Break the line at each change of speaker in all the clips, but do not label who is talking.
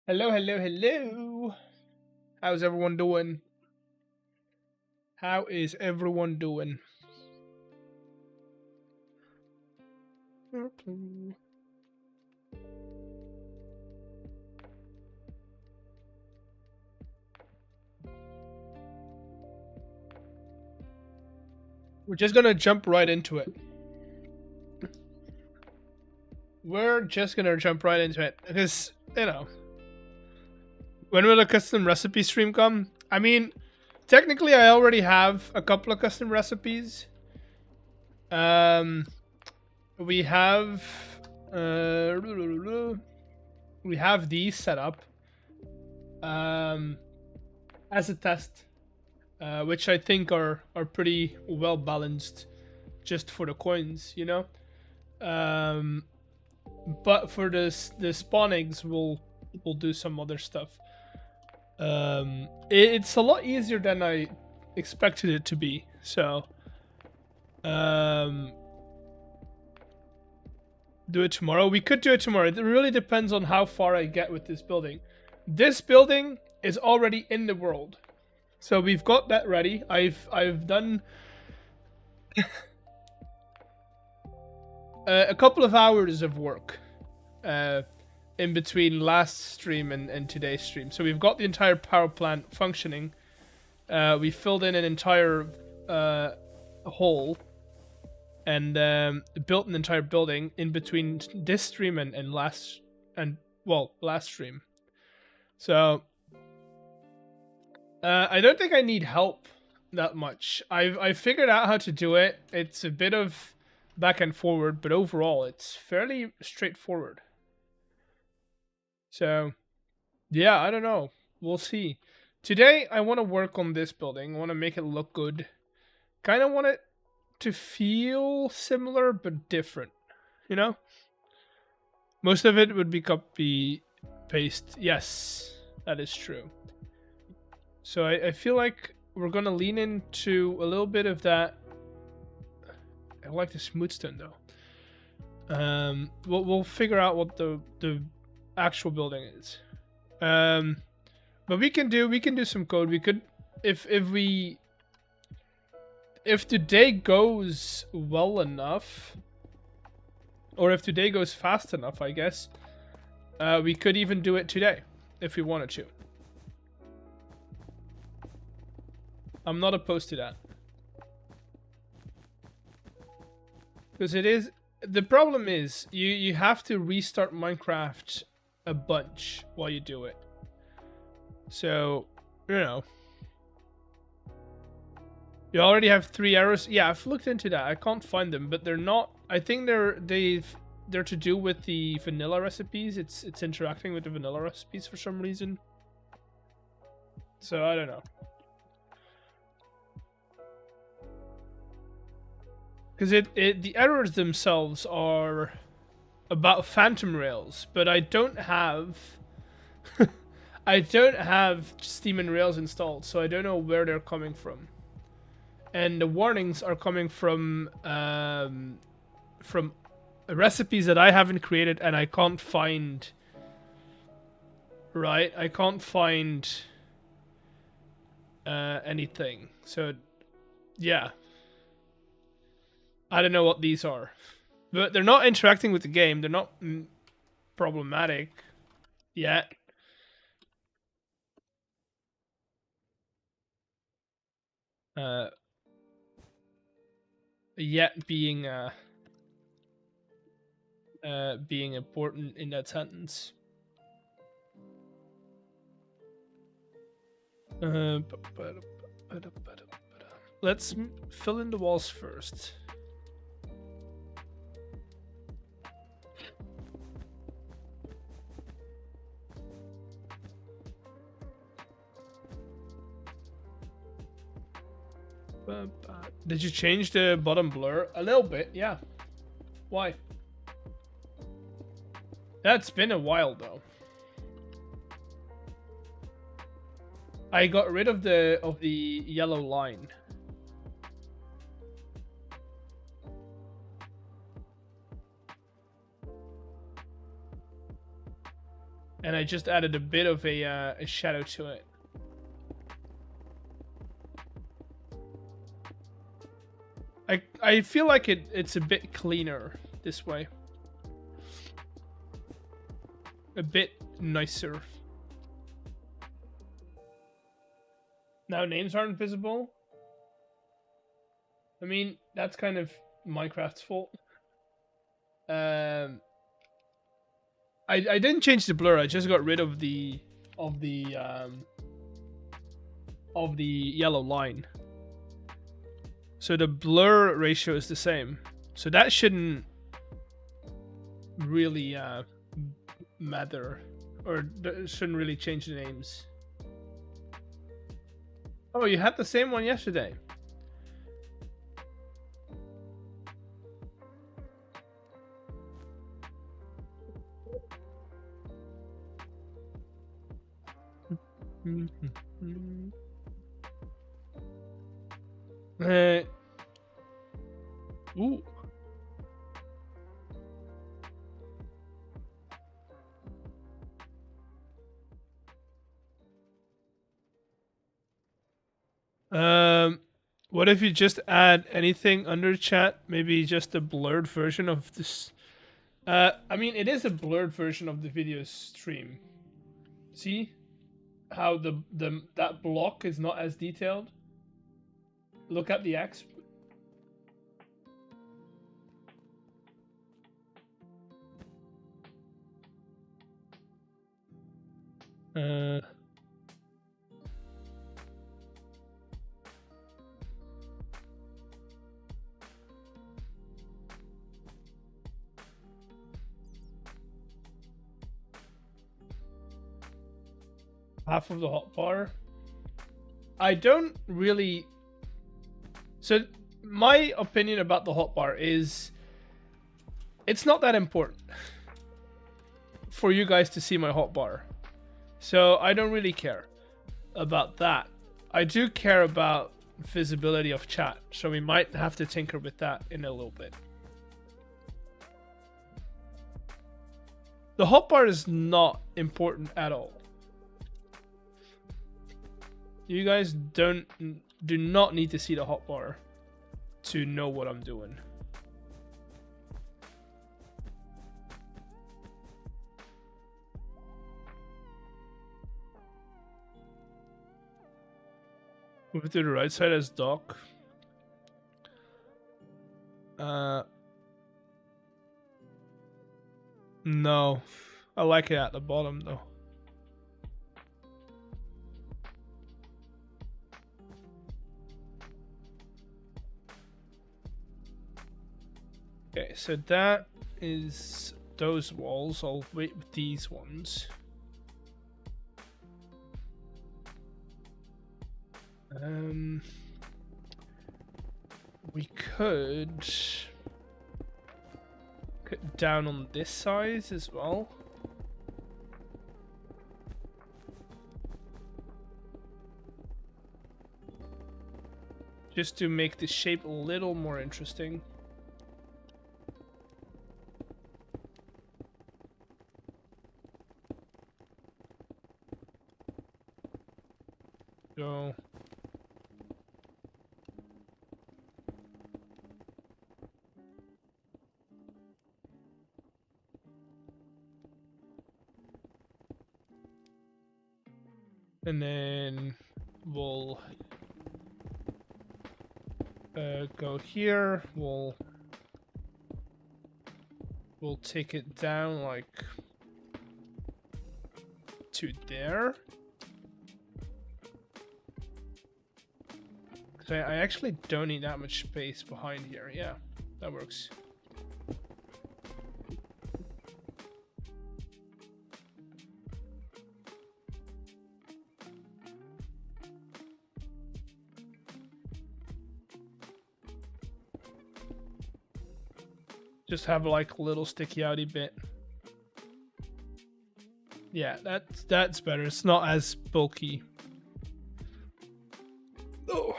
Hello, hello, hello. How's everyone doing? How is everyone doing? We're just gonna jump right into it. We're just gonna jump right into it because when will a custom recipe stream come? I mean, technically, I already have a couple of custom recipes. Um, we have uh, we have these set up as a test, which I think are pretty well balanced, just for the coins, you know. Um, but for the spawn eggs, we'll do some other stuff. It's a lot easier than I expected it to be. So, do it tomorrow. We could do it tomorrow. It really depends on how far I get with this building. This building is already in the world, so we've got that ready. I've done a couple of hours of work in between last stream and today's stream. So we've got the entire power plant functioning. We filled in an entire hole and built an entire building in between this stream and last stream. So I don't think I need help that much. I've figured out how to do it. It's a bit of back and forward, but overall it's fairly straightforward. So yeah, I don't know. We'll see. Today I want to work on this building. I want to make it look good. Kind of want it to feel similar but different, you know? Most of it would be copy paste. Yes, that is true. So I feel like we're gonna lean into a little bit of that. I like the smooth stone though. We'll figure out what the actual building is. But we can do some code. We could if today goes well enough, or if today goes fast enough, I guess, we could even do it today if we wanted to. I'm not opposed to that. Because the problem is, you have to restart Minecraft a bunch while you do it. So, you already have 3 errors. Yeah, I've looked into that. I can't find them, but they're not. I think they're to do with the vanilla recipes. It's interacting with the vanilla recipes for some reason. So I don't know. Because the errors themselves are about phantom rails, but I don't have I don't have Steam and Rails installed, so I don't know where they're coming from. And the warnings are coming from recipes that I haven't created, and I can't find. Right, I can't find anything. So, yeah. I don't know what these are. But they're not interacting with the game. They're not problematic yet. Yet being important in that sentence. Let's fill in the walls first. Did you change the bottom blur? A little bit, yeah. Why? That's been a while though. I got rid of the yellow line. and I just added a bit of a shadow to it. I feel like it's a bit cleaner this way. A bit nicer. Now names aren't visible. I mean, that's kind of Minecraft's fault. I didn't change the blur. I just got rid of the yellow line. So the blur ratio is the same. So that shouldn't really matter, or shouldn't really change the names. Oh, you had the same one yesterday. Ooh. What if you just add anything under chat? Maybe just a blurred version of this. I mean, it is a blurred version of the video stream. See how that block is not as detailed? Look at the X. Half of the hotbar. I don't really. So my opinion about the hotbar is, it's not that important for you guys to see my hotbar. So I don't really care about that. I do care about visibility of chat, so we might have to tinker with that in a little bit. The hotbar is not important at all. You guys do not need to see the hotbar to know what I'm doing. Move it to the right side as dock. No. I like it at the bottom though. Okay, so that is those walls. I'll wait with these ones. We could cut down on this size as well. Just to make the shape a little more interesting. So and then we'll go here. We'll take it down like to there. So I actually don't need that much space behind here. Yeah, that works. Just have like a little sticky outy bit. Yeah, that's better. It's not as bulky. Oh.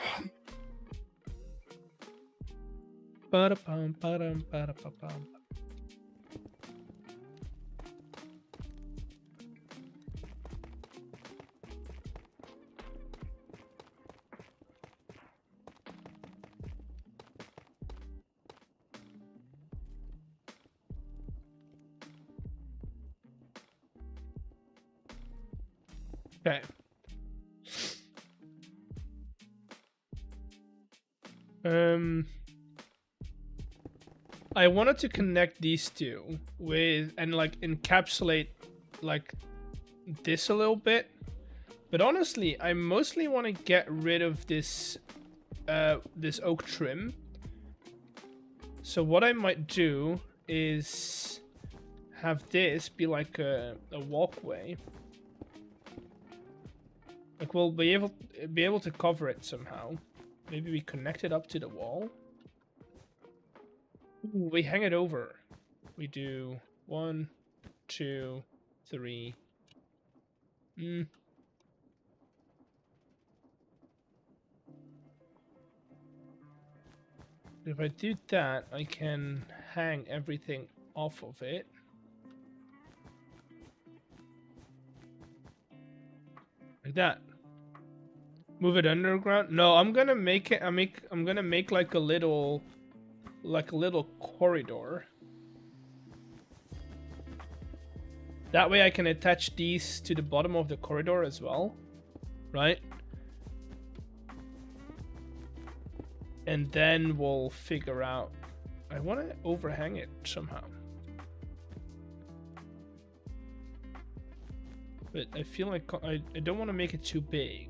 Ba-da-pum, ba-dum, ba-da-pa-pum. Okay. I wanted to connect these two with and like encapsulate like this a little bit, but honestly, I mostly want to get rid of this this oak trim. So what I might do is have this be like a walkway. Like we'll be able to cover it somehow. Maybe we connect it up to the wall. Ooh, we hang it over. We do 1, 2, 3. If I do that, I can hang everything off of it. Like that. Move it underground? No, I'm gonna make it. I'm gonna make like a little corridor. That way I can attach these to the bottom of the corridor as well, right? And then we'll figure out. I want to overhang it somehow. But I feel like I don't want to make it too big.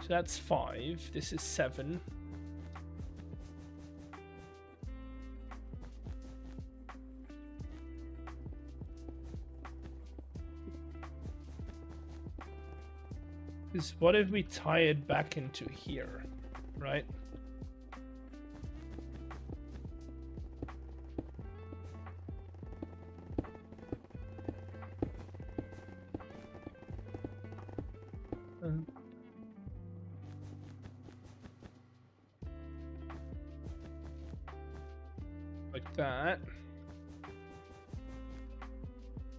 So that's 5. This is 7. Is what if we tie it back into here, right? Like that.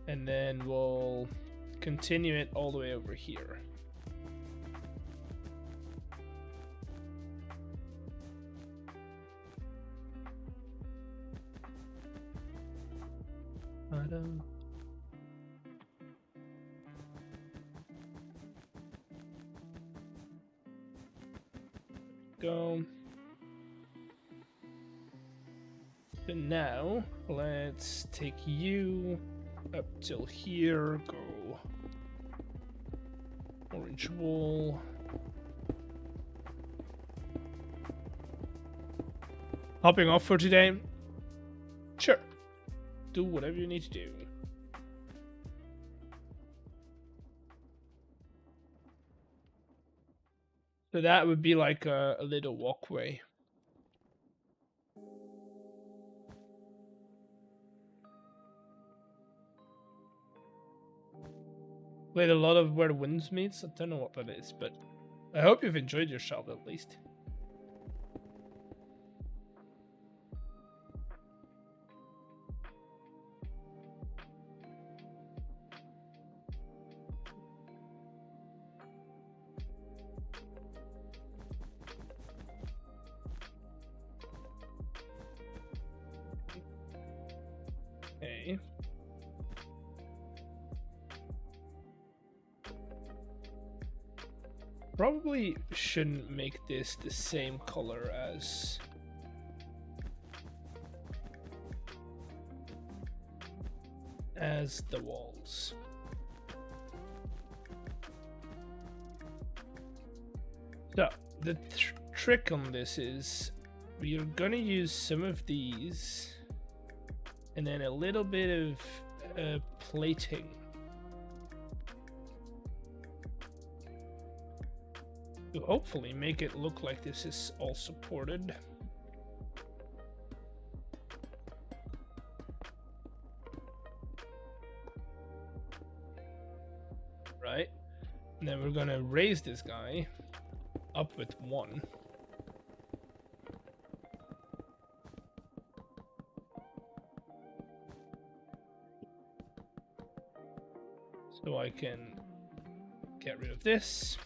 And then we'll continue it all the way over here. Go. And now let's take you up till here. Go. Orange wool. Hopping off for today? Sure. Do whatever you need to do. So that would be like a little walkway. Played a lot of Where the Winds Meets. I don't know what that is, but I hope you've enjoyed yourself at least. Okay. Probably shouldn't make this the same color as the walls. So the trick on this is we're gonna use some of these and then a little bit of plating. To hopefully make it look like this is all supported. Right? And then we're gonna raise this guy up with 1. So I can get rid of this.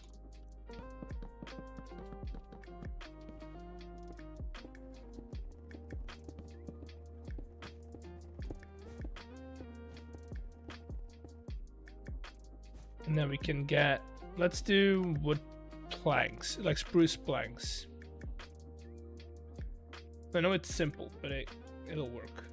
And then we can get, let's do wood planks, like spruce planks. I know it's simple, but it'll work.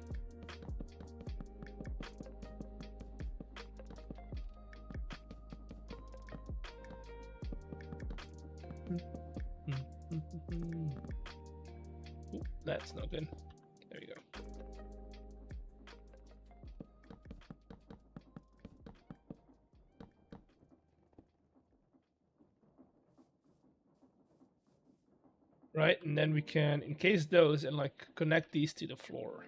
Ooh, that's not good. There you go. Right, and then we can encase those and like connect these to the floor.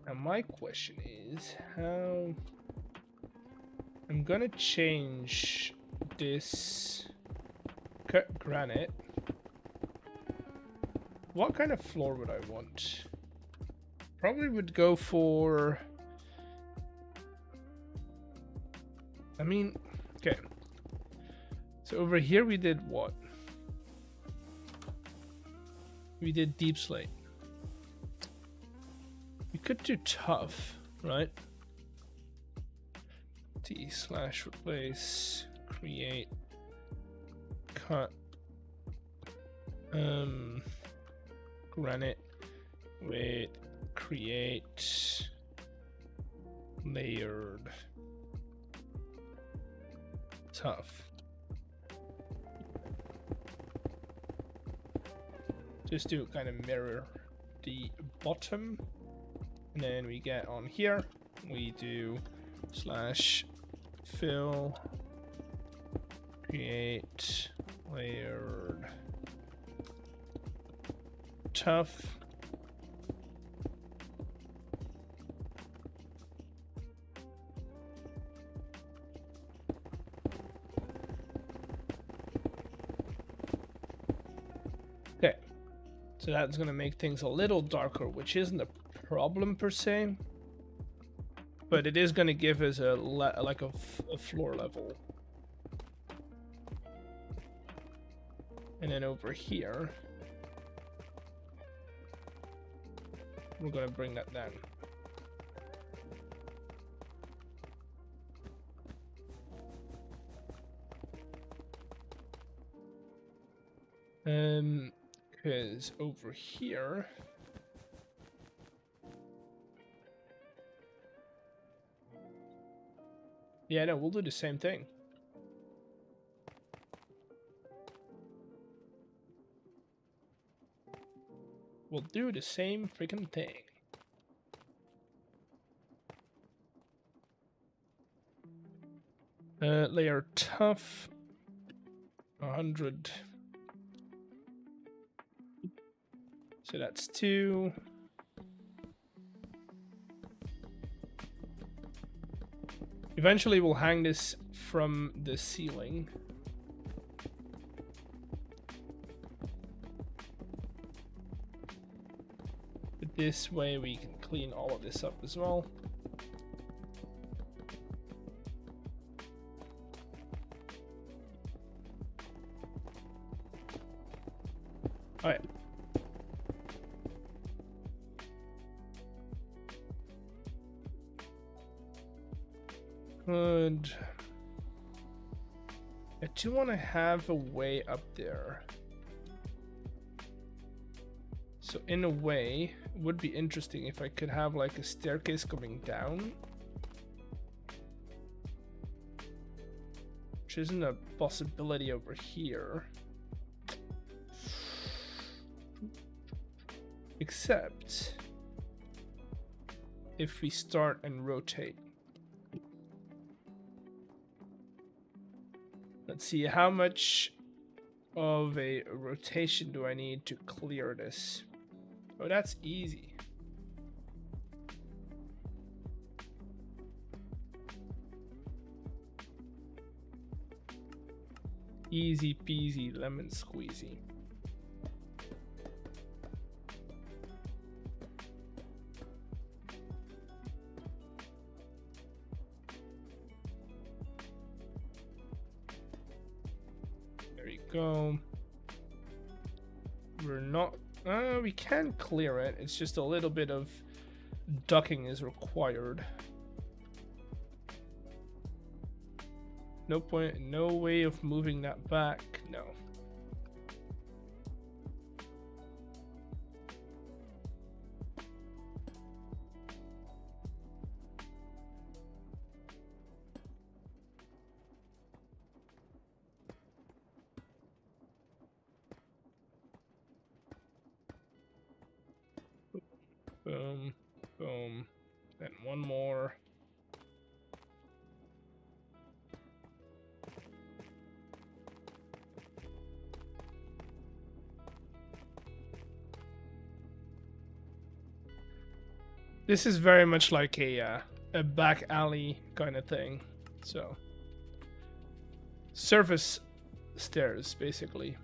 Now my question is how I'm gonna change this cut granite. What kind of floor would I want? Probably would go for, I mean, okay. So over here we did what? We did deep slate. We could do tough, right? T/replace, create, cut, granite with create layered tough. Just to kind of mirror the bottom, and then we get on here, we do /fill create layered tough. Okay, so that's gonna make things a little darker, which isn't a problem per se, but it is gonna give us a floor level. And then over here, we're gonna bring that down. Because over here, yeah, no, we'll do the same thing. We'll do the same freaking thing. Layer tough, 100. So that's 2. Eventually we'll hang this from the ceiling. But this way we can clean all of this up as well. All right. Good. I do want to have a way up there. So in a way, it would be interesting if I could have like a staircase coming down. Which isn't a possibility over here. Except if we start and rotate. Let's see, how much of a rotation do I need to clear this? Oh, that's easy. Easy peasy lemon squeezy. Go. we're not... we can clear it. It's just a little bit of ducking is required. No point, no way of moving that back. No. Boom, boom, then one more. This is very much like a back alley kind of thing. So, surface stairs, basically.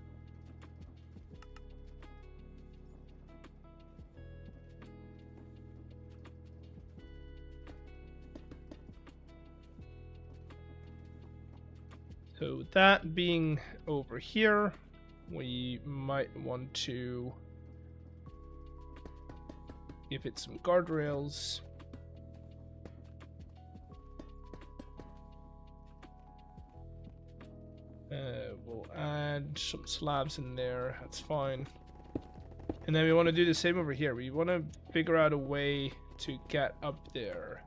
So that being over here, we might want to give it some guardrails. We'll add some slabs in there, that's fine. And then we want to do the same over here. We want to figure out a way to get up there.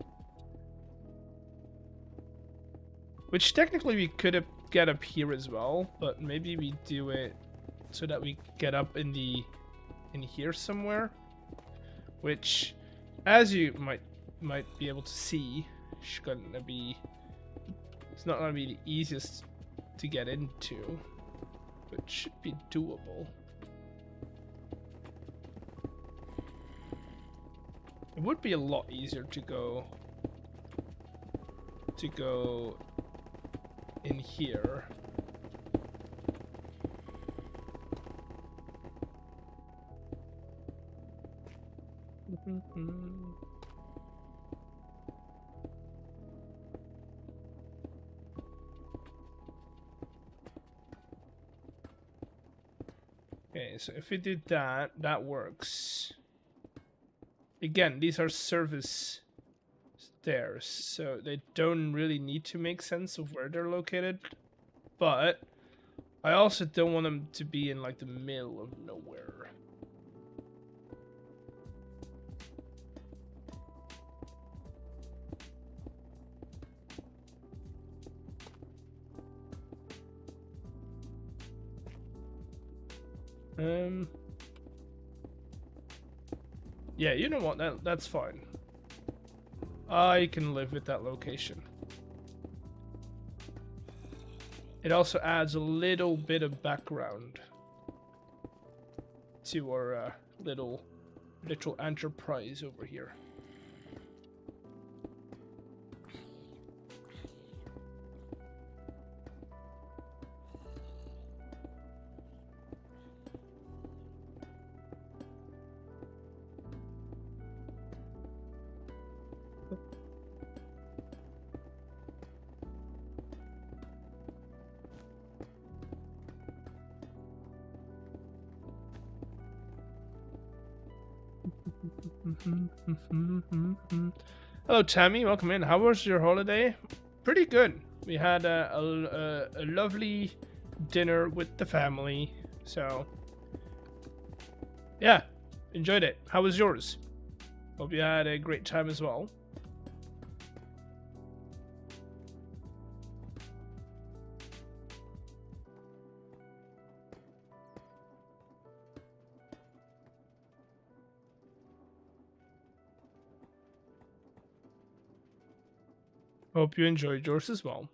Which technically we could get up here as well, but maybe we do it so that we get up in here somewhere. Which, as you might be able to see, it's not gonna be the easiest to get into, but it should be doable. It would be a lot easier to go in here. Okay, so if we do that, that works. Again, these are service stairs, so they don't really need to make sense of where they're located, but I also don't want them to be in like the middle of nowhere. Yeah, you know what? That's fine. I can live with that location. It also adds a little bit of background to our little enterprise over here. Hello, Tammy. Welcome in. How was your holiday? Pretty good. We had a lovely dinner with the family. So, yeah, enjoyed it. How was yours? Hope you had a great time as well. Hope you enjoyed yours as well.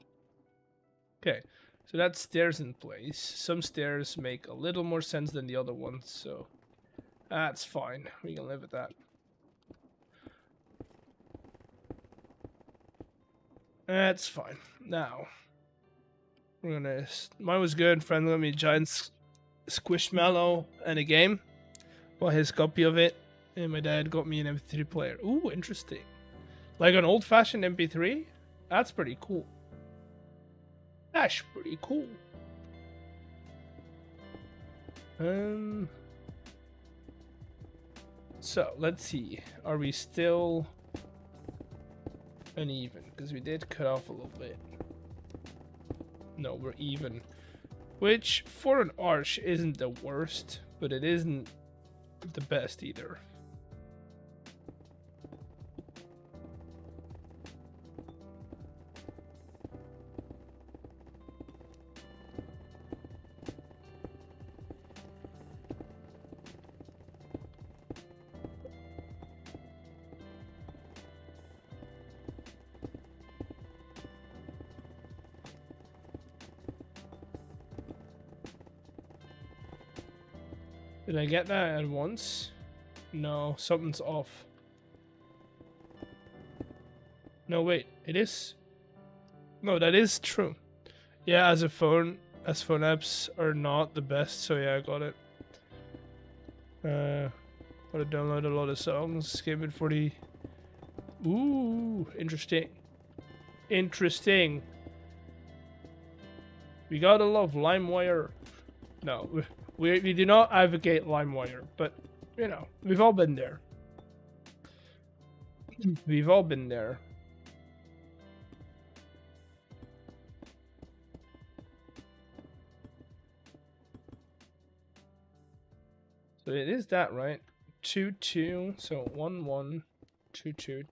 Okay, so that's stairs in place. Some stairs make a little more sense than the other ones, so that's fine. We can live with that. That's fine. Now, we're gonna... Mine was good. Friend got me a giant squishmallow and a game. Well, his copy of it. And my dad got me an MP3 player. Ooh, interesting. Like an old-fashioned MP3? That's pretty cool. That's pretty cool. So let's see. Are we still uneven? Because we did cut off a little bit. No, we're even. Which, for an arch, isn't the worst, but it isn't the best either. Did I get that at once? No, something's off. No, wait, it is. No, that is true. Yeah, as phone apps are not the best, so yeah, I got it. Gotta download a lot of songs. Skip it for the. Ooh, interesting. Interesting. We gotta love LimeWire. No, we do not advocate LimeWire, but you know, we've all been there. We've all been there. So it is that, right? 2 2. So 1 1 2 2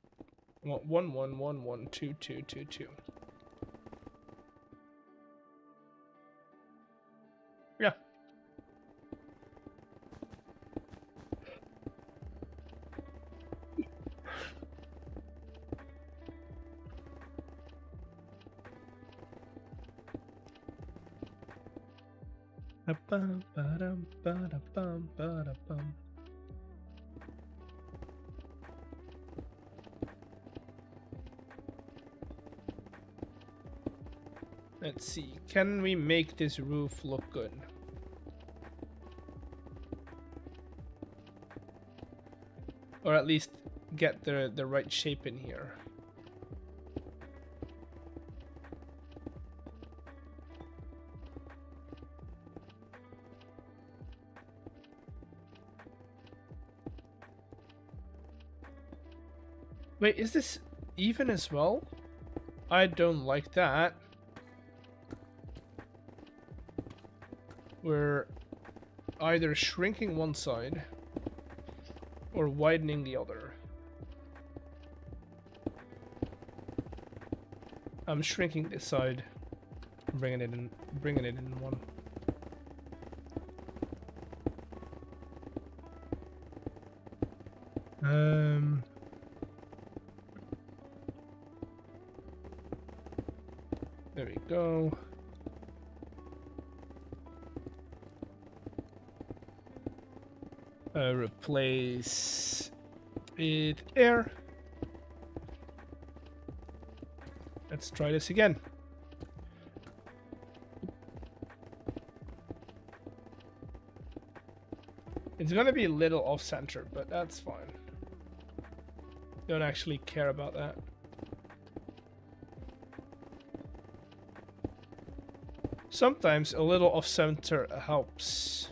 1 1 1 1 2 2 2 2. Yeah. Let's see. Can we make this roof look good? Or at least get the right shape in here. Wait, is this even as well? I don't like that. We're either shrinking one side or widening the other. I'm shrinking this side, bringing it in one. There we go. Replace it air. Let's try this again. It's gonna be a little off center, but that's fine. Don't actually care about that. Sometimes a little off center helps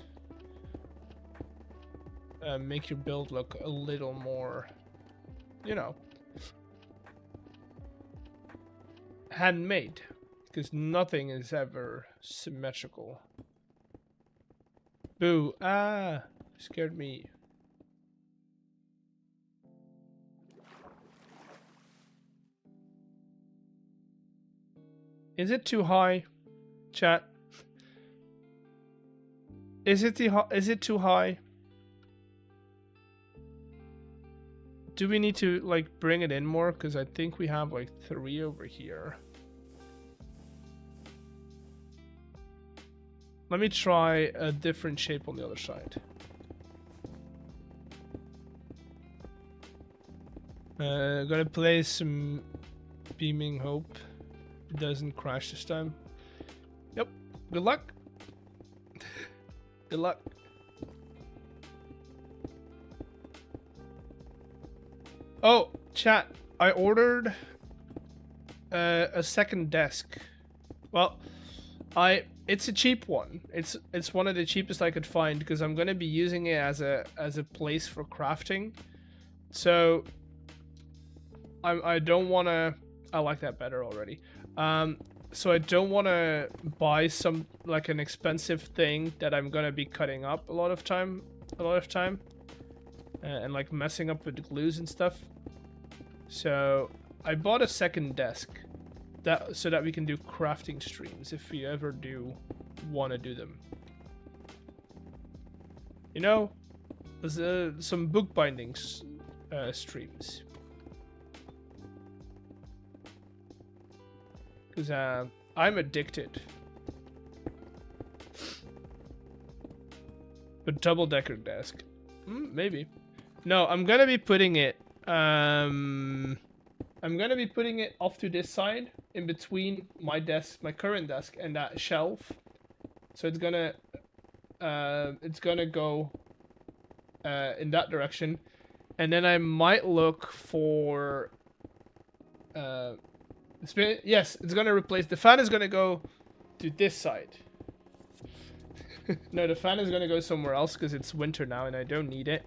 make your build look a little more, you know, handmade, because nothing is ever symmetrical. Boo! Ah, scared me. Is it too high, chat? Is it too high? Do we need to like bring it in more? Because I think we have like 3 over here. Let me try a different shape on the other side. Gonna play some Beaming Hope. It doesn't crash this time. Yep. Good luck. Good luck. Oh, chat. I ordered a second desk. Well, It's a cheap one. It's one of the cheapest I could find because I'm gonna be using it as a place for crafting. So I don't wanna. I like that better already. So I don't wanna buy some like an expensive thing that I'm gonna be cutting up a lot of time, and like messing up with the glues and stuff. So I bought a second desk. So that we can do crafting streams if we ever do want to do them. You know, there's some bookbinding streams. Because I'm addicted. But double-decker desk. Maybe. No, I'm gonna be putting it... I'm gonna be putting it off to this side, in between my desk, my current desk, and that shelf. So it's gonna go in that direction, and then I might look for. Yes, it's gonna replace the fan. Is gonna go to this side. No, the fan is gonna go somewhere else because it's winter now and I don't need it.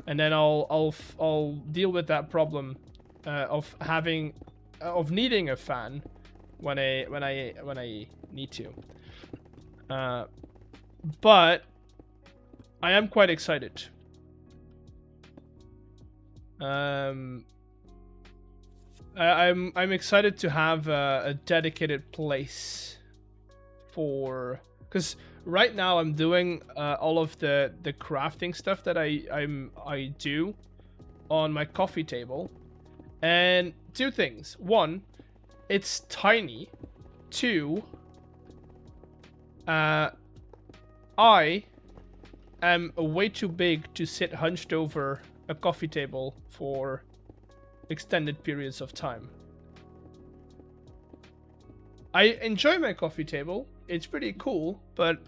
And then I'll deal with that problem. Of needing a fan when I need to. But I am quite excited. I'm excited to have a dedicated place for, because right now I'm doing all of the crafting stuff that I do on my coffee table. And two things. One, it's tiny. Two, I am way too big to sit hunched over a coffee table for extended periods of time. I enjoy my coffee table. It's pretty cool, but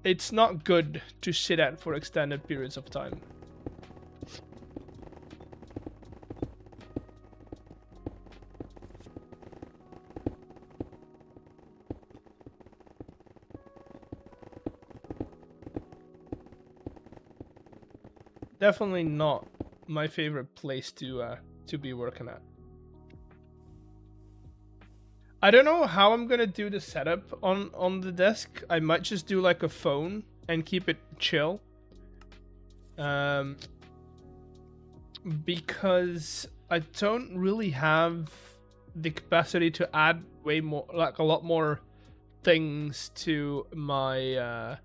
it's not good to sit at for extended periods of time. Definitely not my favorite place to be working at. I don't know how I'm gonna do the setup on the desk. I might just do like a phone and keep it chill. Because I don't really have the capacity to add way more, like a lot more things to my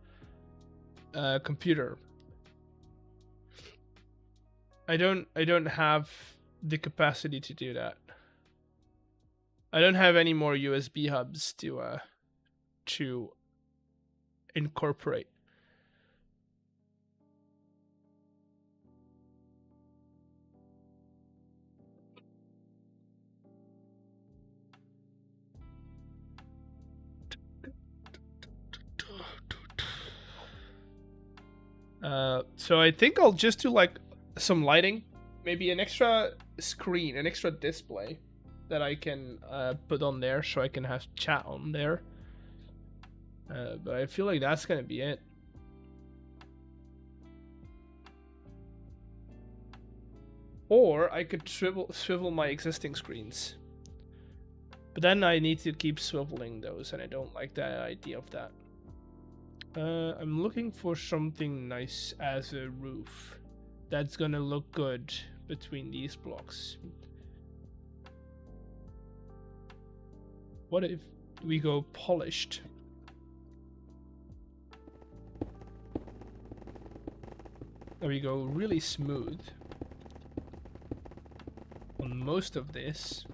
computer. I don't have the capacity to do that. I don't have any more USB hubs to incorporate. So I think I'll just do like some lighting, maybe an extra screen, an extra display that I can put on there so I can have chat on there. But I feel like that's gonna be it. Or I could swivel my existing screens. But then I need to keep swiveling those, and I don't like the idea of that. I'm looking for something nice as a roof that's gonna look good between these blocks. What if we go polished? There we go, really smooth on most of this.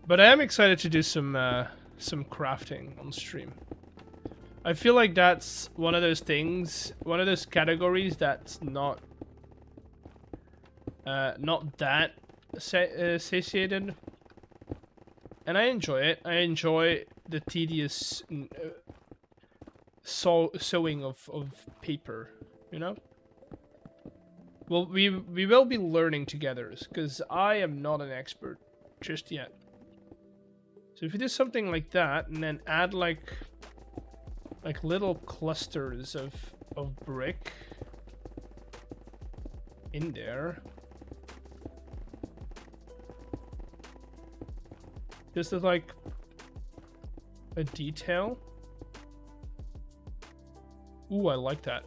But I am excited to do some crafting on stream. I feel like that's one of those things, one of those categories that's not that satiated, and I enjoy it. I enjoy the tedious sewing of paper, you know. Well, we will be learning together, because I am not an expert just yet. So if you do something like that, and then add like little clusters of brick in there, just as like a detail. Ooh, I like that.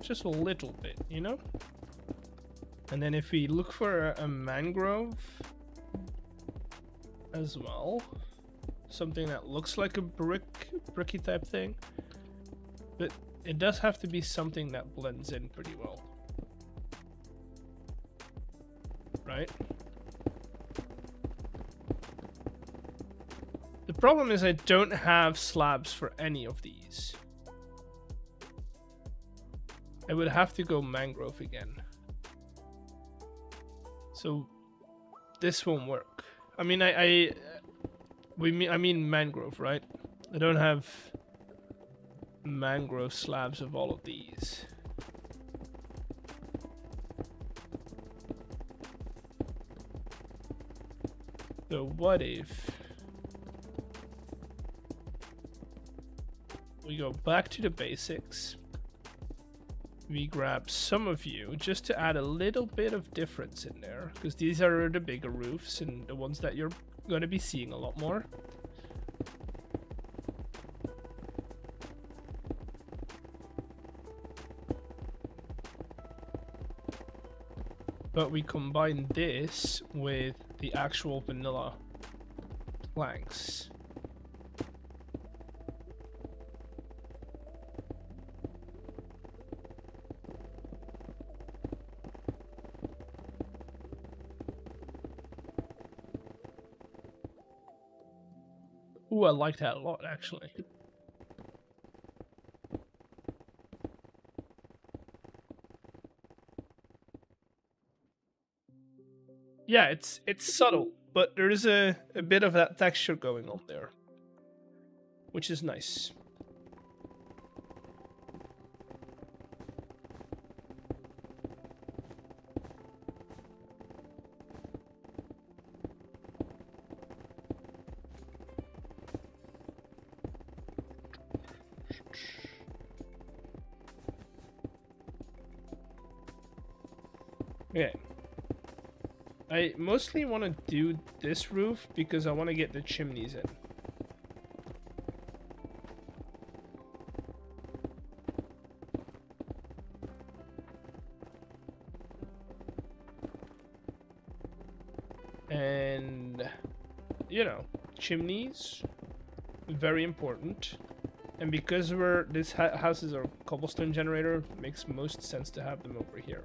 Just a little bit, you know? And then if we look for a mangrove as well, something that looks like a bricky type thing, but it does have to be something that blends in pretty well, right? The problem is I don't have slabs for any of these. I would have to go mangrove again. So this won't work. I mean, I mean mangrove, right? I don't have mangrove slabs of all of these. So what if we go back to the basics? We grab some of you just to add a little bit of difference in there, because these are the bigger roofs and the ones that you're going to be seeing a lot more. But we combine this with the actual vanilla planks. Ooh, I like that a lot, actually. Yeah, it's subtle, but there is a bit of that texture going on there, which is nice. Okay. I mostly want to do this roof because I want to get the chimneys in. And, you know, chimneys, very important. And because this house is a cobblestone generator, it makes most sense to have them over here.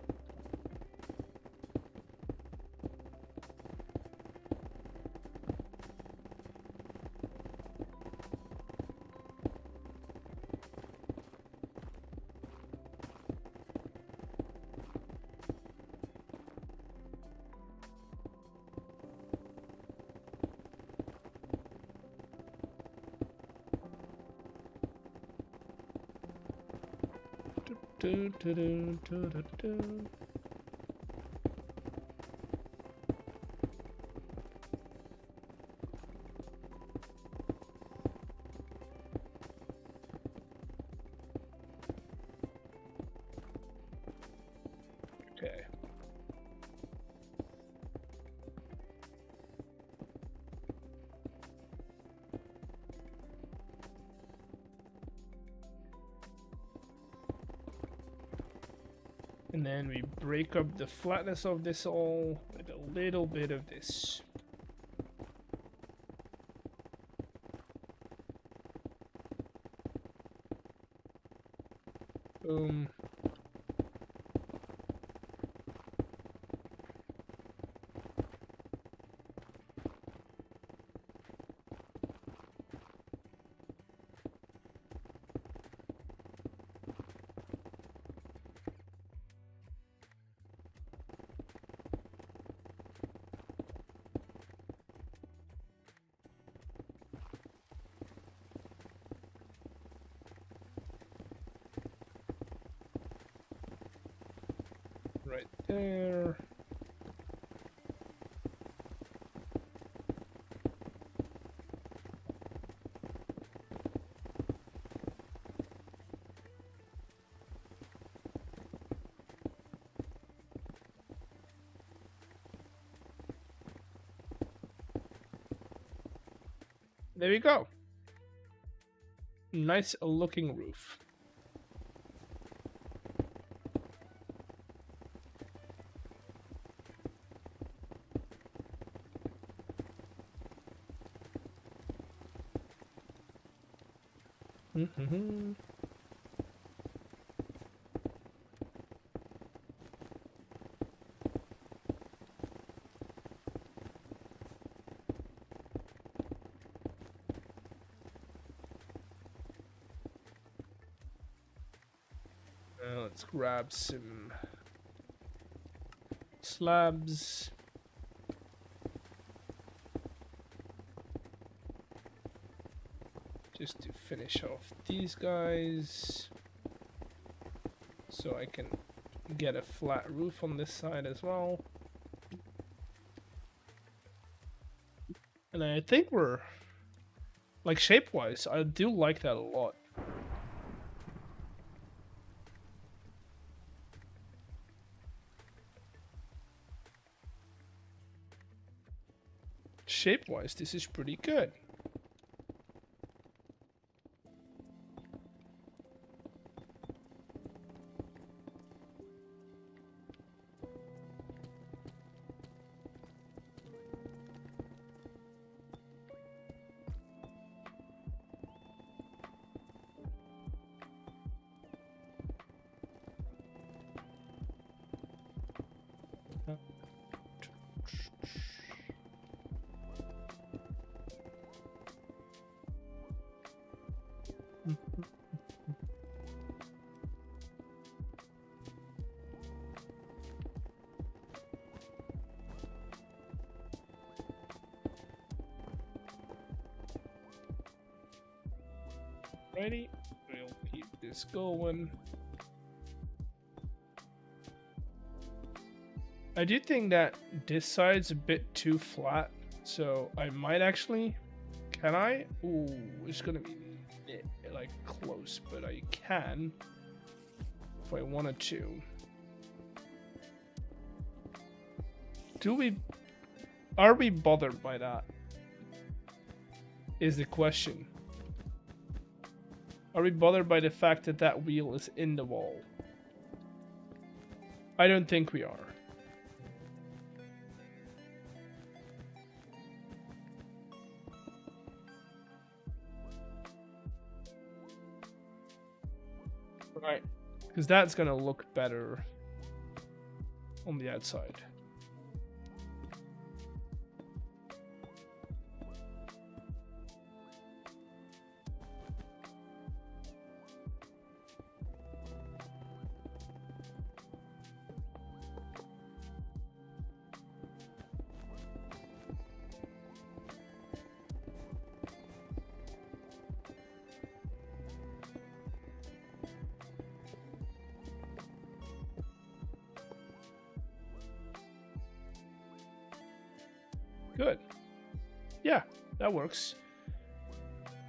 Okay. And then we break up the flatness of this all with a little bit of this. Boom. there. There we go. Nice looking roof. Let's grab some slabs. Just to finish off these guys. So I can get a flat roof on this side as well. And I think we're, like, shape-wise, I do like that a lot. Shape-wise, this is pretty good. Righty, we'll keep this going. I do think that this side's a bit too flat, so I might actually... Can I? Ooh, it's gonna be like close, but I can if I wanted to. Are we bothered by that? Is the question. Are we bothered by the fact that that wheel is in the wall? I don't think we are. Right, because that's gonna look better on the outside. Good. Yeah, that works.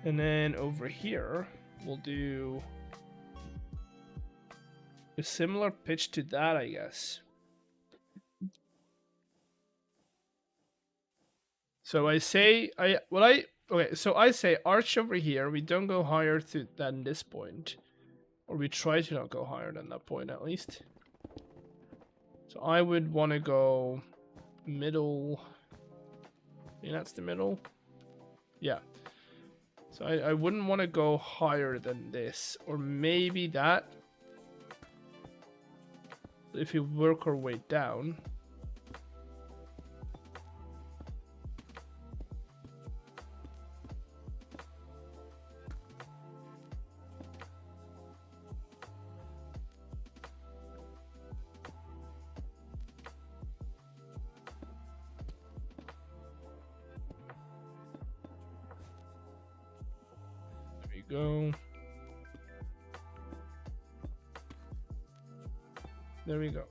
And then over here, we'll do a similar pitch to that, I guess. So I say, so I say arch over here. We don't go higher than this point. Or we try to not go higher than that point, at least. So I would want to go middle... I think that's the middle. Yeah. So I wouldn't want to go higher than this. Or maybe that. If we work our way down. Go. There we go.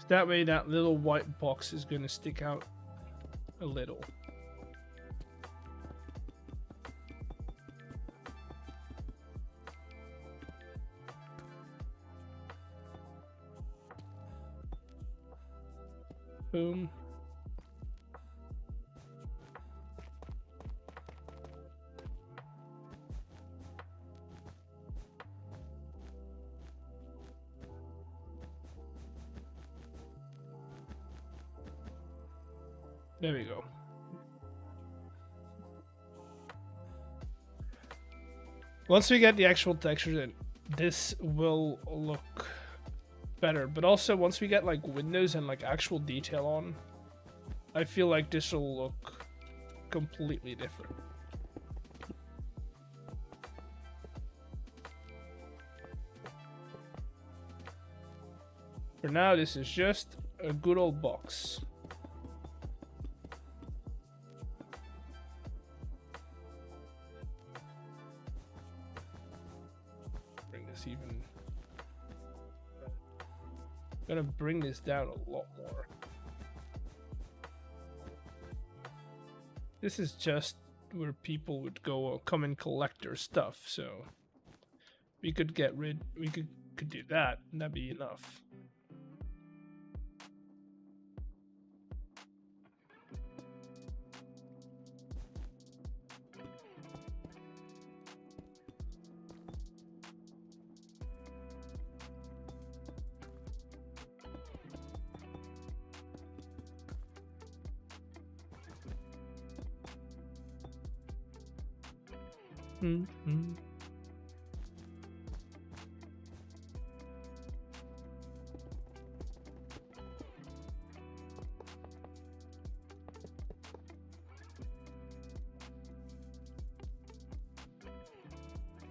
That way that little white box is gonna stick out a little. Boom. There we go. Once we get the actual textures in, this will look better. But also, once we get like windows and like actual detail on, I feel like this will look completely different. For now, this is just a good old box. Even gonna bring this down a lot more. This is just where people would go come and collect their stuff, so we could do that and that'd be enough. Mm-hmm.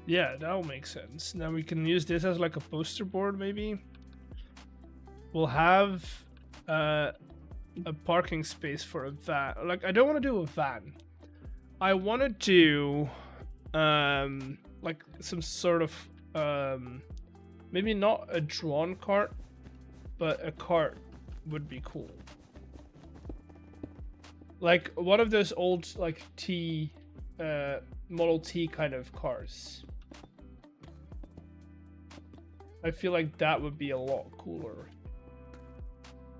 Yeah, that'll make sense. Now we can use this as like a poster board, maybe. We'll have a parking space for a van. Like, I don't want to do a van. I want to do like some sort of maybe not a drawn cart, but a cart would be cool. Like one of those old like Model T kind of cars. I feel like that would be a lot cooler.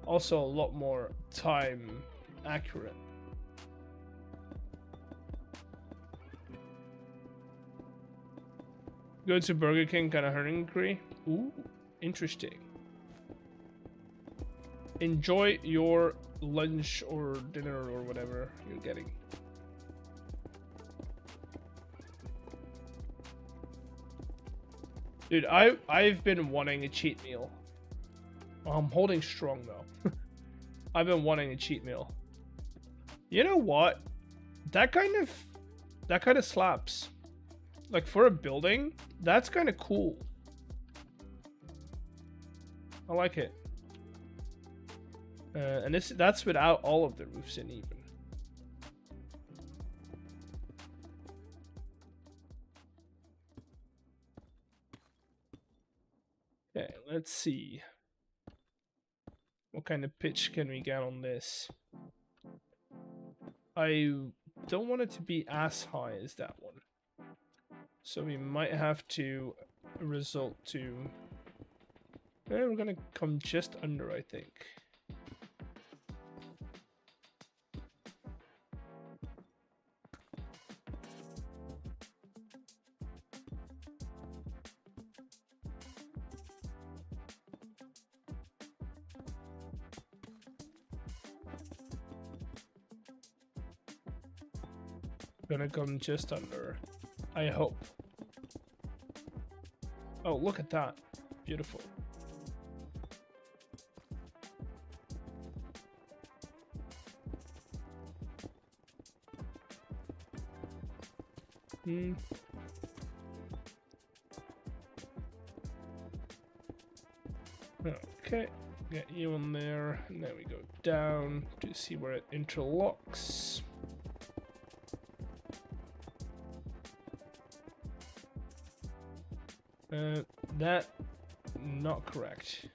Also a lot more time accurate. Go to Burger King, kind of hungry. Ooh, interesting. Enjoy your lunch or dinner or whatever you're getting. Dude, I've been wanting a cheat meal. I'm holding strong though. I've been wanting a cheat meal. You know what? That kind of slaps. Like for a building, that's kind of cool. I like it. And that's without all of the roofs in even. Okay, let's see. What kind of pitch can we get on this? I don't want it to be as high as that one. So we might have to resort to... we're gonna come just under, I think. Gonna come just under, I hope. Oh, look at that. Beautiful. Okay, get you on there, and then we go down to see where it interlocks. That not correct.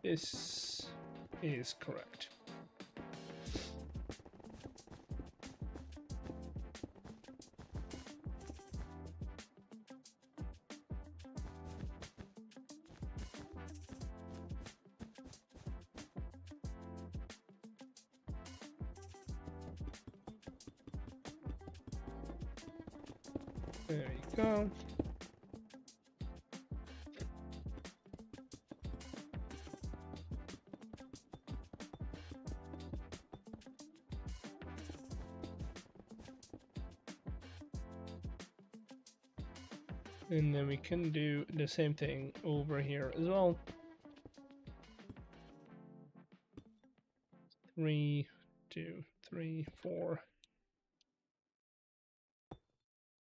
This is correct. There you go. And then we can do the same thing over here as well. 3, 2, 3, 4.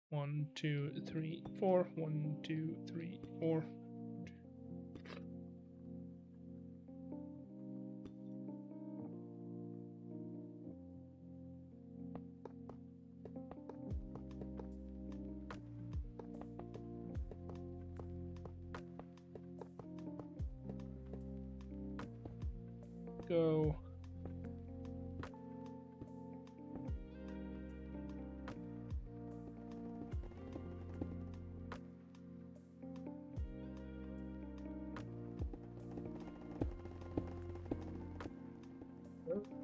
1, 2, 3, 4. 1, 2, 3, 4. Go.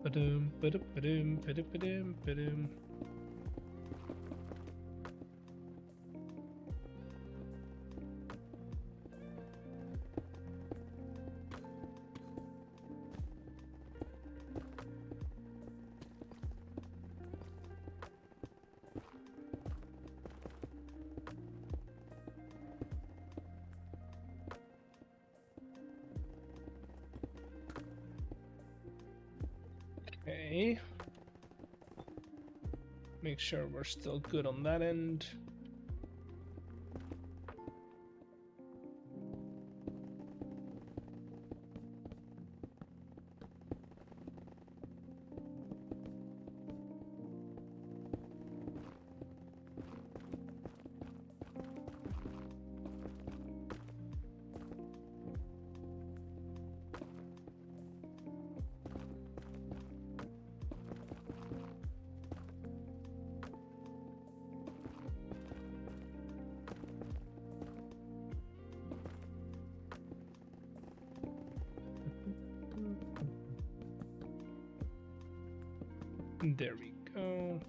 Ba-dum, ba-dum, ba-dum, ba-dum, ba-dum, ba-dum. Okay. Make sure we're still good on that end. There we go.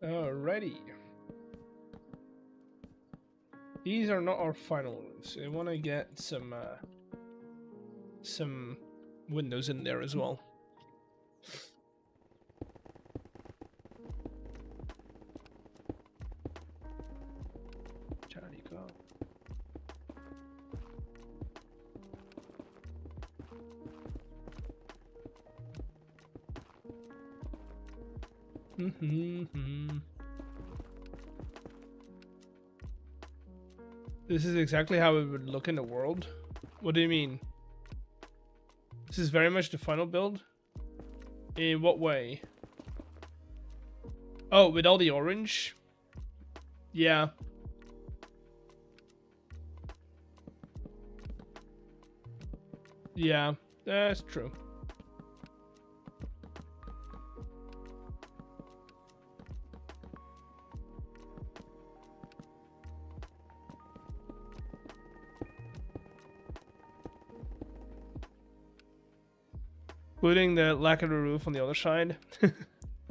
Alrighty. These are not our final ones. I want to get some windows in there as well. Charlie, go. This is exactly how it would look in the world. What do you mean? This is very much the final build? In what way? Oh, with all the orange? Yeah. Yeah, that's true. Including the lack of a roof on the other side.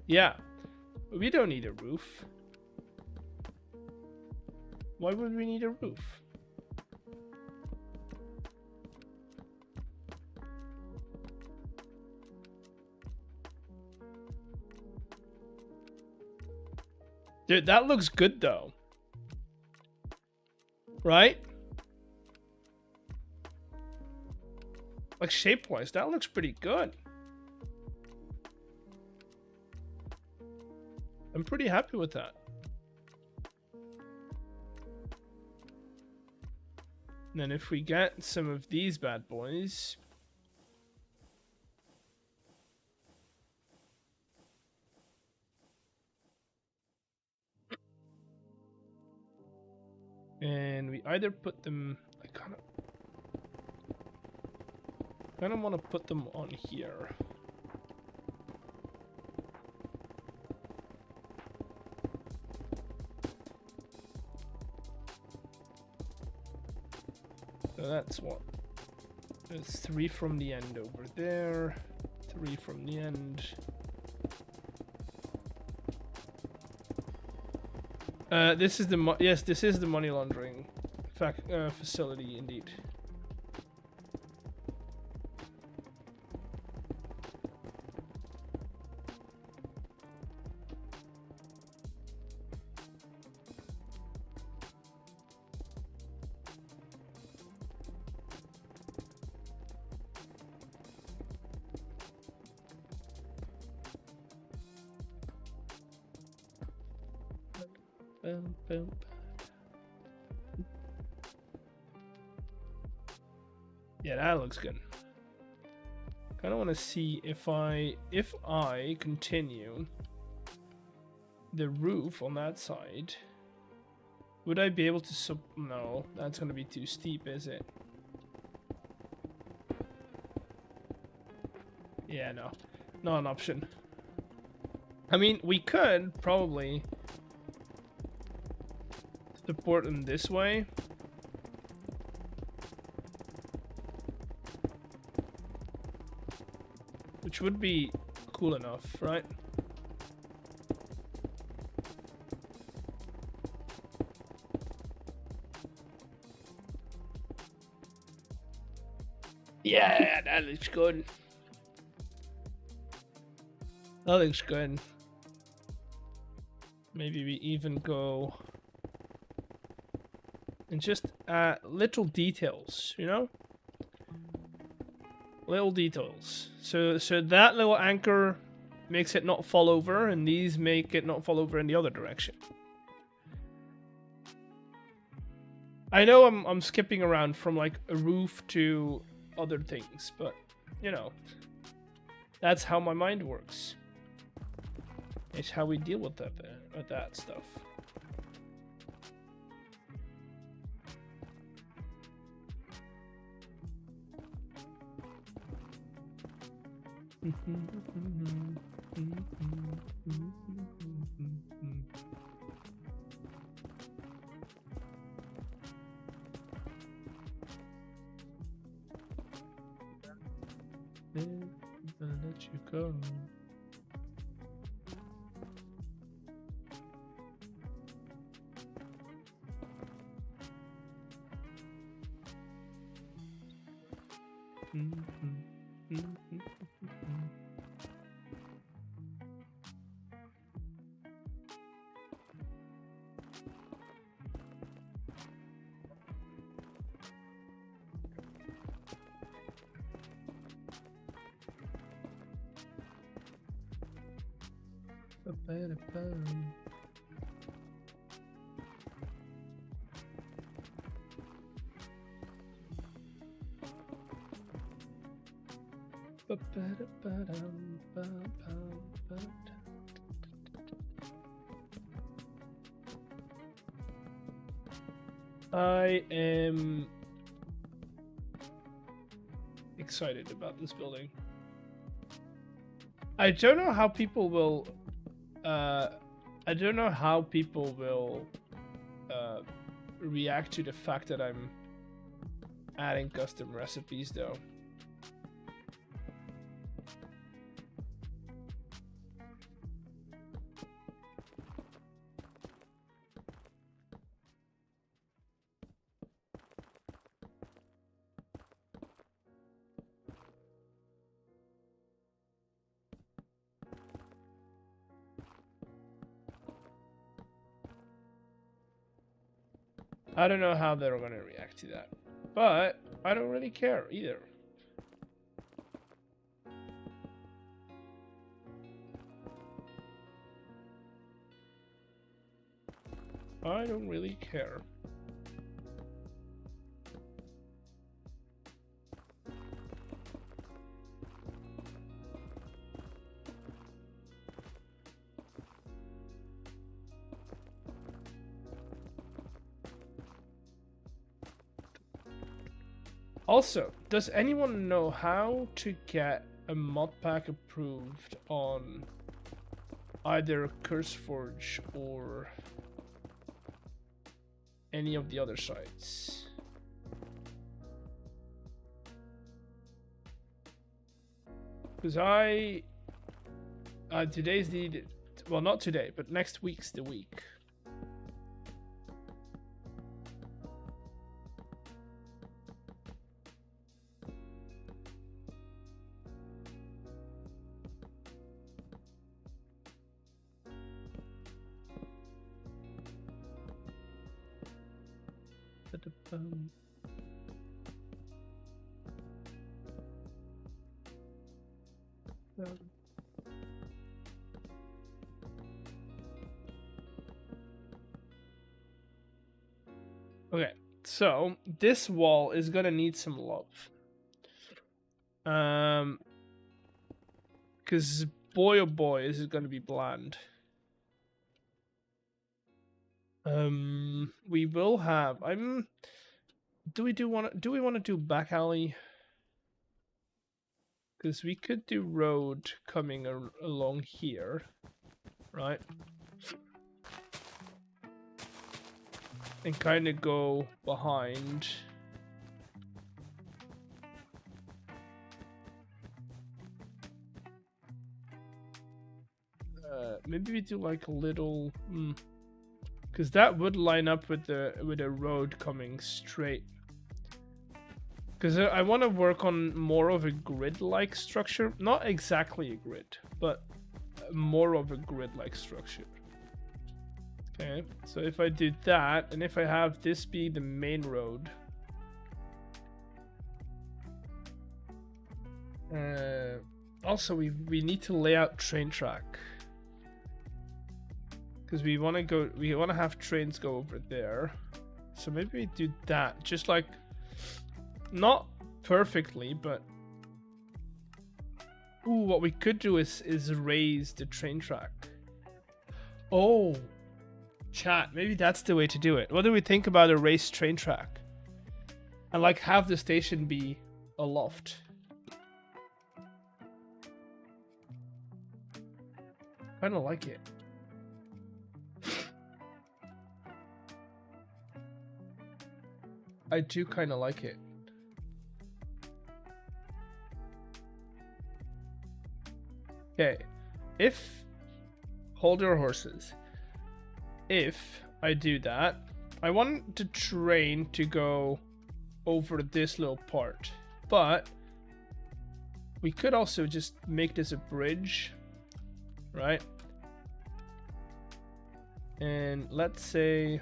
Yeah, we don't need a roof. Why would we need a roof? Dude, that looks good though. Right? Like shape-wise, that looks pretty good. I'm pretty happy with that. And then if we get some of these bad boys. And we either put them, I kind of want to put them on here. So that's what. There's 3 from the end over there, 3 from the end. This is the yes, this is the money laundering facility indeed. Boom, boom. Yeah, that looks good. Kind of want to see if I continue the roof on that side, would I be able to no, that's going to be too steep, is it? Yeah, no. Not an option. I mean, we could probably support them this way. Which would be cool enough, right? Yeah, that looks good. That looks good. Maybe we even go and just little details, you know? Little details. So that little anchor makes it not fall over, and these make it not fall over in the other direction. I know I'm skipping around from like a roof to other things, but you know, that's how my mind works. It's how we deal with that stuff. I'll let you go. I am excited about this building. I don't know how people will react to the fact that I'm adding custom recipes though. I don't know how they're gonna react to that, but I don't really care either. I don't really care. Also, does anyone know how to get a Modpack approved on either CurseForge or any of the other sites? Because today's the, well, not today, but next week's the week. Okay, so this wall is gonna need some love. Because boy oh boy, is it gonna be bland. We will have. Do we want to do back alley? Because we could do road coming along here, right? And kind of go behind. Maybe we do like a little, because that would line up with a road coming straight. Because I want to work on more of a grid-like structure, not exactly a grid, but more of a grid-like structure. Okay, so if I do that, and if I have this be the main road, also we need to lay out train track. Because we want to have trains go over there. So maybe we do that, just like, not perfectly, but ooh, what we could do is raise the train track. Oh, chat, maybe that's the way to do it. What do we think about a raised train track? And like have the station be a loft. I don't like it. I do kind of like it. Okay, hold your horses. If I do that, I want the train to go over this little part, but we could also just make this a bridge, right? And let's say,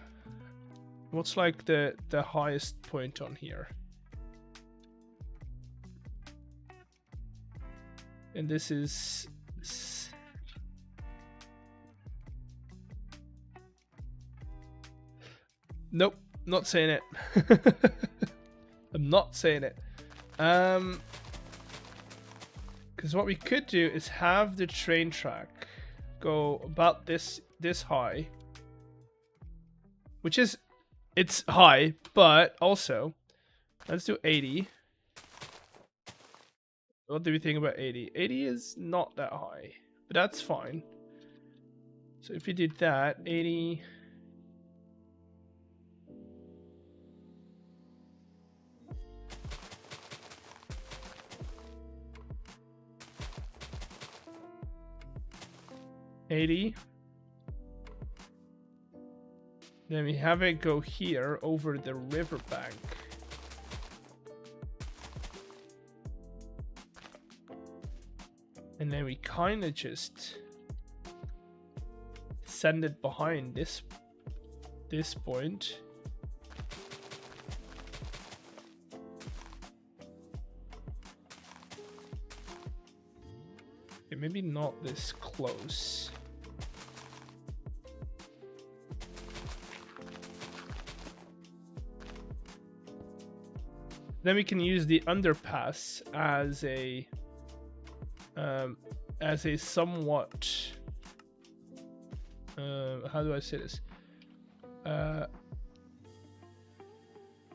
what's like the highest point on here? And this is nope, not saying it. I'm not saying it. Because what we could do is have the train track go about this high, which is, it's high, but also let's do 80. What do we think about 80? 80 is not that high, but that's fine. So if you did that, 80. Then we have it go here over the riverbank. And then we kind of just send it behind this point. Okay, maybe not this close. Then we can use the underpass as a somewhat how do I say this?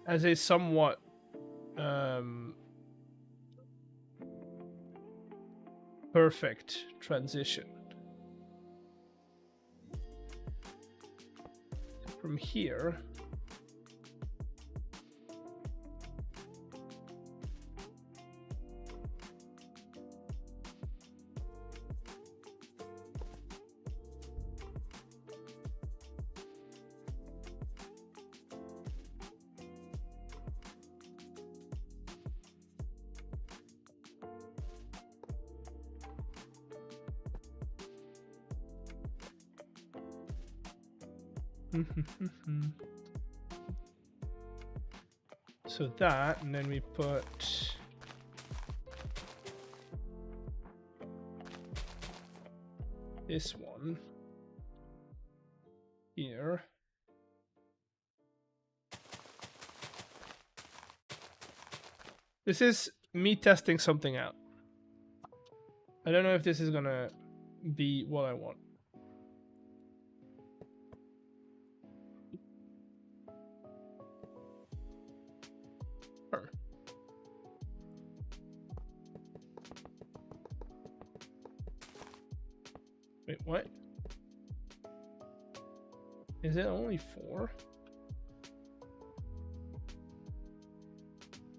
As a somewhat perfect transition. From here, so that, and then we put this one here. This is me testing something out. I don't know if this is gonna be what I want. Wait, what? Is it only 4?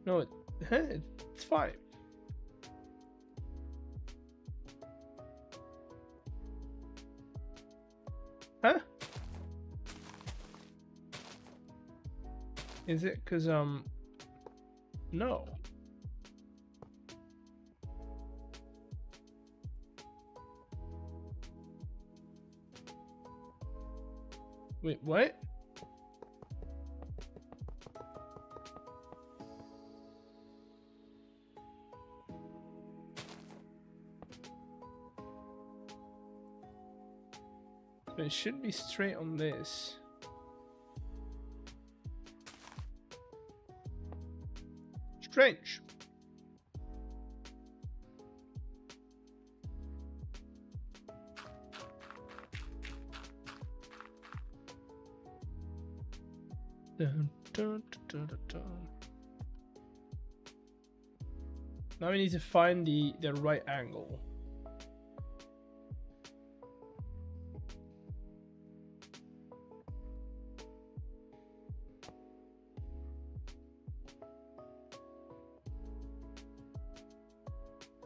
No, it's 5. Huh? Is it 'cause no. Wait, what? So it should be straight on this. Strange. Dun, dun, dun, dun, dun. Now we need to find the right angle.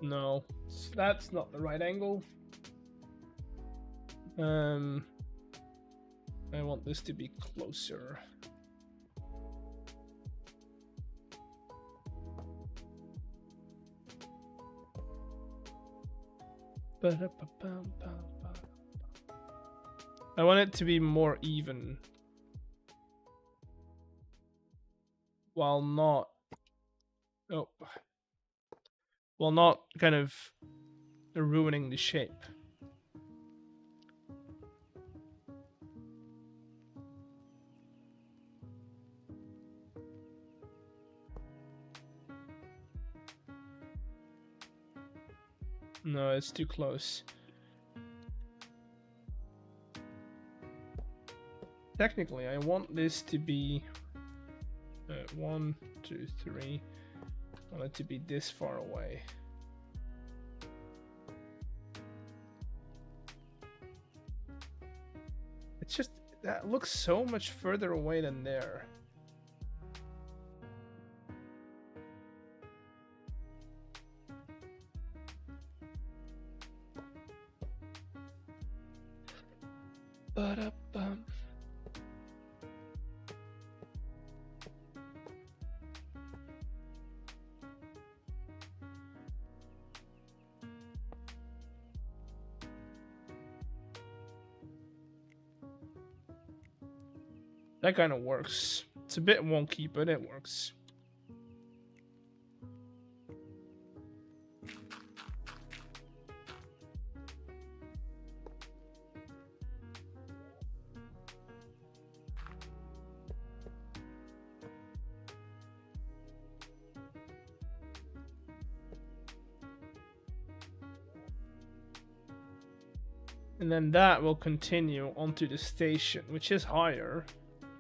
No, that's not the right angle. I want this to be closer. I want it to be more even, while not kind of ruining the shape. No, it's too close. Technically, I want this to be 1, 2, 3. I want it to be this far away. It's just, that looks so much further away than there. Ba-da-bum. That kind of works. It's a bit wonky, but it works. And then that will continue onto the station, which is higher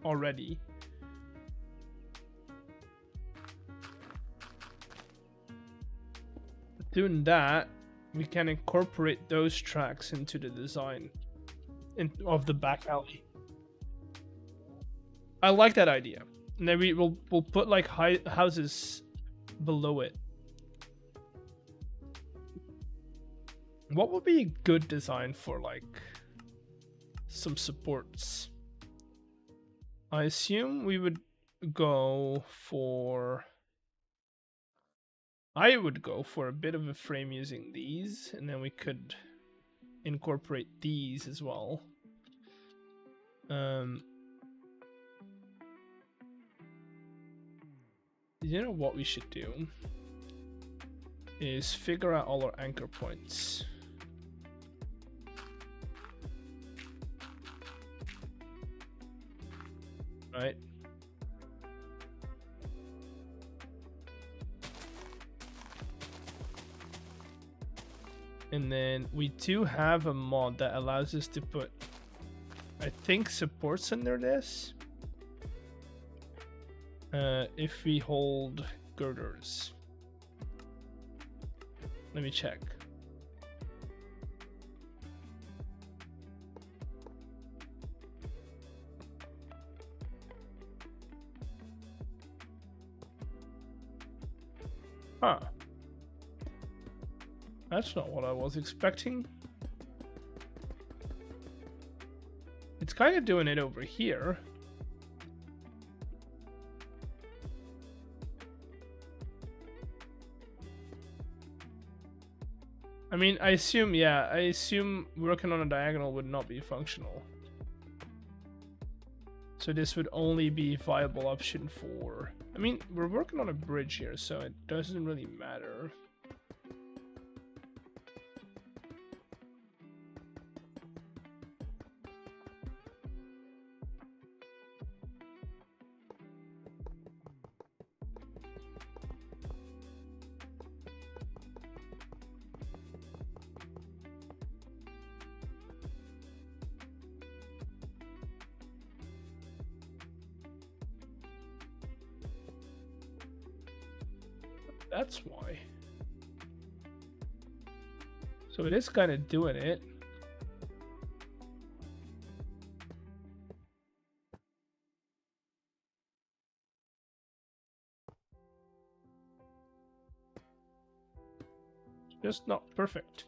already. Doing that, we can incorporate those tracks into the design of the back alley. I like that idea. And then we'll put like houses below it. What would be a good design for like some supports? I assume we would go for... I would go for a bit of a frame using these, and then we could incorporate these as well. You know what we should do is figure out all our anchor points. Right. And then we do have a mod that allows us to put, I think, supports under this. If we hold girders. Let me check. Huh. That's not what I was expecting. It's kind of doing it over here. I mean, I assume working on a diagonal would not be functional. So this would only be a viable option for... I mean, we're working on a bridge here, so it doesn't really matter. That's why. So it is kind of doing it. It's just not perfect.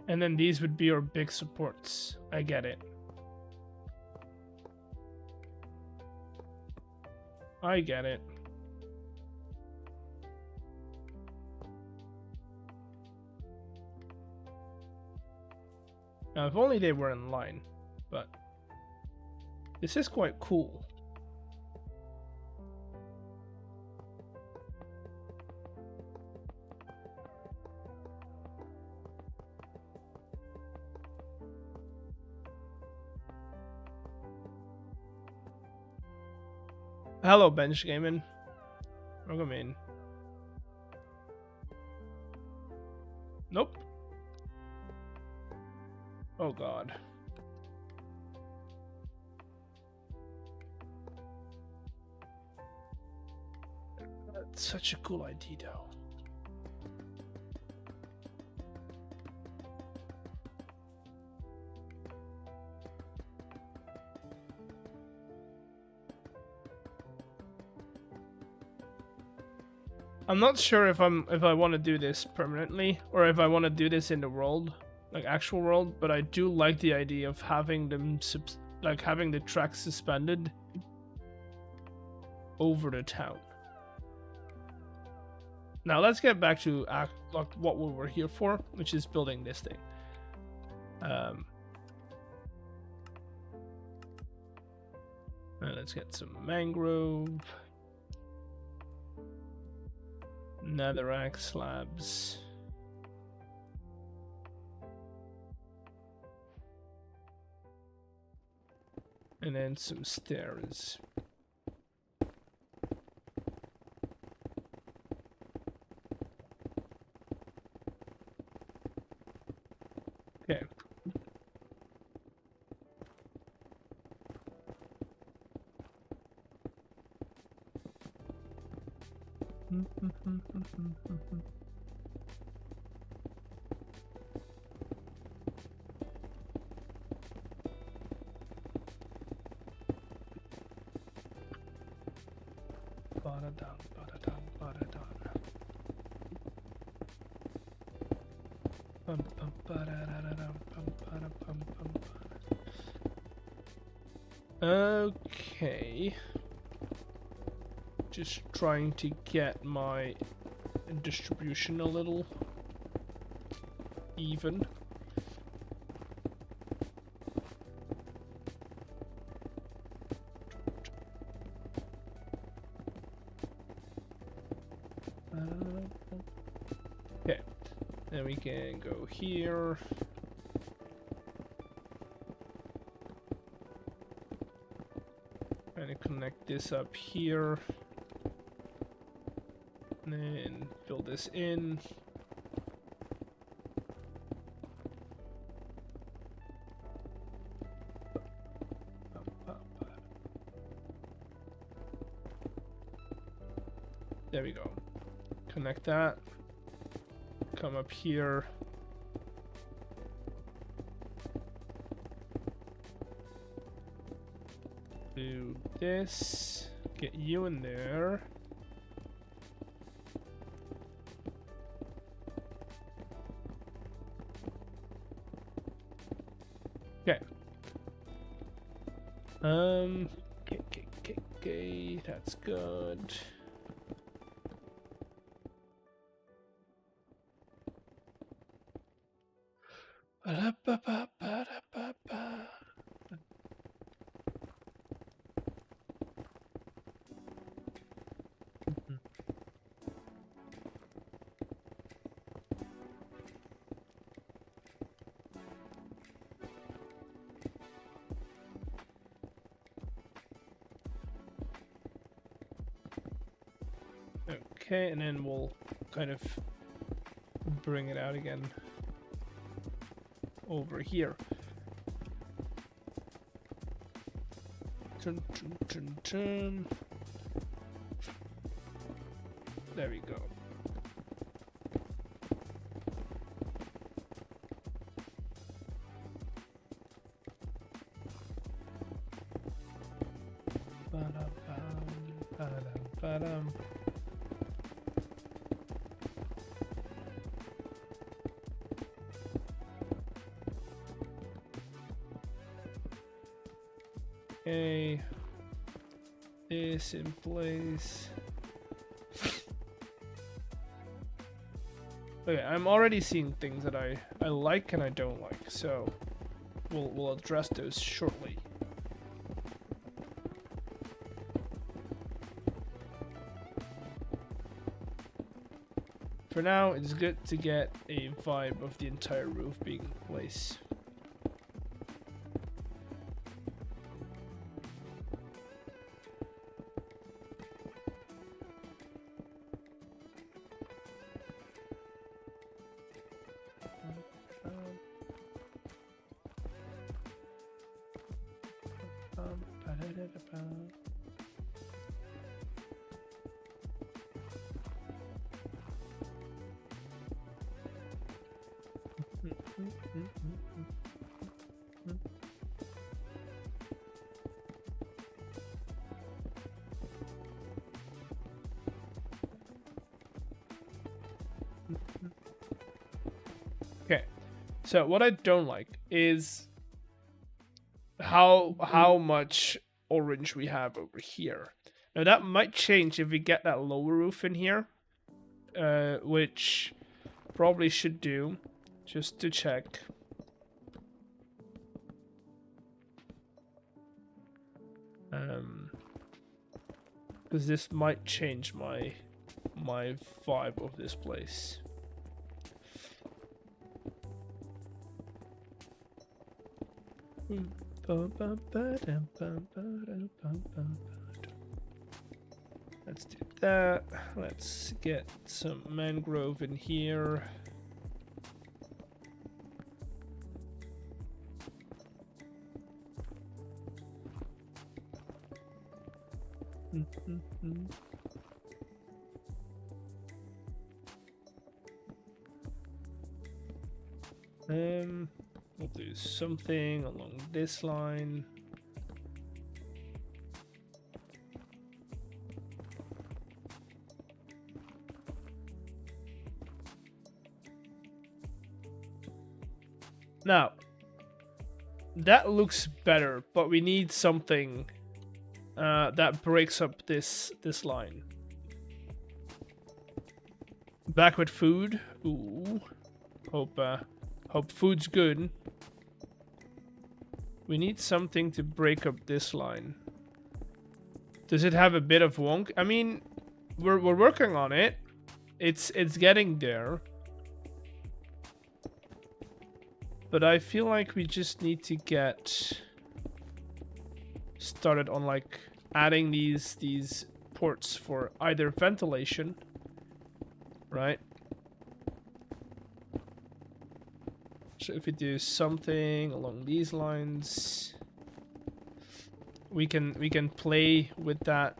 And then these would be our big supports. I get it. I get it. Now, if only they were in line, but this is quite cool. Hello, Bench Gaming. Welcome in. Nope. Oh god. That's such a cool idea, though. I'm not sure if I want to do this permanently or if I want to do this in the world, like actual world, but I do like the idea of having them having the tracks suspended over the town. Now let's get back to like what we were here for, which is building this thing. Let's get some mangrove. Netherrack slabs. And then some stairs. Okay. Okay. Just trying to get my distribution a little even. Okay, then we can go here. And connect this up here. And then fill this in. There we go. Connect that. Come up here. Do this. Get you in there. Okay. Okay, that's good. Okay, and then we'll kind of bring it out again over here. Turn, turn, turn, turn. There we go. Ba-dum. Okay, this in place. Okay, I'm already seeing things that I like and I don't like, so we'll address those shortly. For now, it's good to get a vibe of the entire roof being in place. Okay, so what I don't like is how much orange we have over here. Now that might change if we get that lower roof in here, which probably should do, just to check. Because this might change my vibe of this place. Let's do that. Let's get some mangrove in here. We'll do something along this line. Now, that looks better, but we need something that breaks up this line. Back with food. Ooh. Hope food's good. We need something to break up this line. Does it have a bit of wonk? I mean, we're working on it. It's getting there. But I feel like we just need to get started on like adding these ports for either ventilation, right? So if we do something along these lines, we can play with that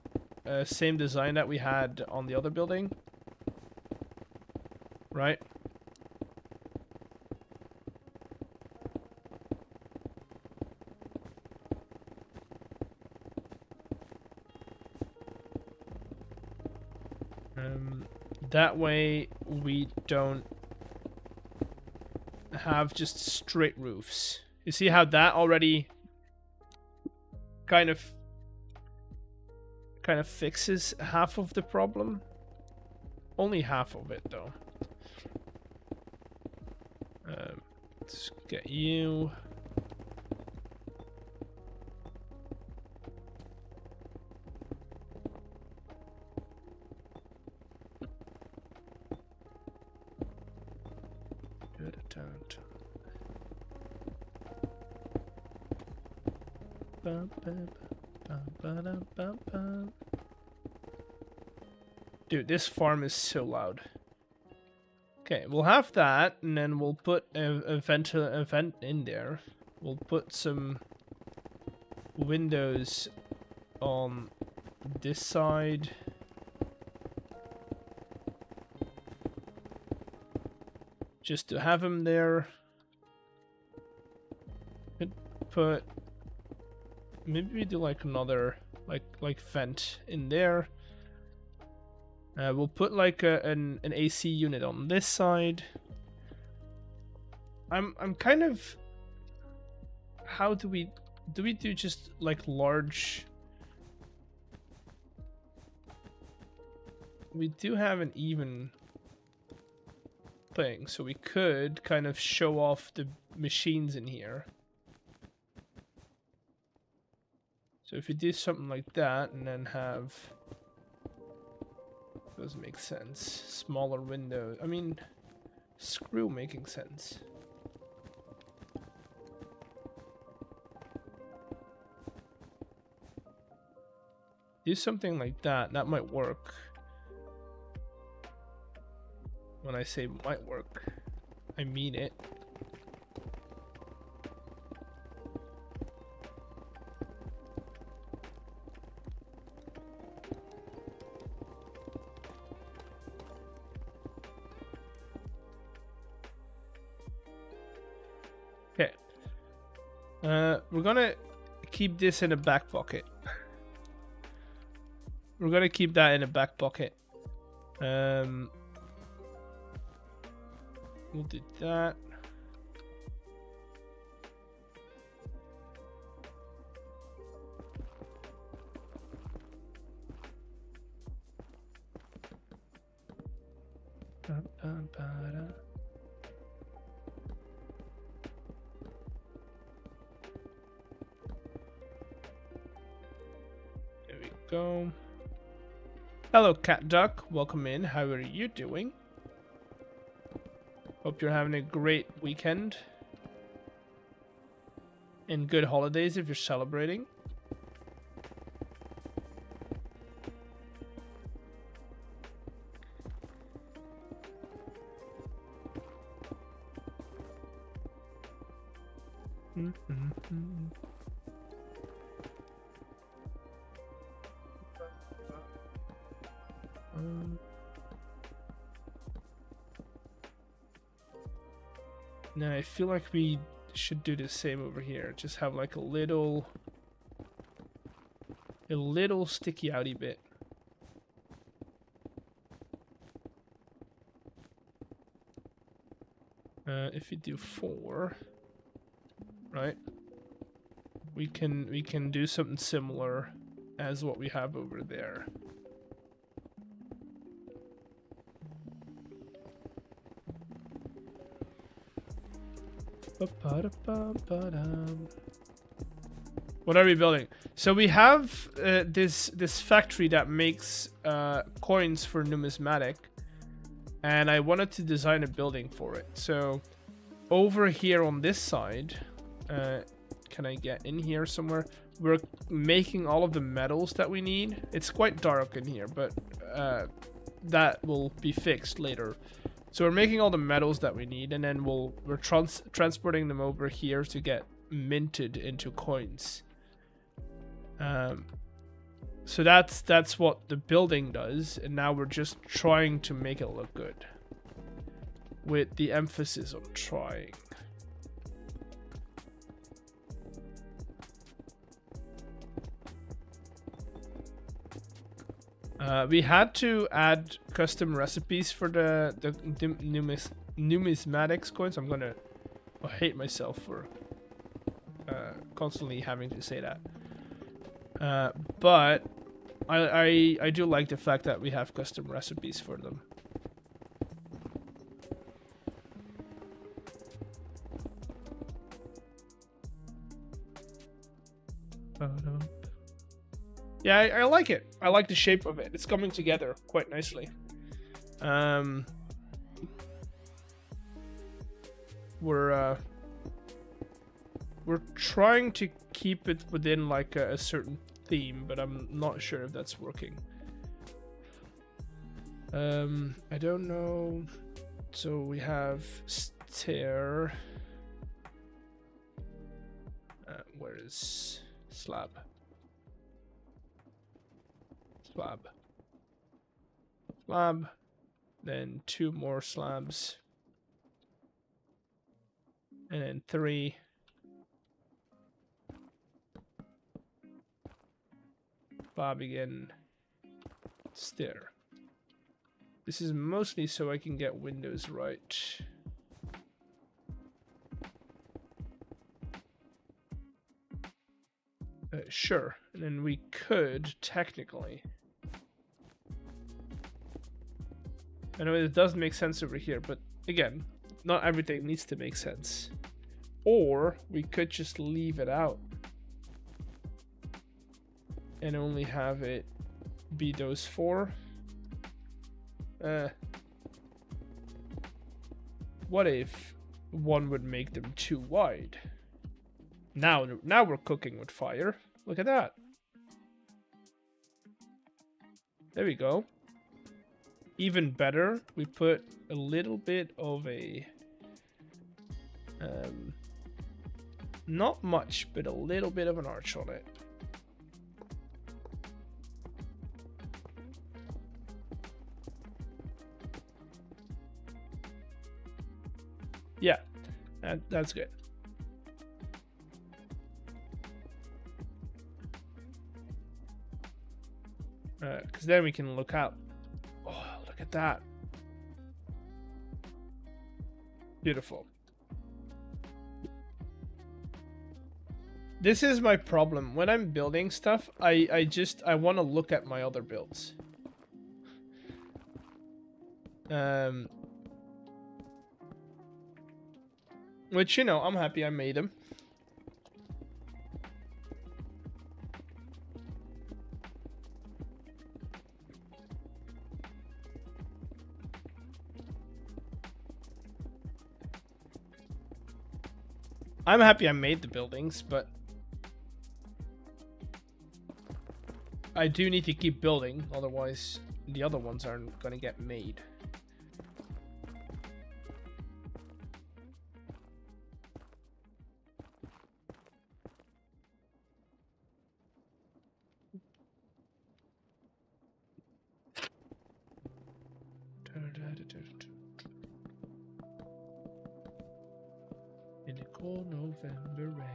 same design that we had on the other building, right? That way we don't have just straight roofs. You see how that already kind of fixes half of the problem? Only half of it though. Let's get you. Dude, this farm is so loud. Okay, we'll have that, and then we'll put a vent in there. We'll put some windows on this side. Just to have them there. Could put, maybe we do like another like vent in there. We'll put like an AC unit on this side. I'm kind of, how do we do just like large? We do have an even thing, so we could kind of show off the machines in here. So if we do something like that and then have, doesn't make sense, smaller window. I mean, screw making sense. Do something like that. That might work. When I say might work, I mean it. Okay. We're gonna keep this in a back pocket. We're gonna keep that in a back pocket. We'll do that. There we go. Hello, Cat Duck. Welcome in. How are you doing? Hope you're having a great weekend. and good holidays if you're celebrating. Now I feel like we should do the same over here. Just have like a little sticky outy bit. If we do 4, right? We can do something similar as what we have over there. What are we building? So we have this factory that makes coins for numismatic, and I wanted to design a building for it. So over here on this side, can I get in here somewhere? We're making all of the metals that we need. It's quite dark in here, but that will be fixed later. So we're making all the metals that we need, and then we're transporting them over here to get minted into coins. So that's what the building does, and now we're just trying to make it look good, with the emphasis on trying. We had to add custom recipes for the numismatics coins. I hate myself for constantly having to say that. But I do like the fact that we have custom recipes for them. Yeah, I like it. I like the shape of it. It's coming together quite nicely. We're trying to keep it within like a certain theme, but I'm not sure if that's working. I don't know. So we have stair. Where is slab? Slab, then 2 more slabs, and then 3. Slab again, stair. This is mostly so I can get windows right. Sure, and then we could technically. I know it does make sense over here, but again, not everything needs to make sense. Or we could just leave it out and only have it be those 4. What if one would make them too wide? Now we're cooking with fire. Look at that. There we go. Even better, we put a little bit of a not much, but a little bit of an arch on it. Yeah, that's good. Because then we can look out. Oh, look at that. Beautiful. This is my problem. When I'm building stuff, I want to look at my other builds. Which, you know, I'm happy I made them. I'm happy I made the buildings, but I do need to keep building, otherwise the other ones aren't gonna get made. In the cold November rain.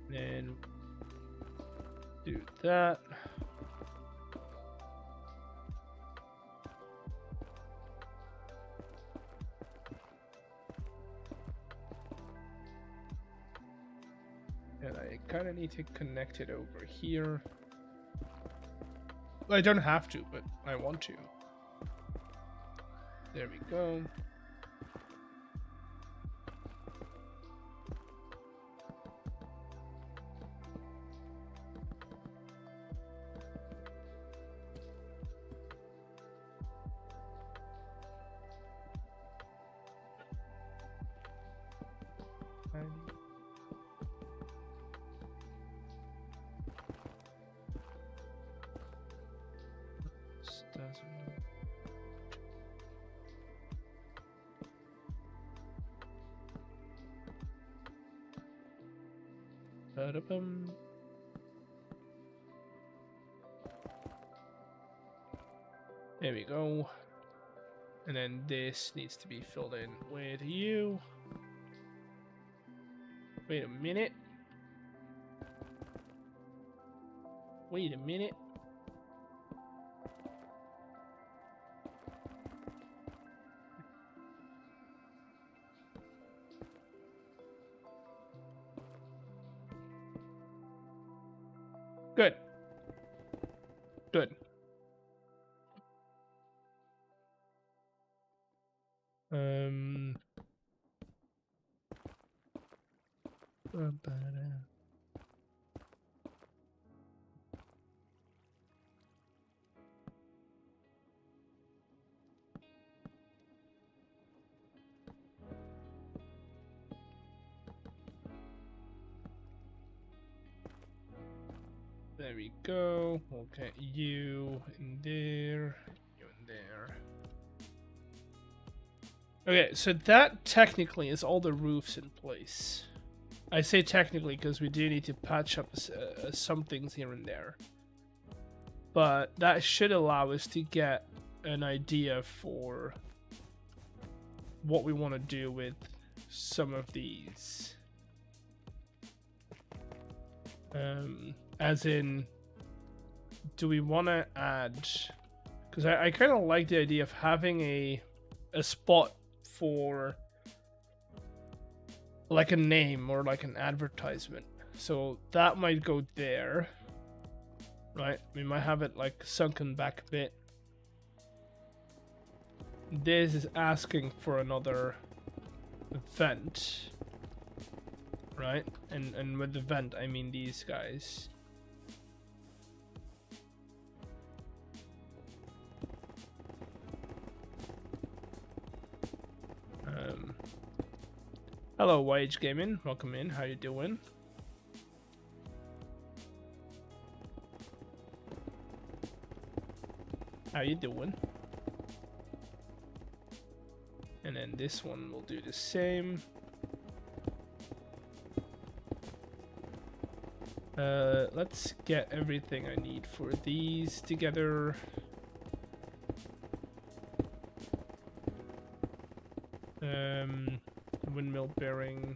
Then do that. And I kind of need to connect it over here. Well, I don't have to, but I want to. There we go. There we go. And then this needs to be filled in with you. Wait a minute. Wait a minute. Good. Good. There we go. We'll get you in there, you in there. Okay, so that technically is all the roofs in place. I say technically because we do need to patch up some things here and there. But that should allow us to get an idea for what we want to do with some of these. As in, do we want to add... Because I kind of like the idea of having a spot for like a name or like an advertisement. So that might go there. Right? We might have it like sunken back a bit. This is asking for another vent. Right? And with the vent, I mean these guys. Hello, YH Gaming. Welcome in. How you doing? How you doing? And then this one will do the same. Let's get everything I need for these together. Windmill bearing.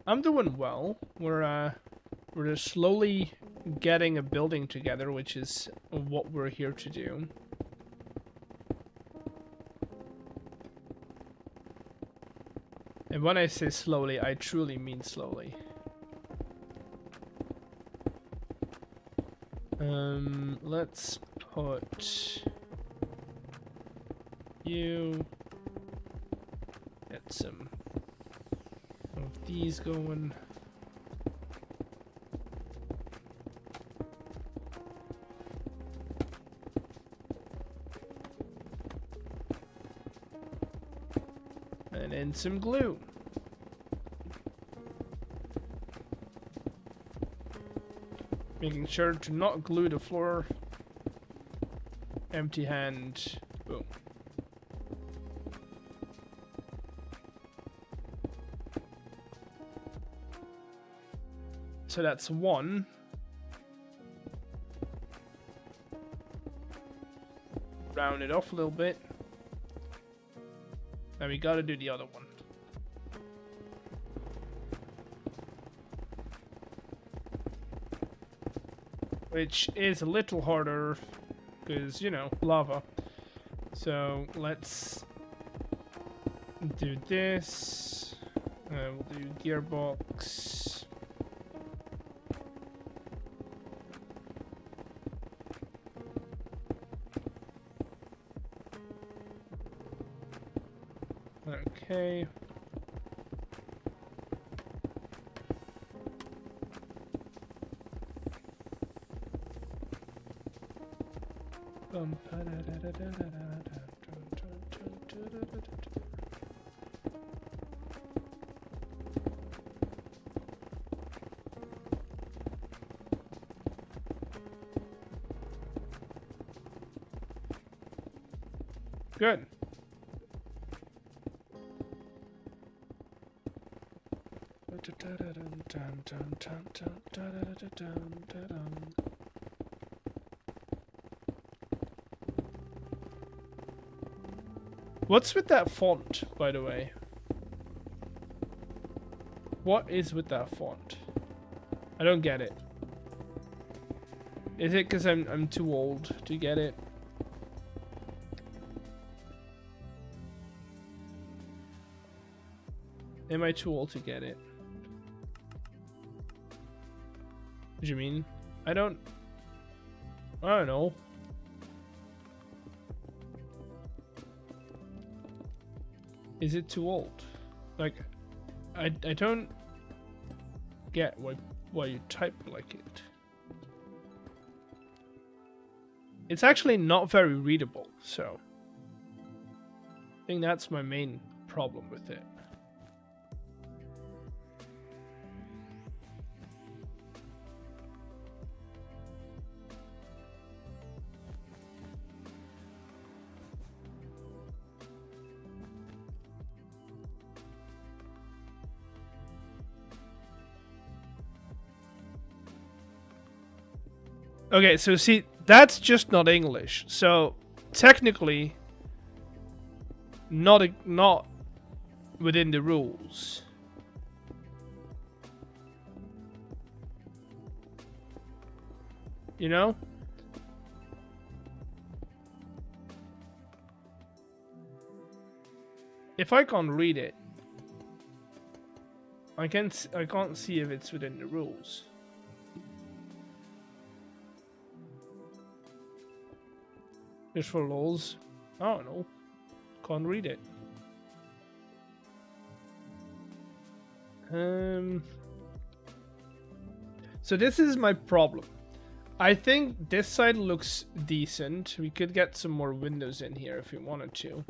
I'm doing well. We're just slowly getting a building together, which is what we're here to do. And when I say slowly, I truly mean slowly. Let's put you. Get some of these going. And then some glue. Making sure to not glue the floor. Empty hand. Boom. So that's one. Round it off a little bit. Now we gotta do the other one. Which is a little harder because, you know, lava. So let's do this. We'll do gearbox. Okay. Good. What's with that font, by the way? What is with that font? I don't get it. Is it because I'm too old to get it? Am I too old to get it? What do you mean? I don't know. Is it too old? Like, I don't get why you type like it. It's actually not very readable, so I think that's my main problem with it. Okay, so see, that's just not English. So technically, not within the rules. You know? If I can't read it, I can't see if it's within the rules. Just for lols. I don't know. Can't read it. So this is my problem. I think this side looks decent. We could get some more windows in here if we wanted to.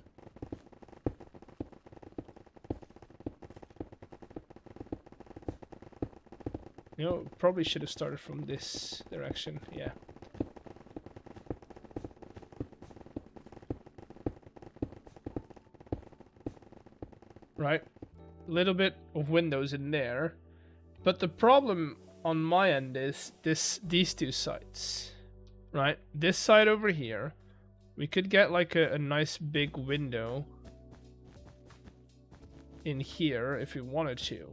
You know, probably should have started from this direction. Yeah. Right, a little bit of windows in there, but the problem on my end is these two sides, right? This side over here, we could get like a nice big window in here if we wanted to.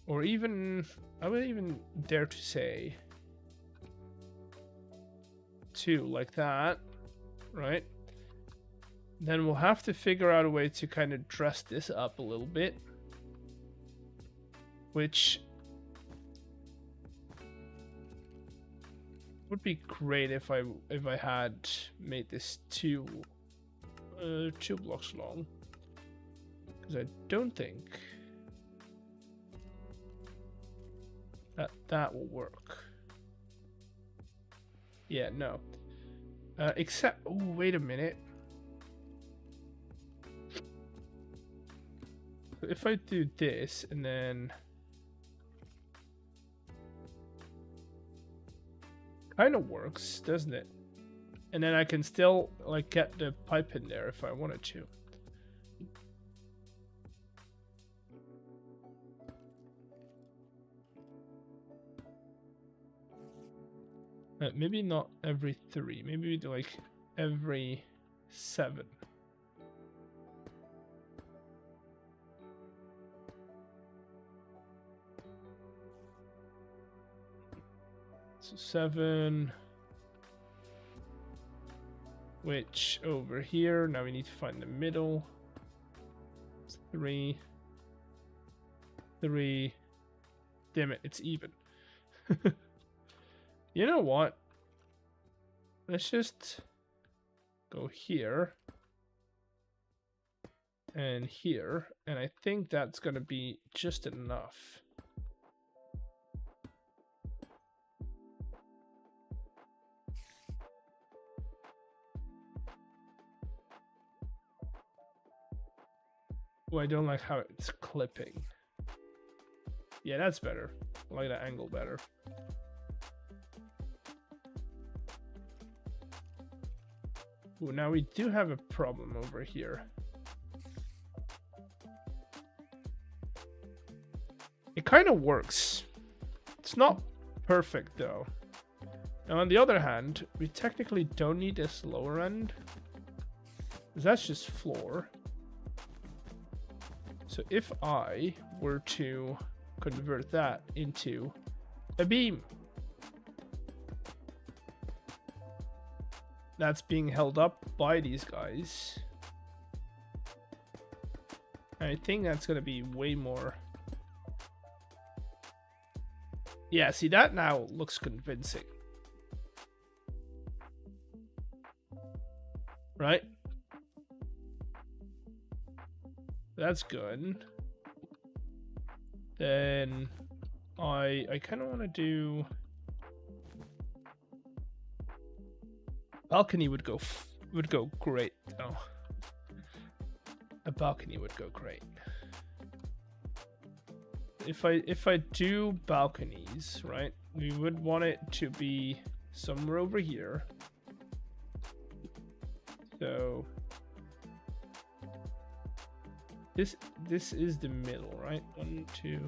Or even, I would even dare to say, two like that. Right, then we'll have to figure out a way to kind of dress this up a little bit. which would be great if I had made this two blocks long, because I don't think that will work. Yeah, no. Except, oh, wait a minute. If I do this and then kind of works, doesn't it? And then I can still like get the pipe in there if I wanted to. Maybe not every 3. Maybe we do like every 7. So 7. Which over here, now we need to find the middle. 3. 3. Damn it, it's even. You know what? Let's just go here and here, and I think that's gonna be just enough. Oh, I don't like how it's clipping. Yeah, that's better. I like that angle better. Ooh, now we do have a problem over here. It kind of works. It's not perfect though. Now on the other hand, we technically don't need this lower end, because that's just floor. So if I were to convert that into a beam, that's being held up by these guys. I think that's gonna be way more. Yeah, see, that now looks convincing. Right? That's good. Then I kind of want to do balcony would go great though. A balcony would go great. If I do balconies, right? We would want it to be somewhere over here. So this is the middle, right? 1, 2.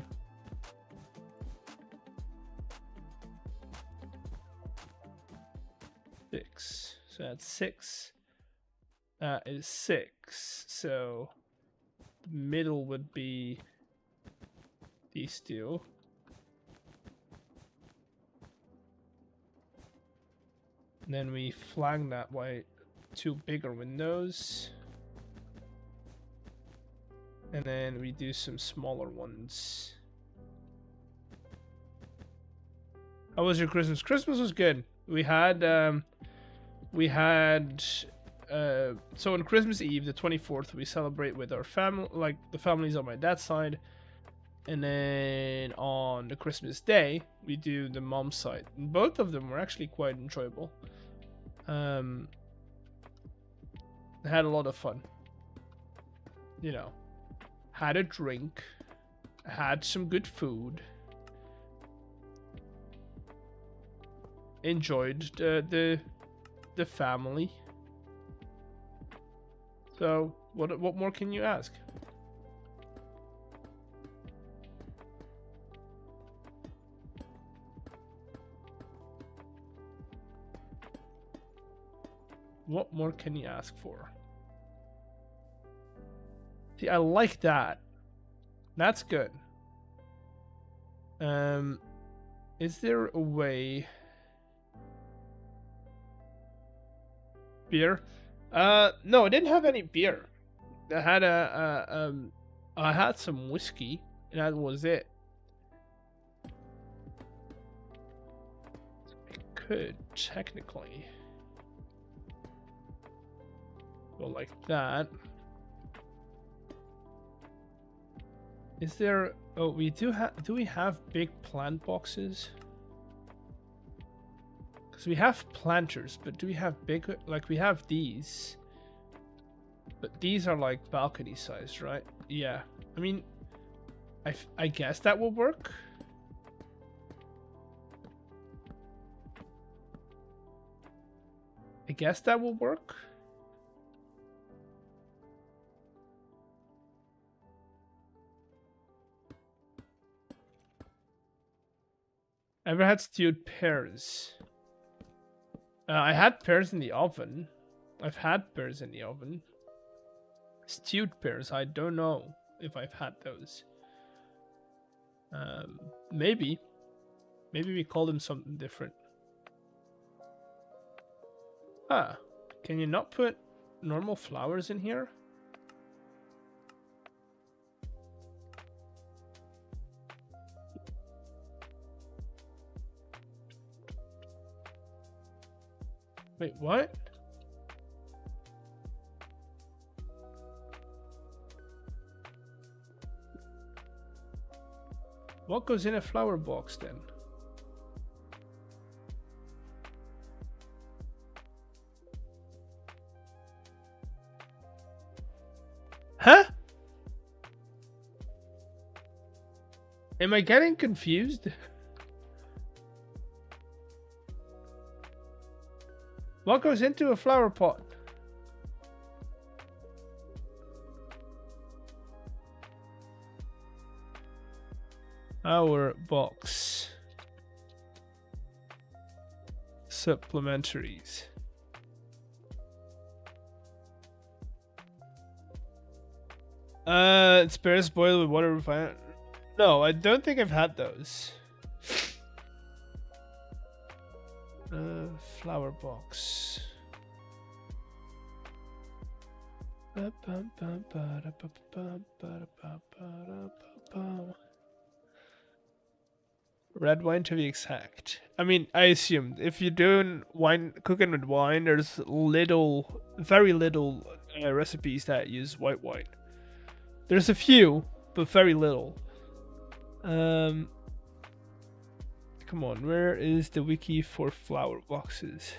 Six. So that's 6. That is 6. So the middle would be these two. And then we flank that by 2 bigger windows. And then we do some smaller ones. How was your Christmas? Christmas was good. We had so on Christmas Eve, the 24th, we celebrate with our family, like the families on my dad's side. And then on the Christmas Day, we do the mom's side. And both of them were actually quite enjoyable. I had a lot of fun. You know, had a drink, had some good food, enjoyed the family. So what more can you ask? What more can you ask for? See, I like that. That's good. Is there a way? Beer? No, I didn't have any beer. I had I had some whiskey, and that was it. could technically go like that. Is there? Oh, we do have. Do we have big plant boxes? Because we have planters, but do we have big? Like we have these, but these are like balcony size, right? Yeah. I mean, I guess that will work. I guess that will work. Ever had stewed pears? I had pears in the oven. I've had pears in the oven. Stewed pears, I don't know if I've had those. Maybe. Maybe we call them something different. Ah, can you not put normal flowers in here? Wait, what? What goes in a flower box then? Huh? Am I getting confused? What goes into a flower pot? Our box. Supplementaries. It's pears boiled with water refined. No, I don't think I've had those. Flower box. Red wine to be exact. I mean, I assume if you're doing wine, cooking with wine, there's very little recipes that use white wine. There's a few, but very little. Come on, where is the wiki for flower boxes?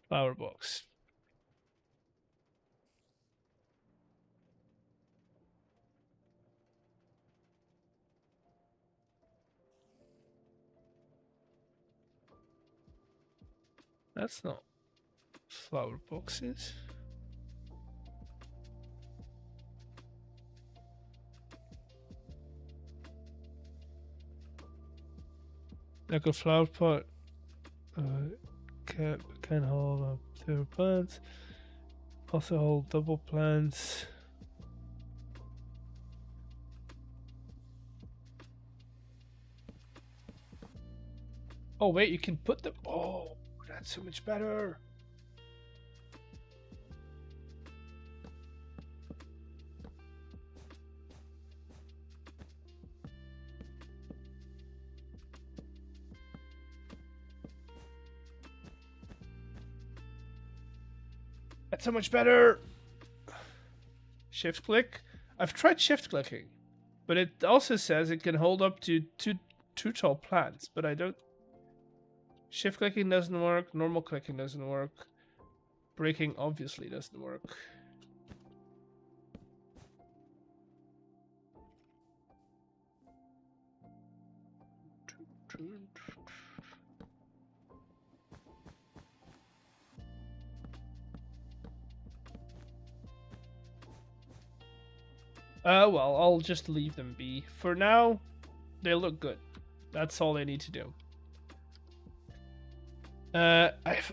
Flower box. That's not flower boxes. Like a flower pot can hold up to plants. Also hold double plants. Oh wait, you can put them. Oh, that's so much better. That's so much better. Shift click. I've tried shift clicking, but it also says it can hold up to two tall plants, but I don't. Shift clicking doesn't work. Normal clicking doesn't work. Breaking obviously doesn't work. Well, I'll just leave them be. For now, they look good. That's all I need to do.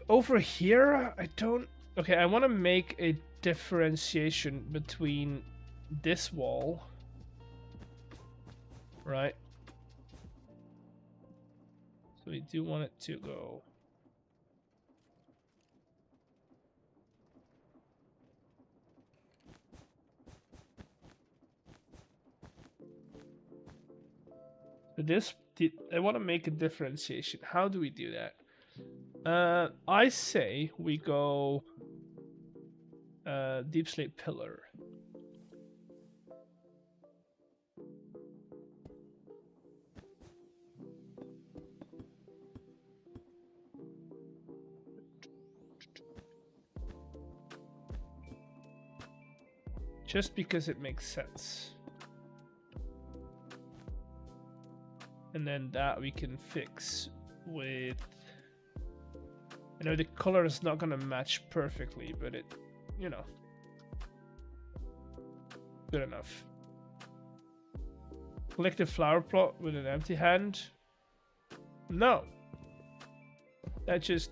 Over here, I don't... Okay, I want to make a differentiation between this wall. Right? So we do want it to go... This, I want to make a differentiation. How do we do that? I say we go deep slate pillar. Just because it makes sense. And then that we can fix with... I know the color is not going to match perfectly, but it, you know, good enough. Collective flower plot with an empty hand? No. That just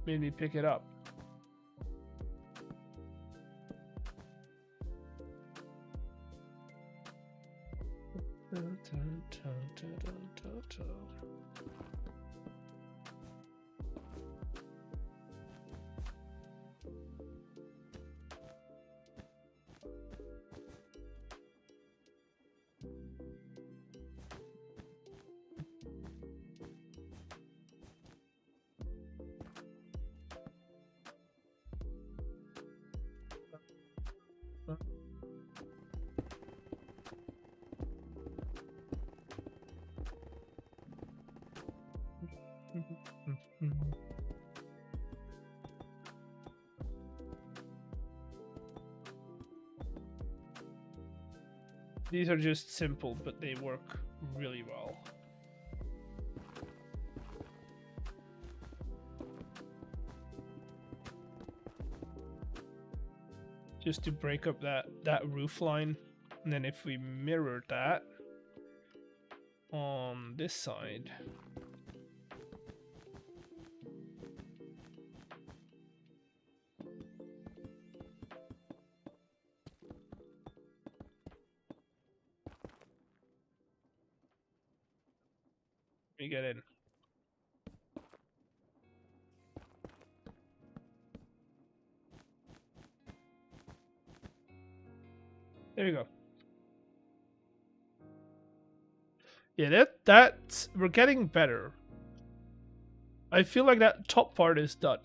made me pick it up. These are just simple, but they work really well. Just to break up that roof line, and then if we mirror that on this side, we get in. There we go. Yeah, that's we're getting better. I feel like that top part is done.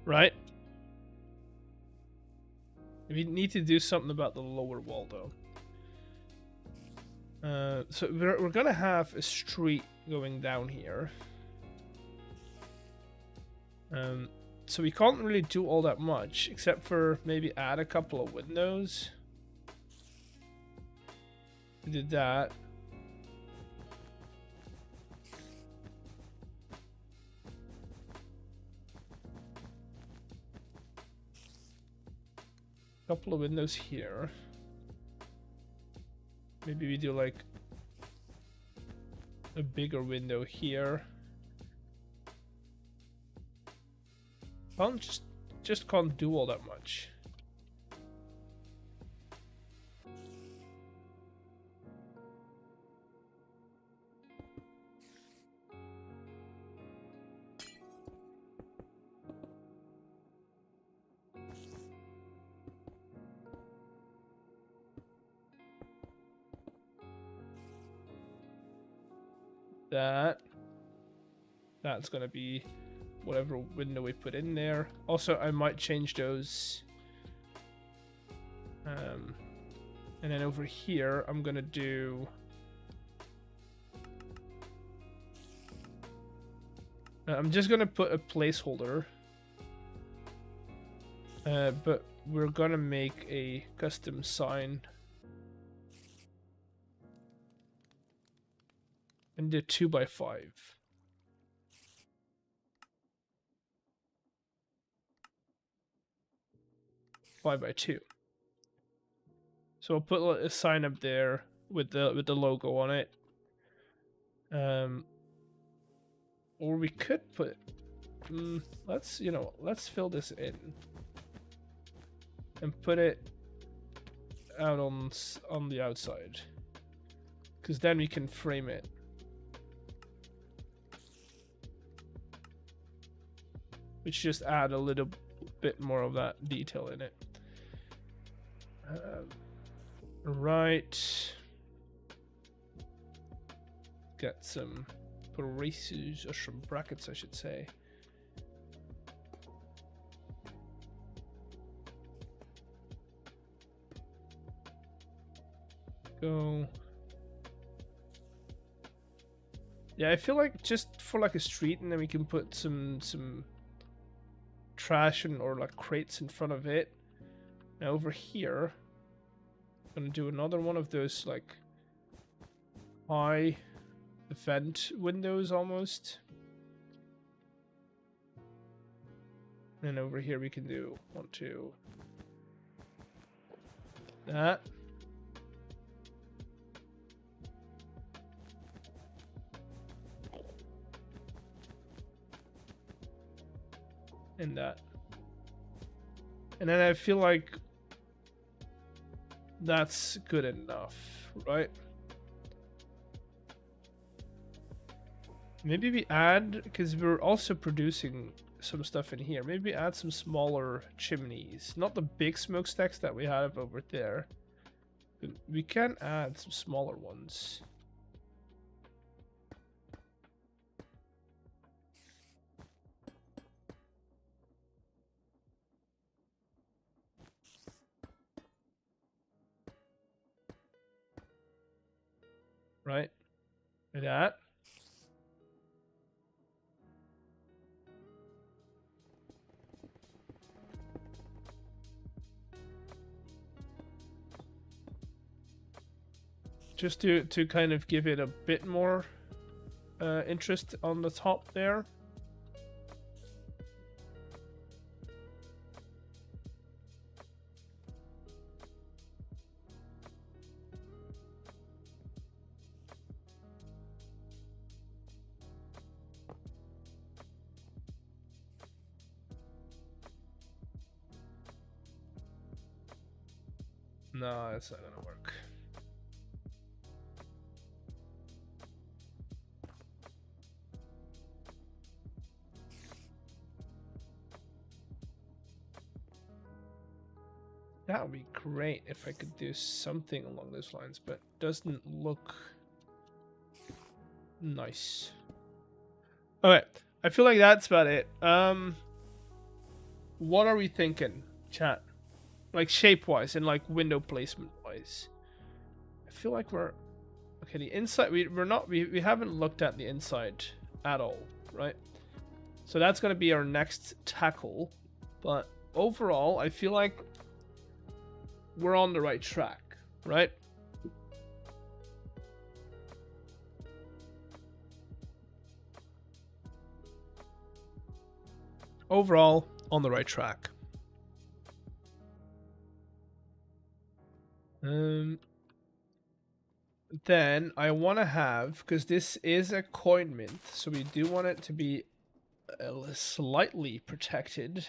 Right? We need to do something about the lower wall though. So we're gonna have a street going down here. So we can't really do all that much, except for maybe add a couple of windows. We did that. Couple of windows here. Maybe we do like a bigger window here. Can't just can't do all that much. That's gonna be whatever window we put in there. Also, I might change those. And then over here, I'm gonna do. I'm just gonna put a placeholder. But we're gonna make a custom sign. And do 2x5. Five by 2. So I'll put a sign up there with the logo on it. Or we could put. Let's fill this in and put it out on the outside, because then we can frame it. Which just add a little bit more of that detail in it. Right. Get some braces, or some brackets, I should say. Go. Yeah, I feel like just for like a street, and then we can put some trash and or like crates in front of it. Now over here, I'm gonna do another one of those like high vent windows almost. And over here we can do 1, 2. That. And that. And then I feel like that's good enough, right? Maybe we add, because we're also producing some stuff in here, maybe add some smaller chimneys. Not the big smokestacks that we have over there. But we can add some smaller ones. Right? Like that. Just to kind of give it a bit more interest on the top there. No, it's not gonna work. That would be great if I could do something along those lines, but doesn't look nice. Okay, I feel like that's about it. What are we thinking, chat? Like shape-wise and like window placement-wise. I feel like we're okay. The inside, we haven't looked at the inside at all, right? So that's gonna be our next tackle. But overall, I feel like we're on the right track, right? Overall, on the right track. Then I want to have, because this is a coin mint, so we do want it to be slightly protected.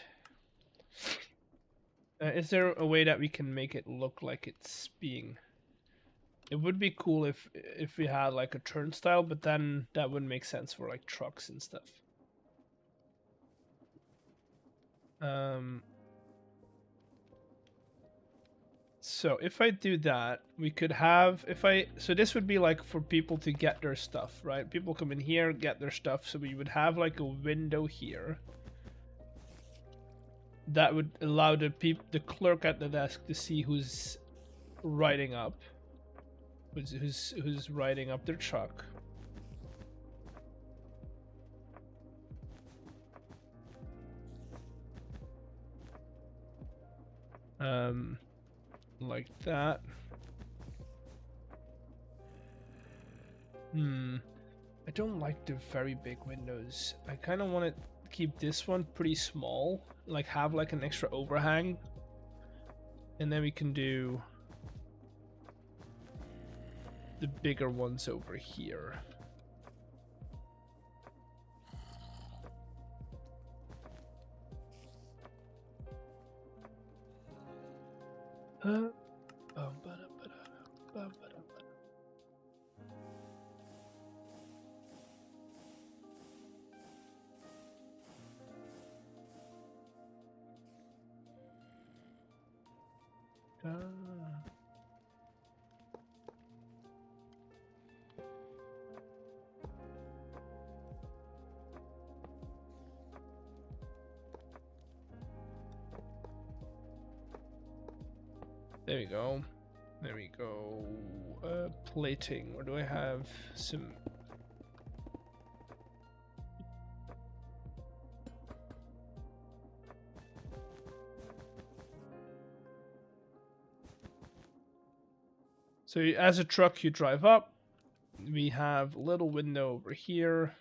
Is there a way that we can make it look like it's being... It would be cool if we had like a turnstile, but then that wouldn't make sense for like trucks and stuff. So if I do that, we could have, so this would be like for people to get their stuff, right? People come in here, get their stuff. So we would have like a window here that would allow the clerk at the desk to see who's writing up, who's writing up their truck. Like that. I don't like the very big windows. I kind of want to keep this one pretty small, like have like an extra overhang, and then we can do the bigger ones over here. There we go. There we go. Plating. Where do I have some? So as a truck, you drive up. We have a little window over here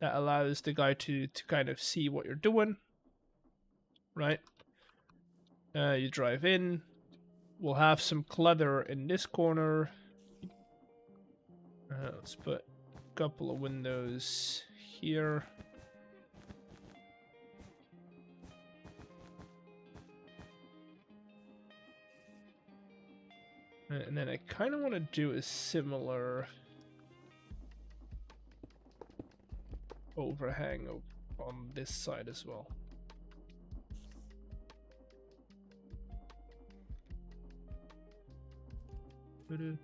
that allows the guy to kind of see what you're doing, right? You drive in. We'll have some clutter in this corner. Let's put a couple of windows here. And then I kind of want to do a similar overhang on this side as well. You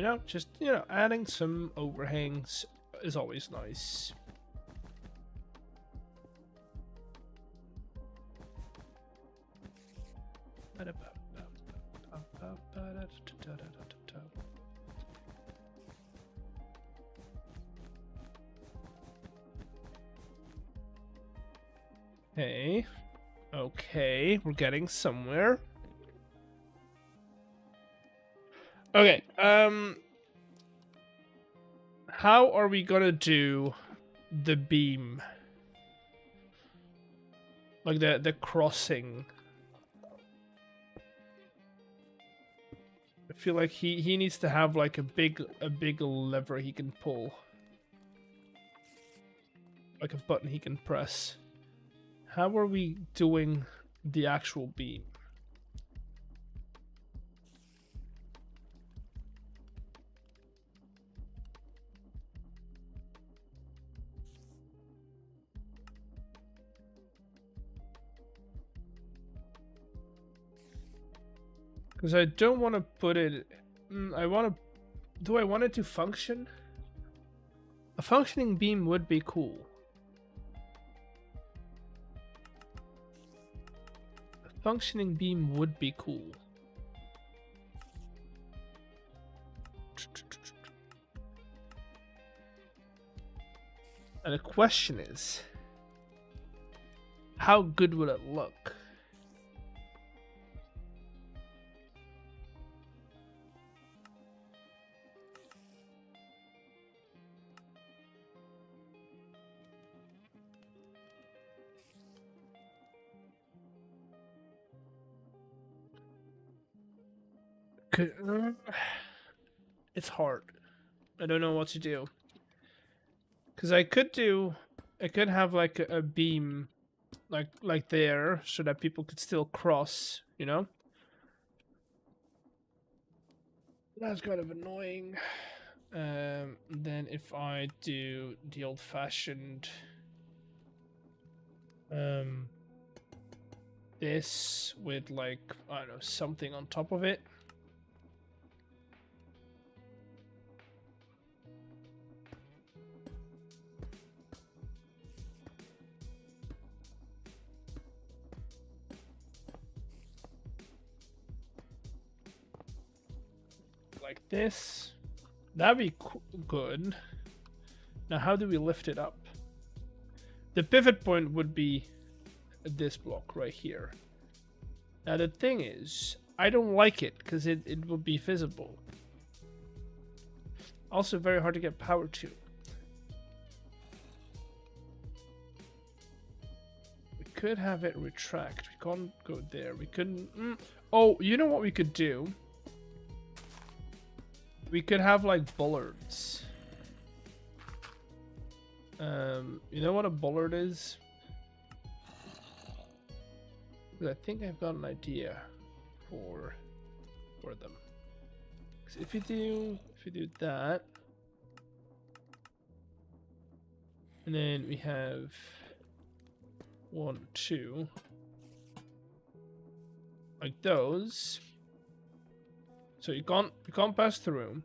know, just, you know, adding some overhangs is always nice. Hey, okay, we're getting somewhere. Okay, how are we gonna do the beam? Like the crossing. I feel like he needs to have like a big lever he can pull. Like a button he can press. How are we doing the actual beam? Because I don't want to put it... I want to... Do I want it to function? A functioning beam would be cool. A functioning beam would be cool. And the question is... how good would it look? It's hard. I don't know what to do. Because I could have like a beam like there so that people could still cross, you know? That's kind of annoying. Then if I do the old-fashioned this with like, I don't know, something on top of it. Like this. That'd be good. Now, how do we lift it up? The pivot point would be this block right here. Now, the thing is, I don't like it because it would be visible. Also, very hard to get power to. We could have it retract. We can't go there. We couldn't... Oh, you know what we could do? We could have like bollards. You know what a bollard is? I think I've got an idea for them. So if you do that, and then we have 1, 2, like those. So you can't pass through.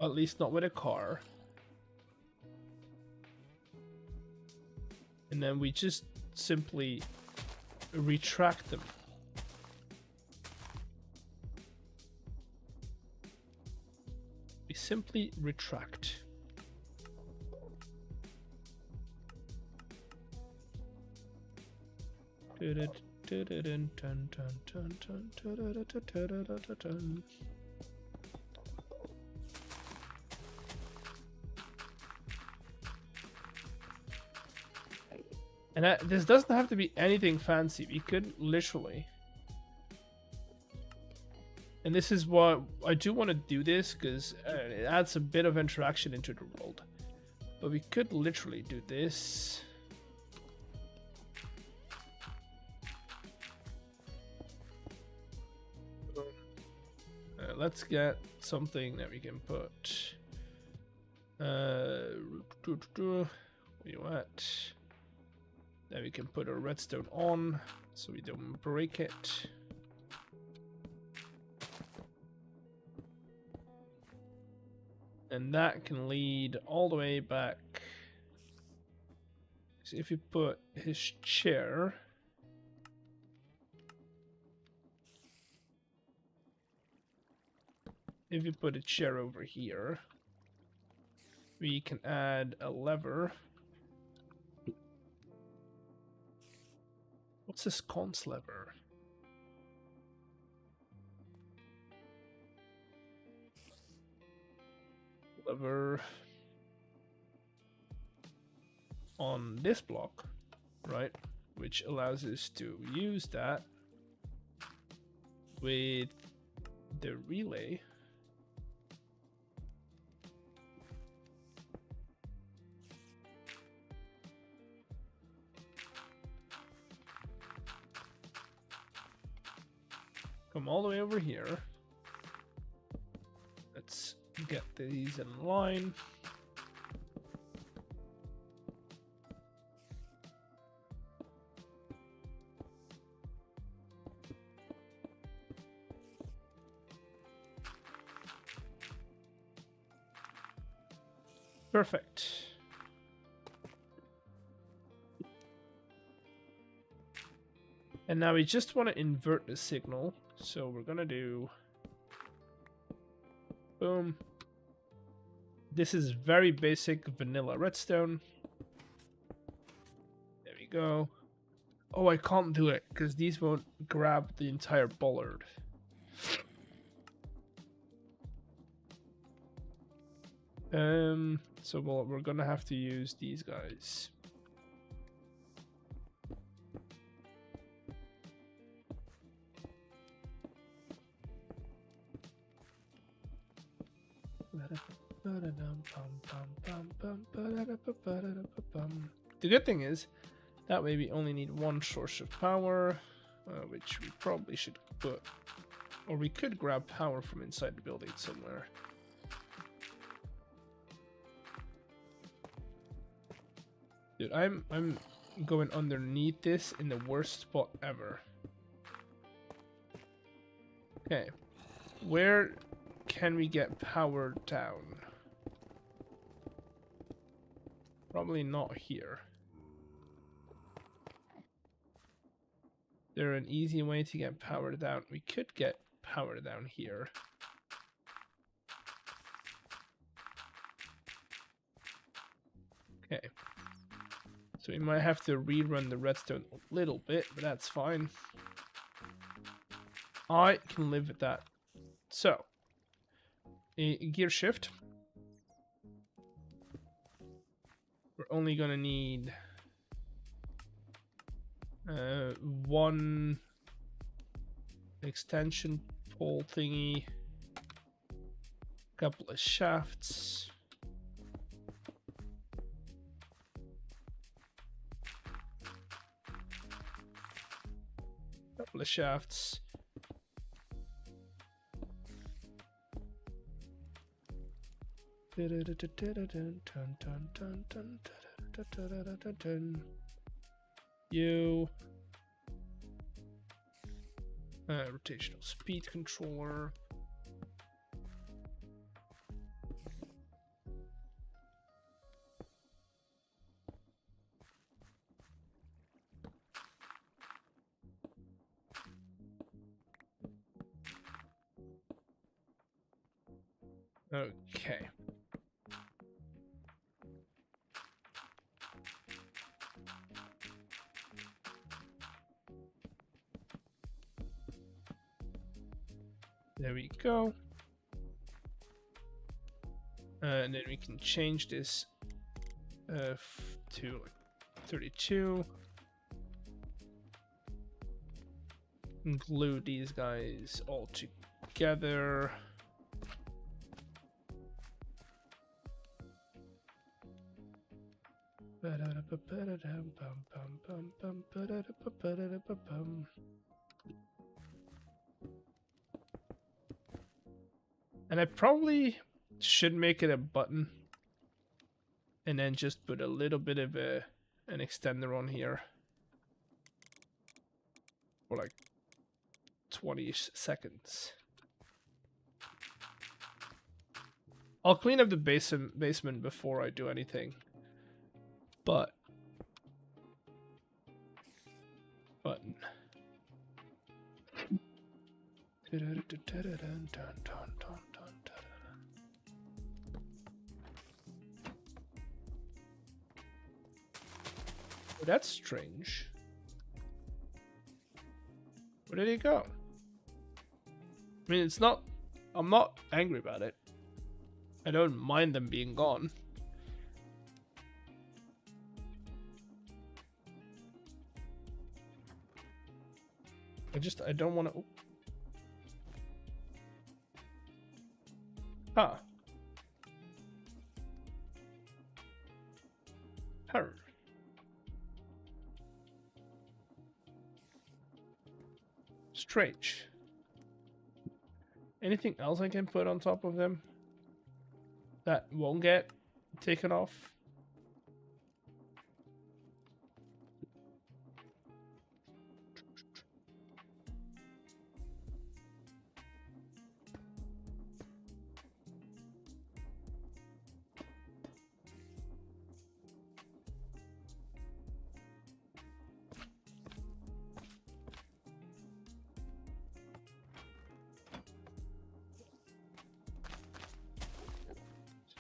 At least not with a car. And then we just simply retract them. We simply retract. And this doesn't have to be anything fancy. We could literally... And this is what... I do want to do this because it adds a bit of interaction into the world. But we could literally do this. Let's get something that we can put. Where you at? Then we can put our redstone on so we don't break it. And that can lead all the way back. So if you put his chair. If you put a chair over here, we can add a lever. What's this cons lever? Lever on this block, right? Which allows us to use that with the relay. Come all the way over here. Let's get these in line. Perfect. And now we just want to invert the signal. So we're gonna do boom. This is very basic vanilla redstone. There we go. Oh, I can't do it because these won't grab the entire bollard. So we're gonna have to use these guys. The good thing is that way we only need one source of power, which we probably should put, or we could grab power from inside the building somewhere. Dude, I'm going underneath this in the worst spot ever. Okay, where can we get power down? Probably not here. There an easy way to get power down? We could get power down here. Okay. So we might have to rerun the redstone a little bit, but that's fine. I can live with that. So, a gear shift. We're only gonna need one extension pole thingy, couple of shafts. Couple of shafts. You rotational speed controller. Okay. There we go. And then we can change this to like 32. And glue these guys all together. And I probably should make it a button and then just put a little bit of an extender on here for like 20 seconds. I'll clean up the basement before I do anything. But button. Oh, that's strange. Where did he go? I mean, it's not... I'm not angry about it. I don't mind them being gone. I don't want to... Huh. Her. Strange. Anything else I can put on top of them that won't get taken off?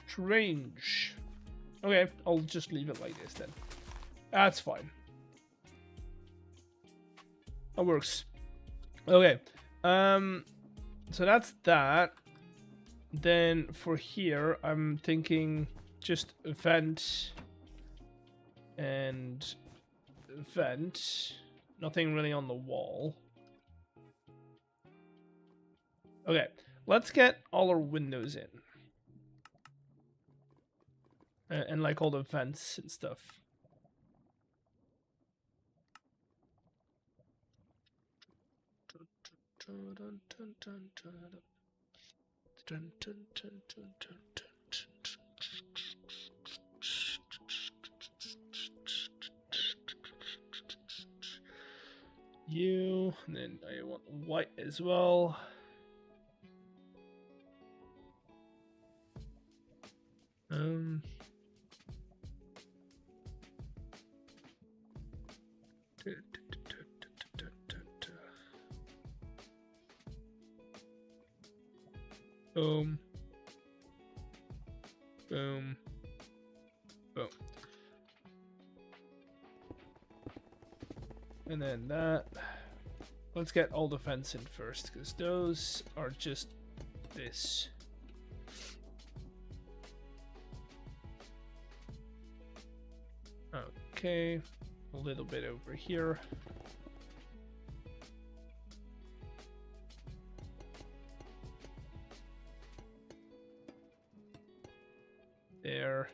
Strange. Okay, I'll just leave it like this then. That's fine. That works. Okay. So that's that. Then for here, I'm thinking just vent and vent. Nothing really on the wall. Okay, let's get all our windows in. And like all the vents and stuff. You, and then I want white as well. Boom. Boom. Boom. And then that. Let's get all the fence in first, because those are just this. Okay. A little bit over here. There.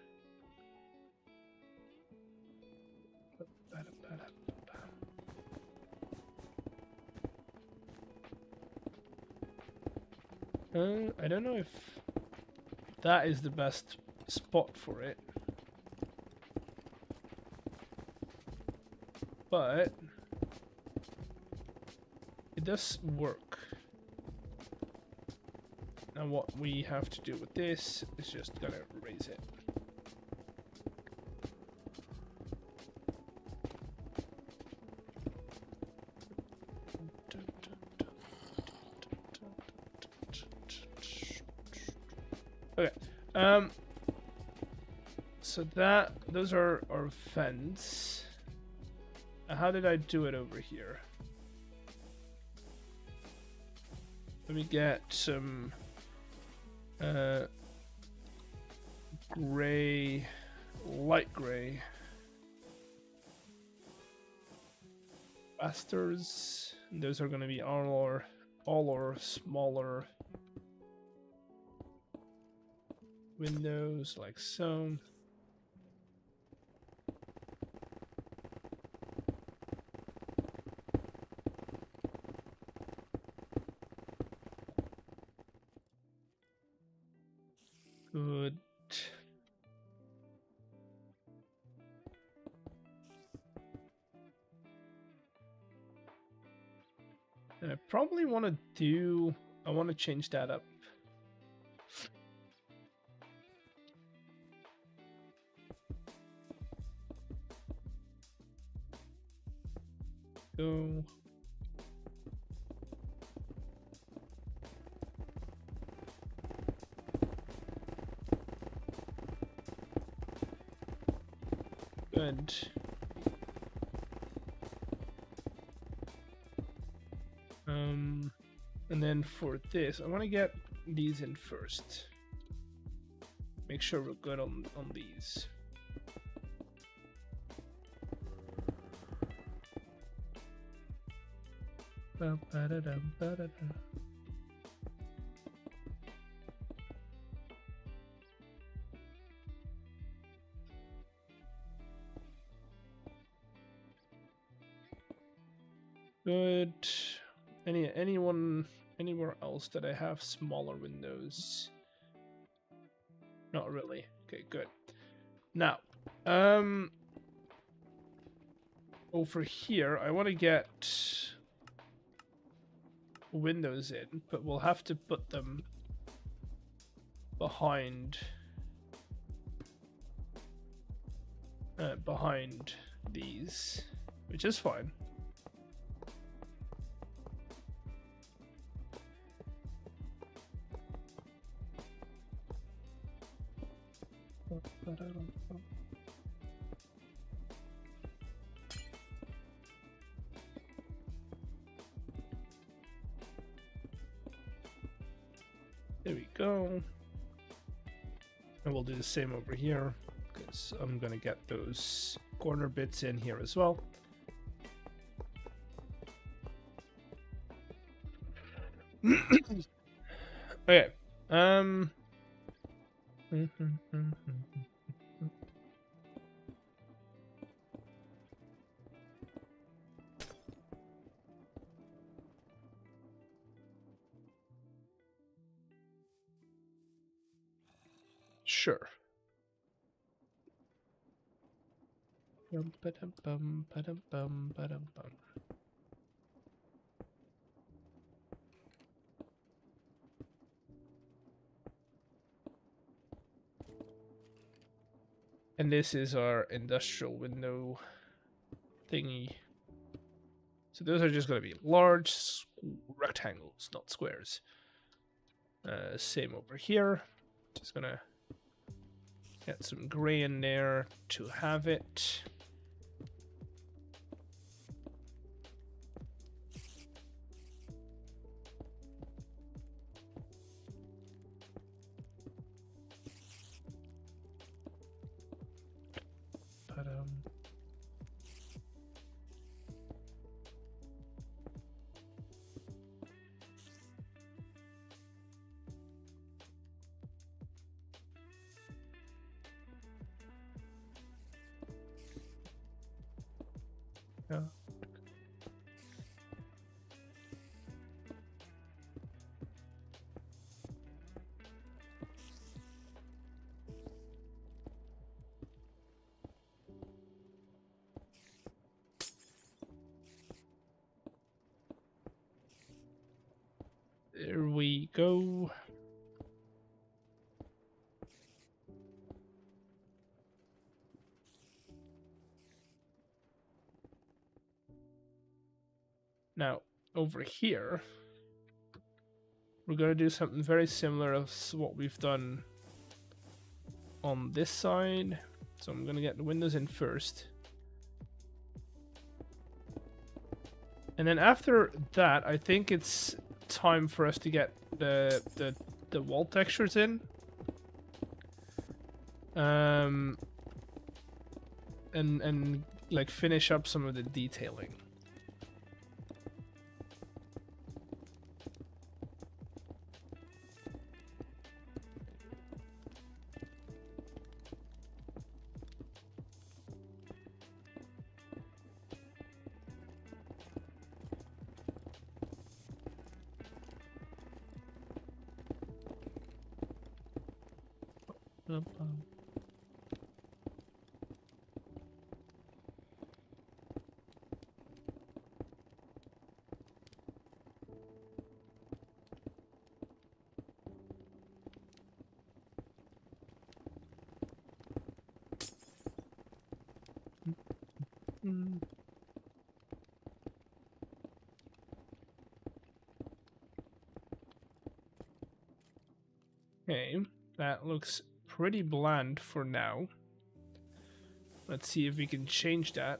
I don't know if that is the best spot for it. But it does work. Now what we have to do with this is just gonna raise it. Okay. So those are our vents. How did I do it over here? Let me get some gray, light gray. Basters. Those are going to be all our smaller windows, like so. Good. And I probably want to change that up. Go. Good. And then for this, I want to get these in first. Make sure we're good on these. Good. Anywhere else that I have smaller windows? Not really. Okay, good. Now, over here, I want to get windows in, but we'll have to put them behind these, which is fine. There we go. And we'll do the same over here, because I'm going to get those corner bits in here as well. Okay. Sure. And this is our industrial window thingy. So those are just going to be large rectangles, not squares. Same over here. Just going to get some gray in there to have it. Yeah. There we go. Now, over here, we're going to do something very similar to what we've done on this side. So I'm gonna get the windows in first. And then after that, I think it's time for us to get the wall textures in. And like finish up some of the detailing. Okay, that looks pretty bland for now. Let's see if we can change that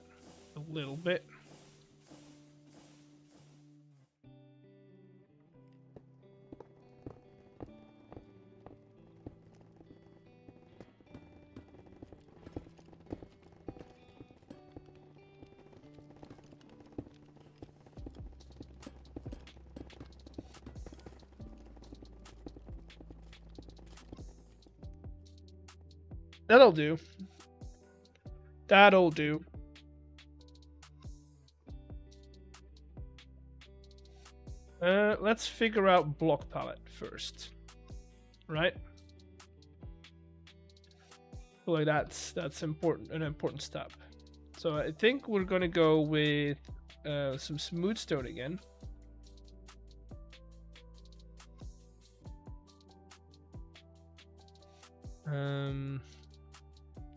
a little bit. That'll do. That'll do. Let's figure out block palette first, right? Like that's important, an important step. So I think we're gonna go with some smooth stone again.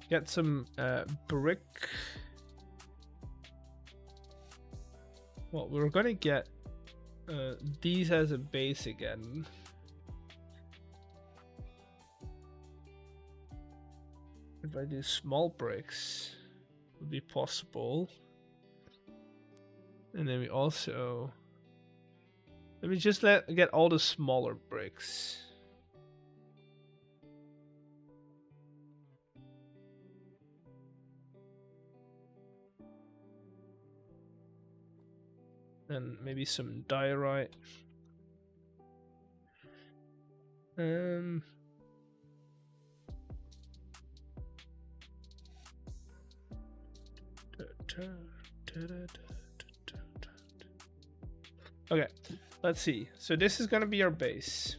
Get some brick. Well, we're gonna get these as a base again. If I do small bricks, would be possible. And then we also, let me just get all the smaller bricks. And maybe some diorite. Okay, let's see. So this is gonna be our base.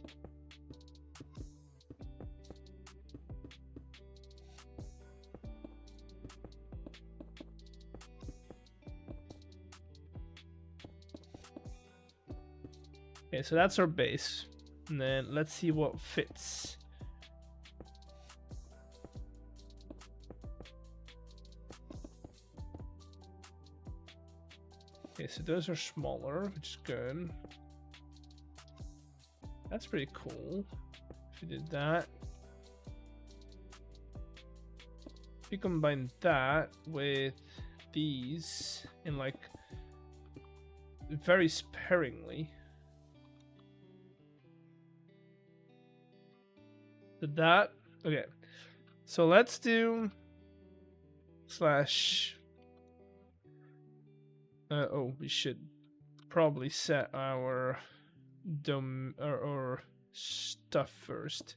Okay, so that's our base. And then let's see what fits. Okay, so those are smaller, which is good. That's pretty cool. If you did that. If you combine that with these in like very sparingly. Did that? Okay. So let's do slash. Oh, we should probably set our dom or stuff first.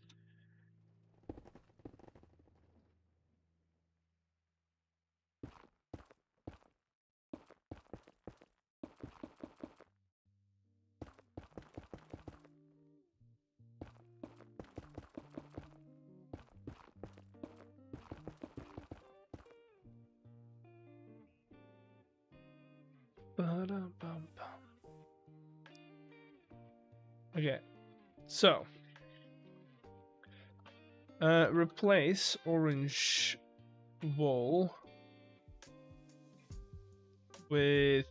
Okay, so replace orange wool with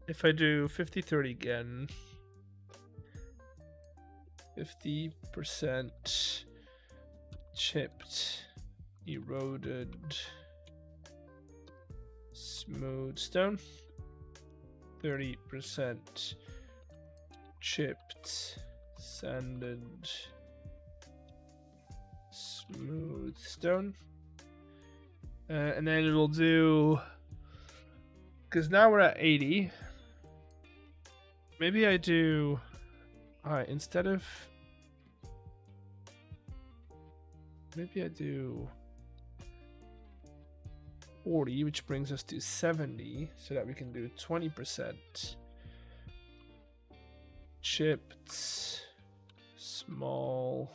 if I do 50-30 again, 50% chipped, eroded, smooth stone. 30% chipped, sanded, smooth stone. And then we'll do, because now we're at 80. Maybe I do, instead of, maybe I do 40, which brings us to 70, so that we can do 20% chipped, small,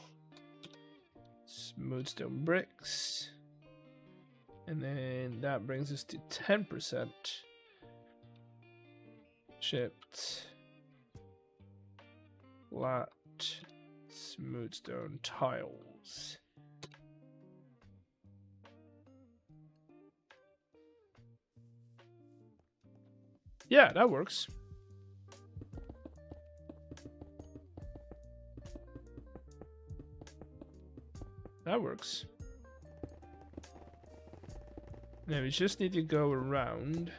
smooth stone bricks. And then that brings us to 10% chipped, flat, smooth stone tiles. Yeah, that works. That works. Now we just need to go around.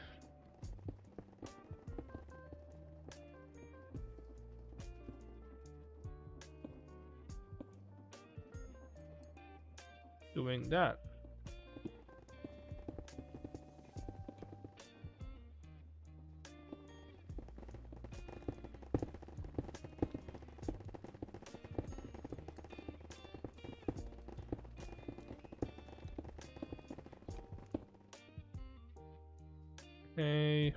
Doing that. Okay.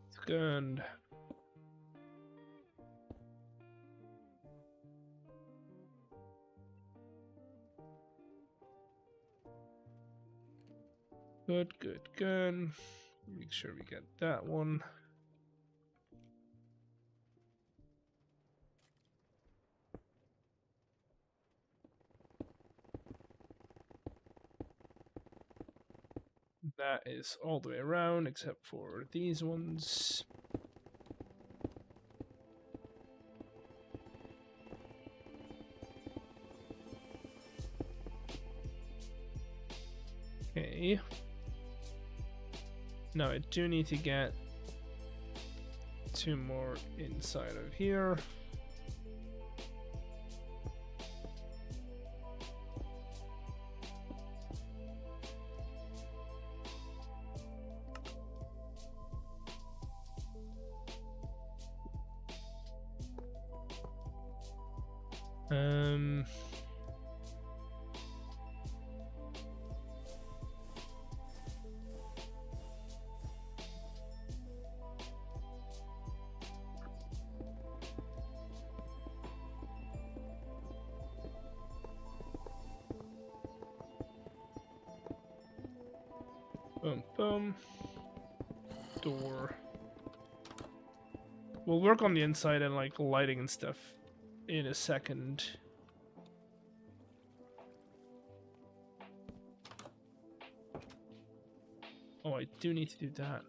It's good. Good, good, good. Make sure we get that one. That is all the way around except for these ones. Okay. Now I do need to get 2 more inside of here. Boom, boom. Door. We'll work on the inside and like lighting and stuff in a second. Oh, I do need to do that.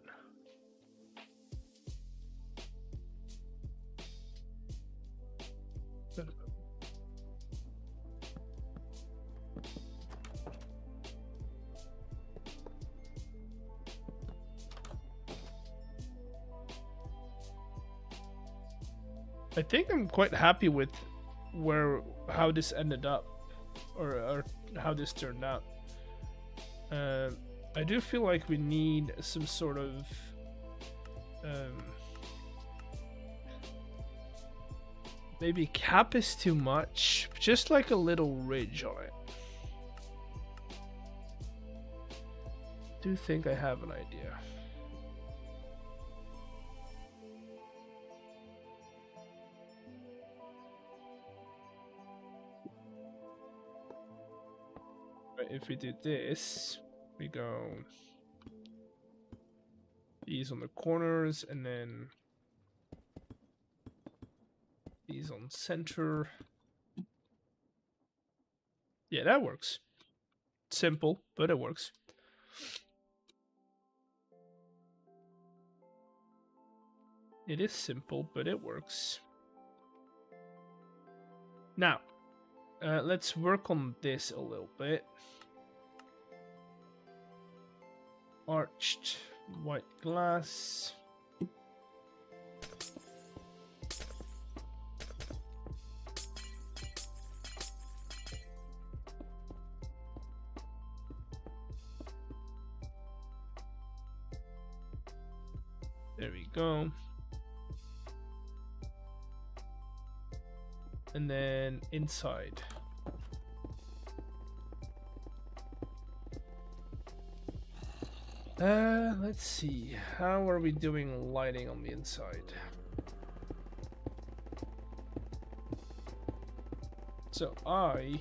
I think I'm quite happy with how this ended up, or how this turned out. I do feel like we need some sort of maybe cap is too much, just like a little ridge on it. I do think I have an idea. If we do this, we go these on the corners and then these on center. Yeah, that works. Simple, but it works. It is simple, but it works. Now, let's work on this a little bit. Arched white glass. There we go. And then inside. Let's see. How are we doing lighting on the inside? So I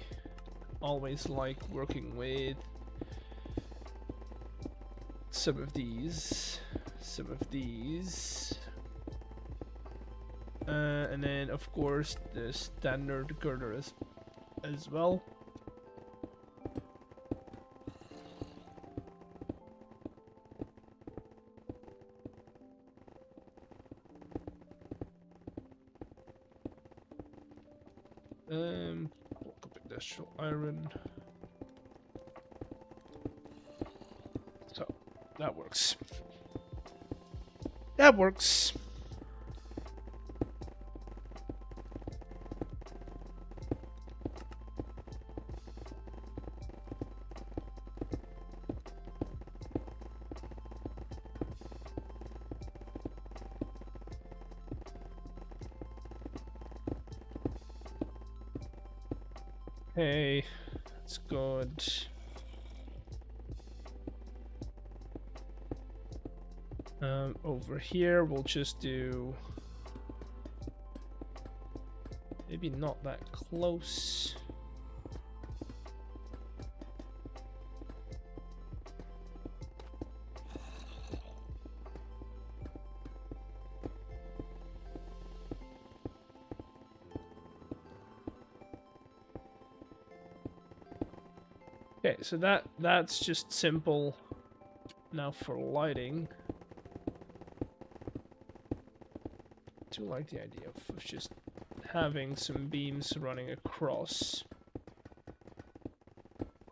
always like working with some of these, and then of course the standard girder as well. Bulk of industrial iron. So that works. That works. Hey, that's good. Over here, we'll just do maybe not that close. Okay, so that's just simple. Now for lighting. I do like the idea of just having some beams running across.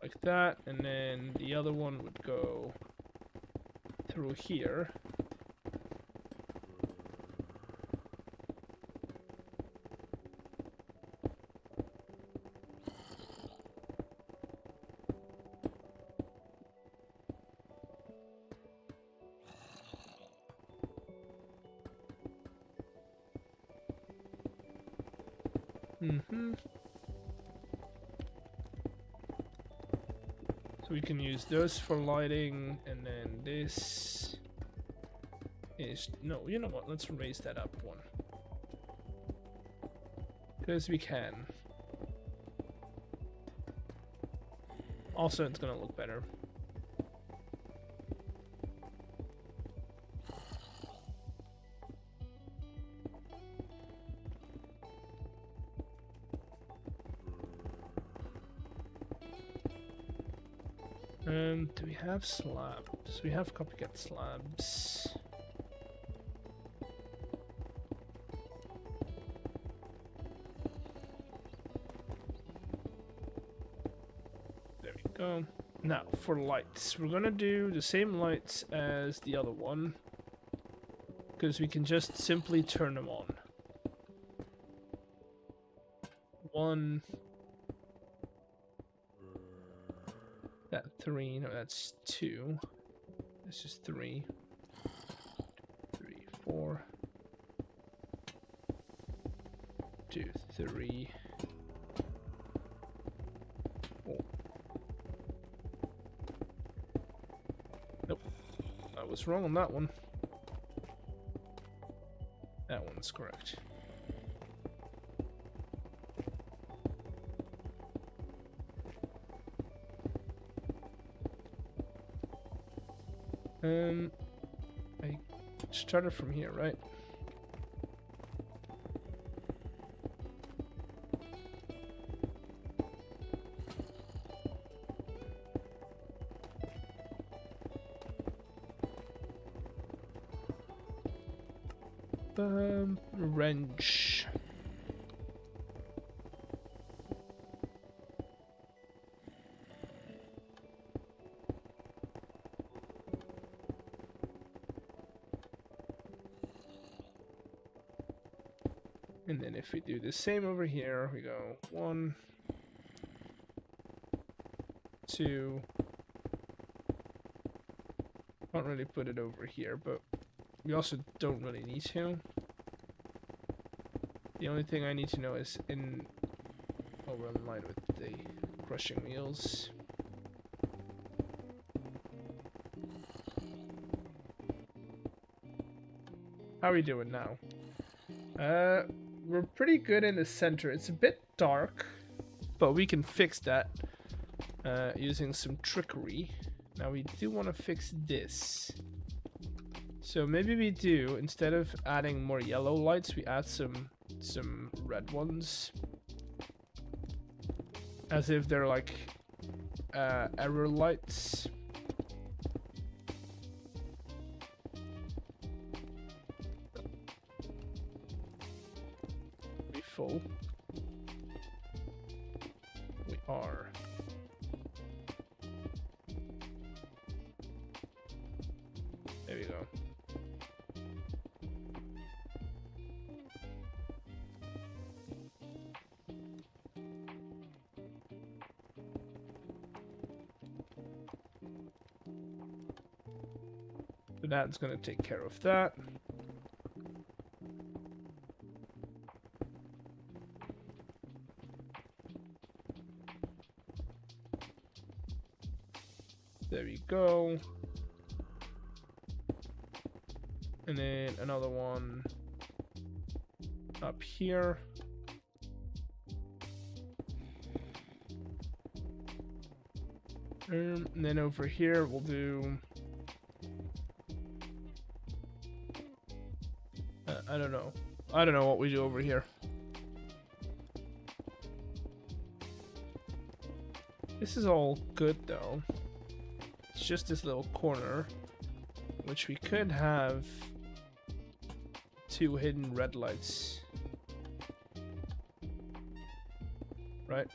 Like that, and then the other one would go through here. So we can use those for lighting, and then this is... No, you know what? Let's raise that up one. Because we can. Also, it's gonna look better. Do we have slabs? We have copycat slabs. There we go. Now, for lights. We're gonna do the same lights as the other one, because we can just simply turn them on. One... That 3, no, that's 2. This is 3. 3, 4. 2, 3. 4. Nope. I was wrong on that one. That one's correct. I started from here, right? Wrench. And then if we do the same over here, we go 1, 2. Can't really put it over here, but we also don't really need to. The only thing I need to know is we're in line with the crushing wheels. How are we doing now? We're pretty good in the center. It's a bit dark, but we can fix that using some trickery. Now we do want to fix this. So maybe we do, instead of adding more yellow lights, we add some red ones. As if they're like error lights. Are we full? We are. There we go. So that's going to take care of that. There we go. And then another one up here. And then over here we'll do... I don't know. I don't know what we do over here. This is all good though. It's just this little corner, which we could have 2 hidden red lights. Right?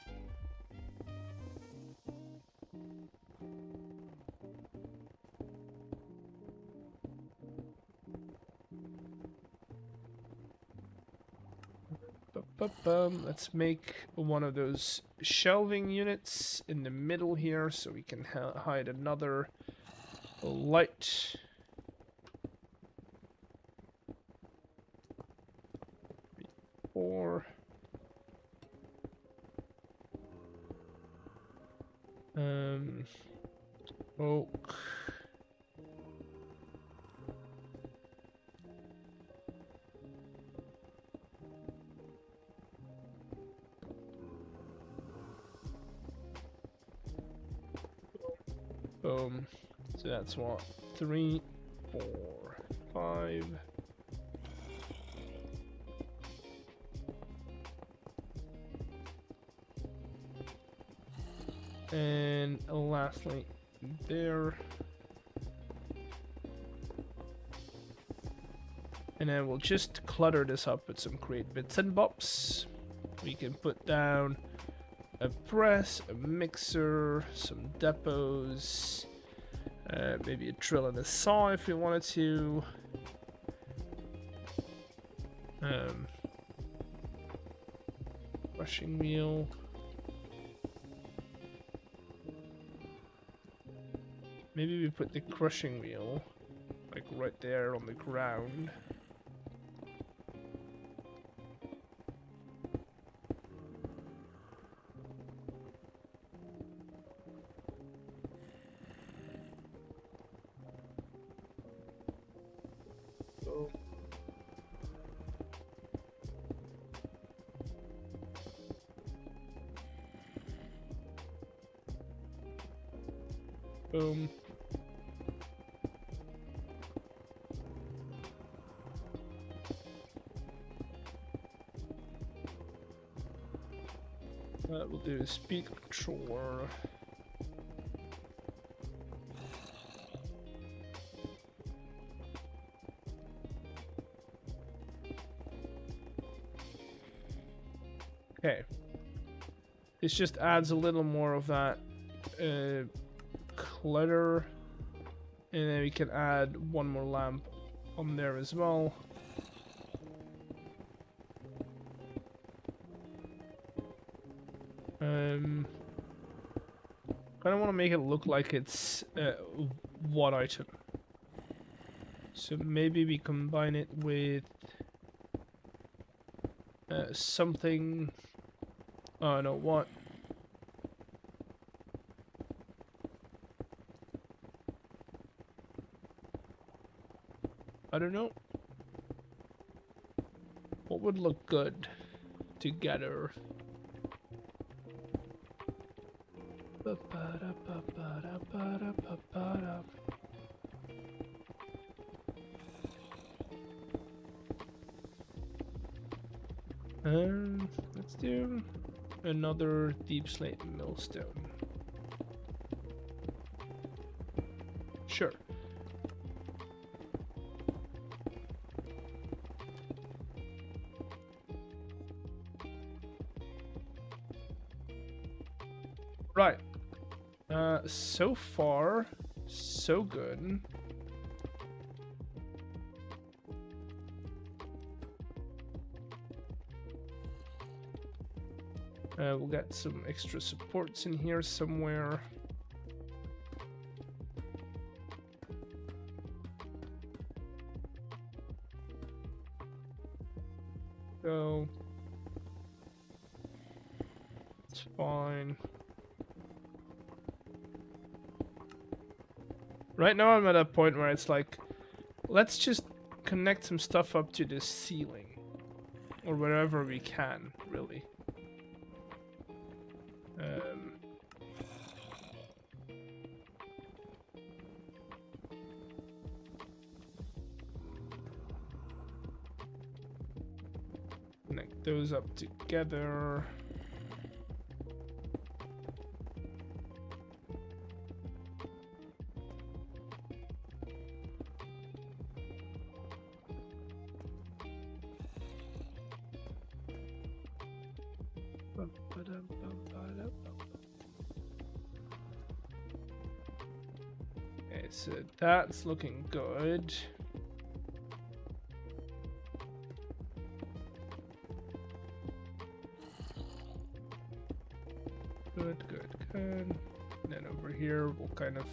Let's make one of those shelving units in the middle here so we can hide another light. Four. Oak. Boom. So that's what? 3, 4, 5. And lastly, there. And then we'll just clutter this up with some create bits and bobs. We can put down a press, a mixer, some depots, maybe a drill and a saw if we wanted to. Crushing wheel. Maybe we put the crushing wheel like right there on the ground. Boom. We'll do a speed controller. Okay. This just adds a little more of that clutter. And then we can add one more lamp on there as well. Kind of want to make it look like it's one item. So maybe we combine it with something. Oh no, what? I don't know. What would look good together? Let's do another deep slate millstone. Sure. Right. So far, so good. We'll get some extra supports in here somewhere. So it's fine. Right now I'm at a point where it's like, let's just connect some stuff up to the ceiling. Or wherever we can, really. Connect those up together. Okay, so that's looking good. Good. And then over here, we'll kind of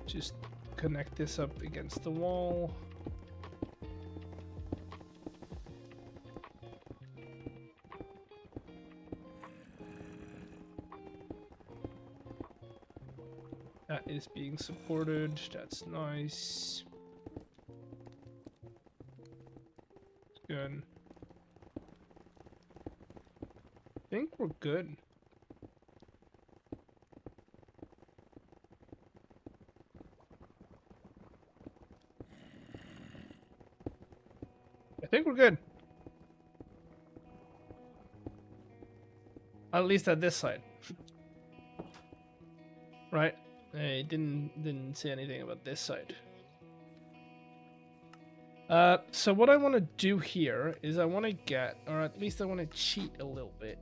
just connect this up against the wall. That is being supported. That's nice. Good. I think we're good. I think we're good. At least at this side. Right? I didn't say anything about this side. So what I want to do here is I want to get, or at least I want to cheat a little bit.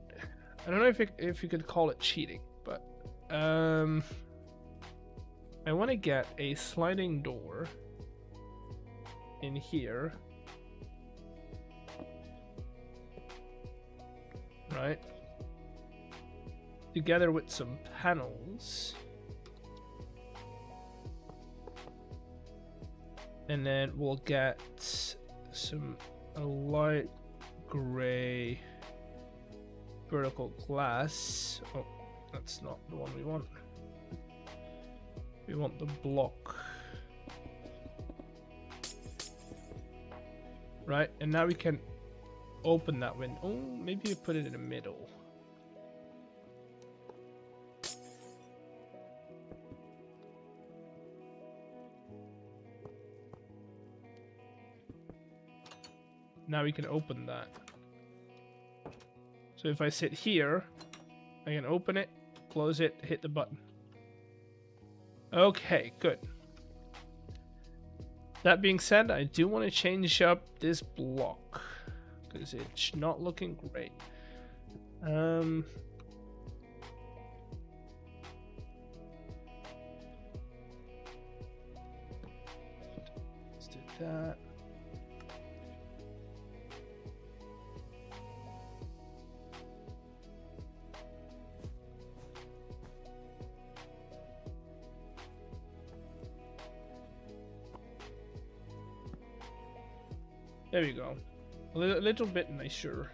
I don't know if you could call it cheating, but I want to get a sliding door in here. Right? Together with some panels. And then we'll get some light gray vertical glass. Oh, that's not the one we want. We want the block. Right, and now we can open that window. Oh, maybe you put it in the middle. Now we can open that. So if I sit here, I can open it, close it, hit the button. Okay, good. That being said, I do want to change up this block because it's not looking great. Let's do that. There we go. A little bit nicer.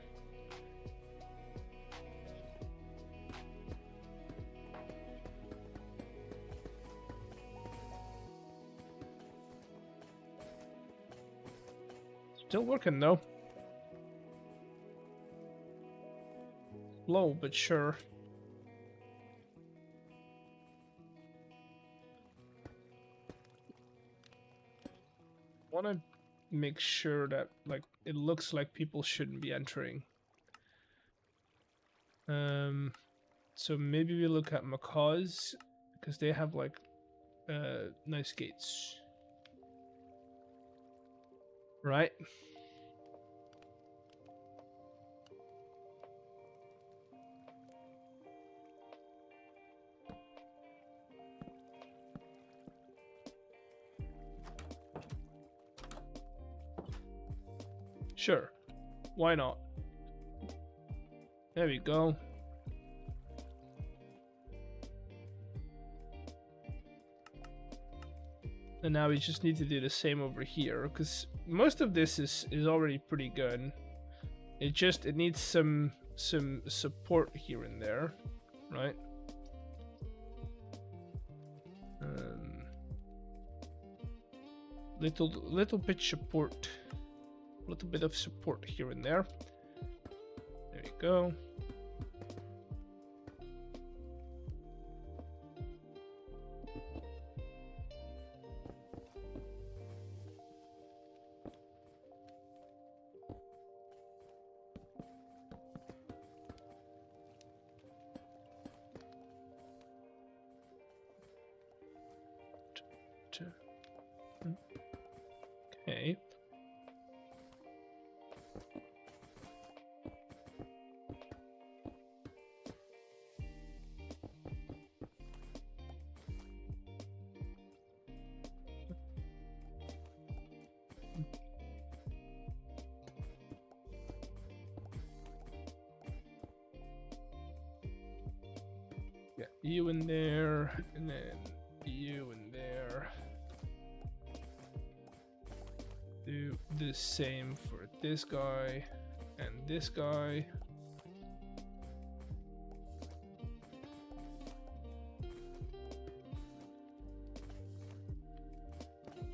Still working though. Low, but sure. Want to make sure that like it looks like people shouldn't be entering. So maybe we look at macaws because they have like nice gates, right? Sure, why not? There we go. And now we just need to do the same over here, because most of this is already pretty good. It needs some support here and there, right? Little bit support. A little bit of support here and there. There you go. Okay. Get you in there, and then you in there. Do the same for this guy and this guy.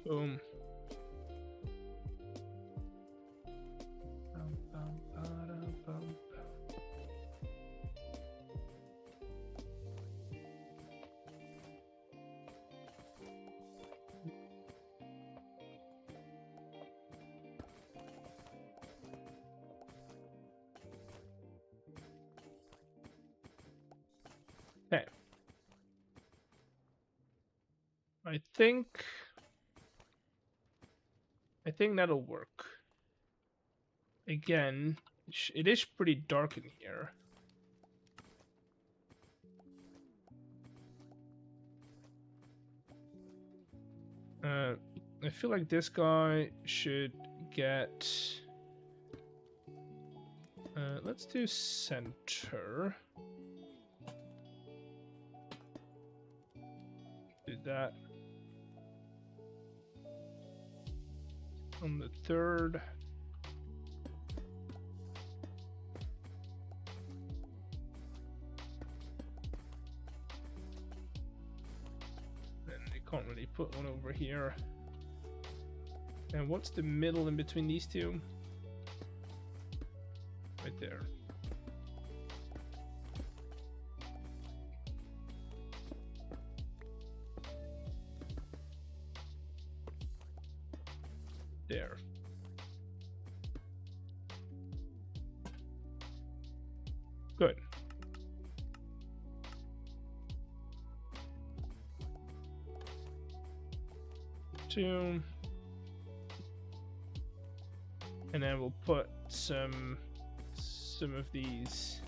Boom. Okay. I think that'll work. Again, it is pretty dark in here. I feel like this guy should get... let's do center. Do that. On the third. Then you can't really put one over here. And what's the middle in between these two? Right there. There. Good. Two. And then we'll put some of these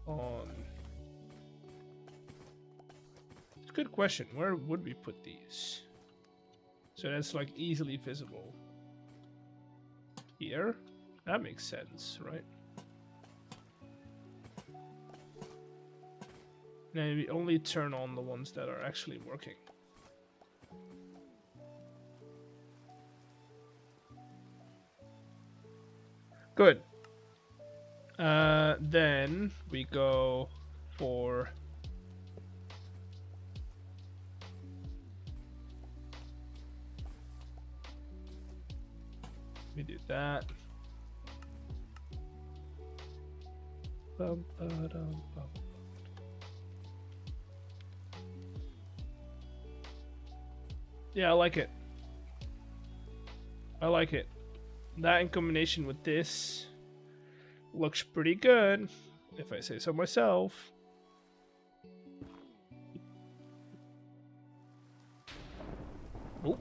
on? It's a good question. Where would we put these? So that's like easily visible. Here? That makes sense, right? Now we only turn on the ones that are actually working. Good. Then we go for we do that. Yeah, I like it. I like it. That in combination with this looks pretty good, if I say so myself. Oh.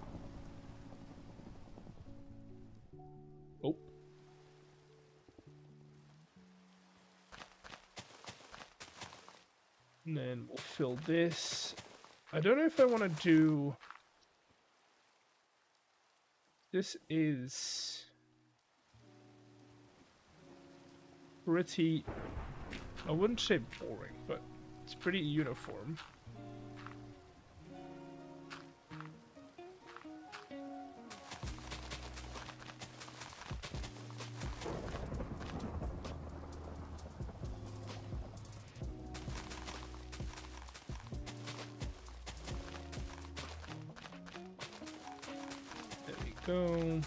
Oh. And then we'll fill this. I don't know if I want to do... This is pretty... I wouldn't say boring, but it's pretty uniform. Go.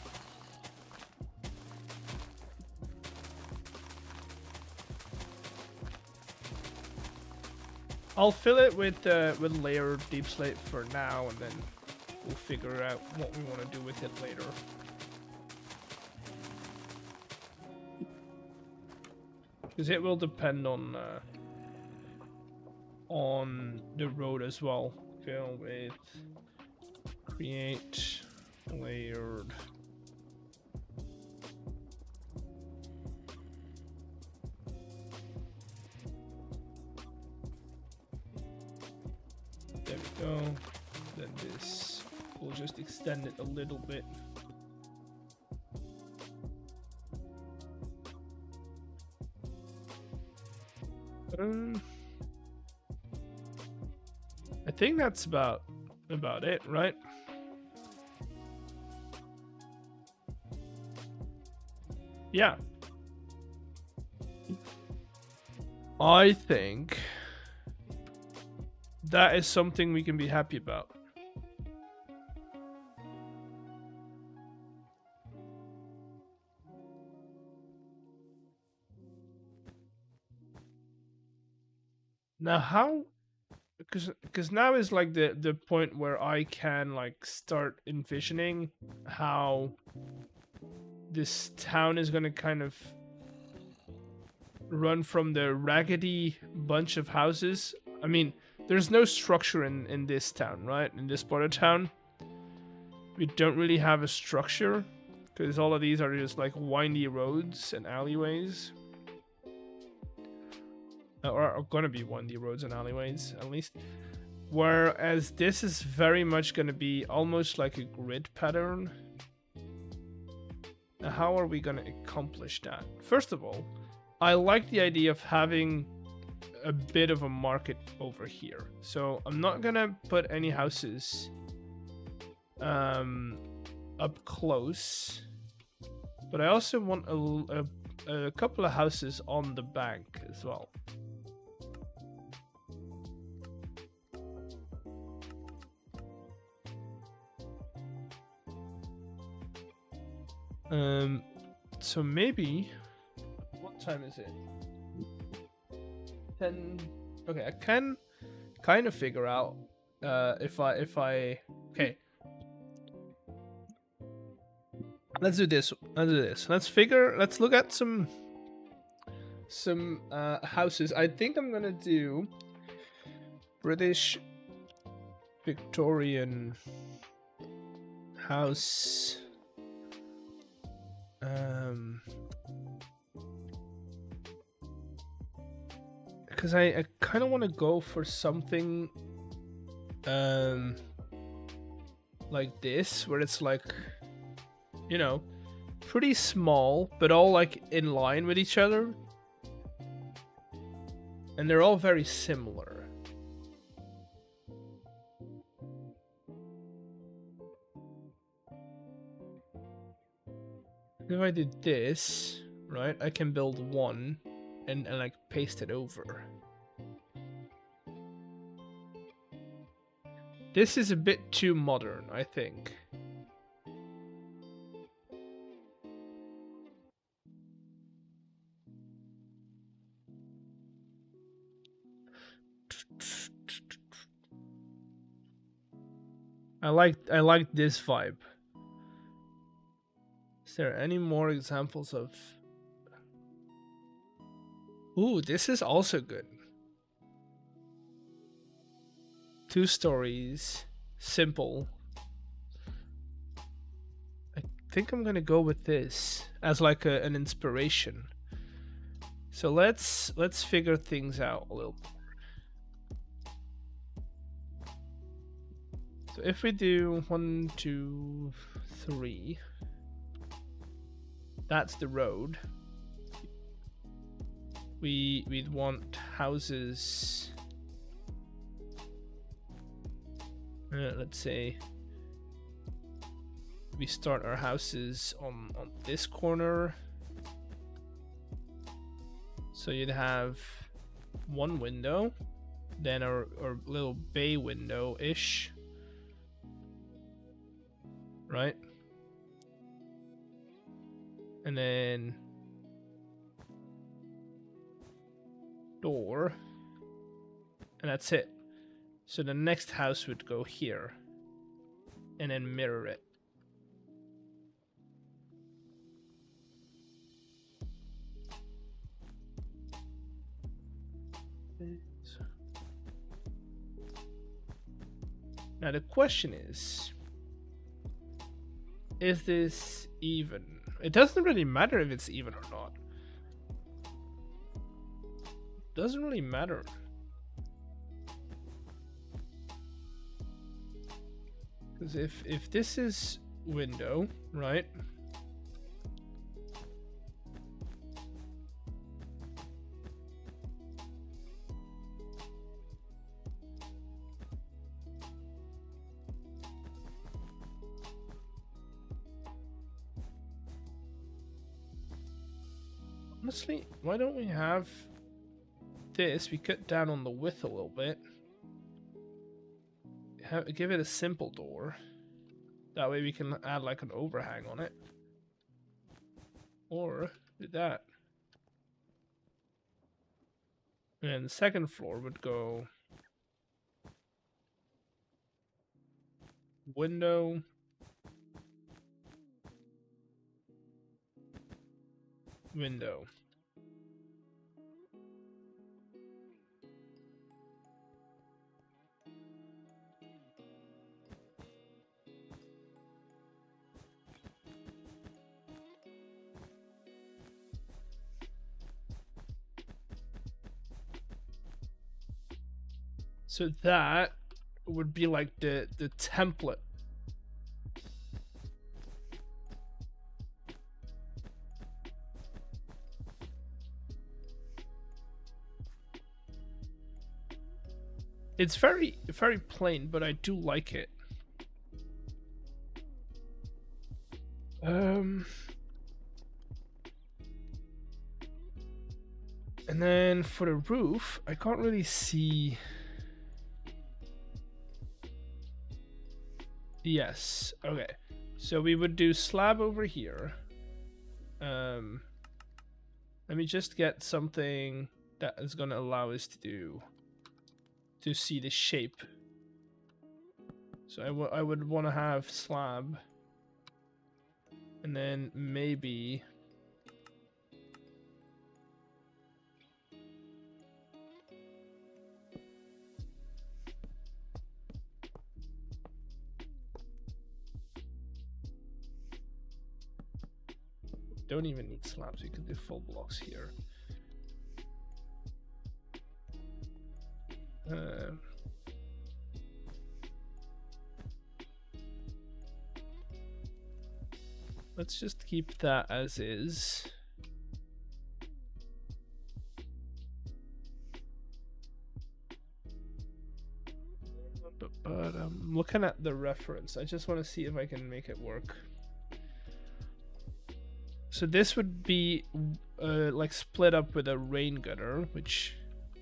I'll fill it with layered deep slate for now, and then we'll figure out what we want to do with it later. Because it will depend on the road as well. Fill with create layered. There we go. Then this, we'll just extend it a little bit. I think that's about it, right? Yeah. I think that is something we can be happy about. Now how, because now is like the point where I can like start envisioning how this town is gonna kind of run from the raggedy bunch of houses. I mean, there's no structure in this town, right? In this part of town, we don't really have a structure because all of these are just like windy roads and alleyways. Or are gonna be windy roads and alleyways, at least. Whereas this is very much gonna be almost like a grid pattern. Now, how are we gonna accomplish that? First of all, I like the idea of having a bit of a market over here. So I'm not gonna put any houses up close, but I also want a couple of houses on the bank as well. So maybe, what time is it? 10. Okay, I can kind of figure out if I okay. Let's do this. Let's look at some houses. I think I'm gonna do British Victorian house. because I kind of want to go for something like this, where it's like, you know, pretty small, but all like in line with each other. And they're all very similar. If I did this, right, I can build one and like paste it over. This is a bit too modern, I think. I like this vibe. Is there any more examples of... Ooh, this is also good. 2 stories, simple. I think I'm gonna go with this as like an inspiration. So let's figure things out a little more. So if we do 1, 2, 3, that's the road. We'd want houses. Let's say we start our houses on this corner. So you'd have 1 window, then our little bay window-ish, right? And then door, and that's it. So the next house would go here and then mirror it. Now the question is this even? It doesn't really matter if it's even or not. Doesn't really matter. Because if this is window, right? Honestly, why don't we have this? We cut down on the width a little bit. Give it a simple door. That way we can add like an overhang on it. Or do that. And the second floor would go window, window. So that would be like the template. It's very plain, but I do like it. And then for the roof, I can't really see. Yes, okay. So we would do slab over here. Let me just get something that is gonna allow us to see the shape. So I would want to have slab, and then maybe don't even need slabs. We can do full blocks here. Let's just keep that as is. But I'm looking at the reference. I just want to see if I can make it work. So this would be like split up with a rain gutter, which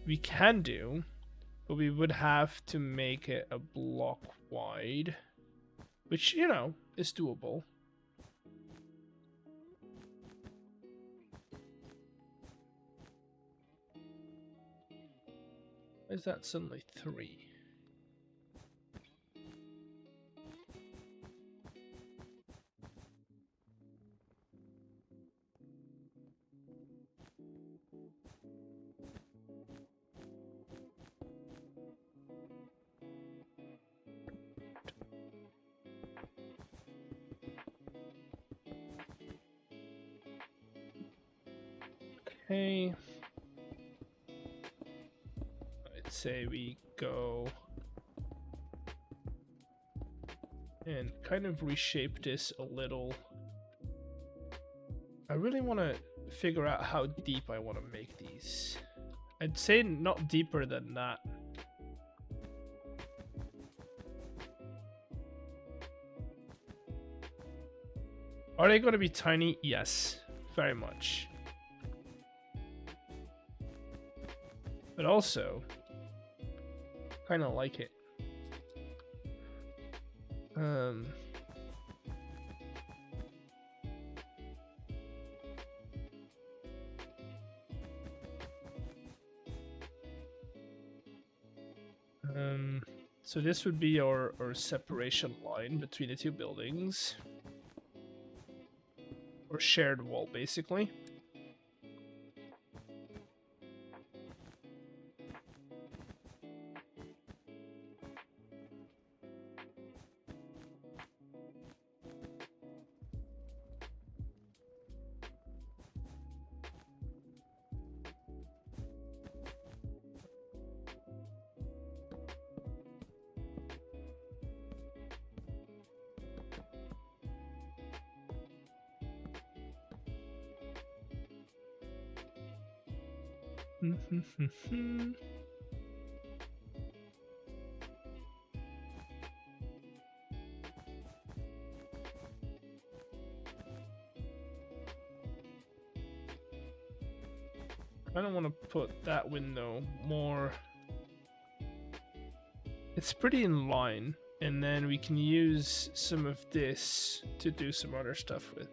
we can do, but we would have to make it a block wide, which, you know, is doable. Why is that suddenly 3? Okay. I'd say we go and kind of reshape this a little. I really want to figure out how deep I want to make these. I'd say not deeper than that. Are they going to be tiny? Yes, very much. But also, kind of like it. So this would be our separation line between the two buildings. Or shared wall, basically. I don't want to put that window more. It's pretty in line, and then we can use some of this to do some other stuff with.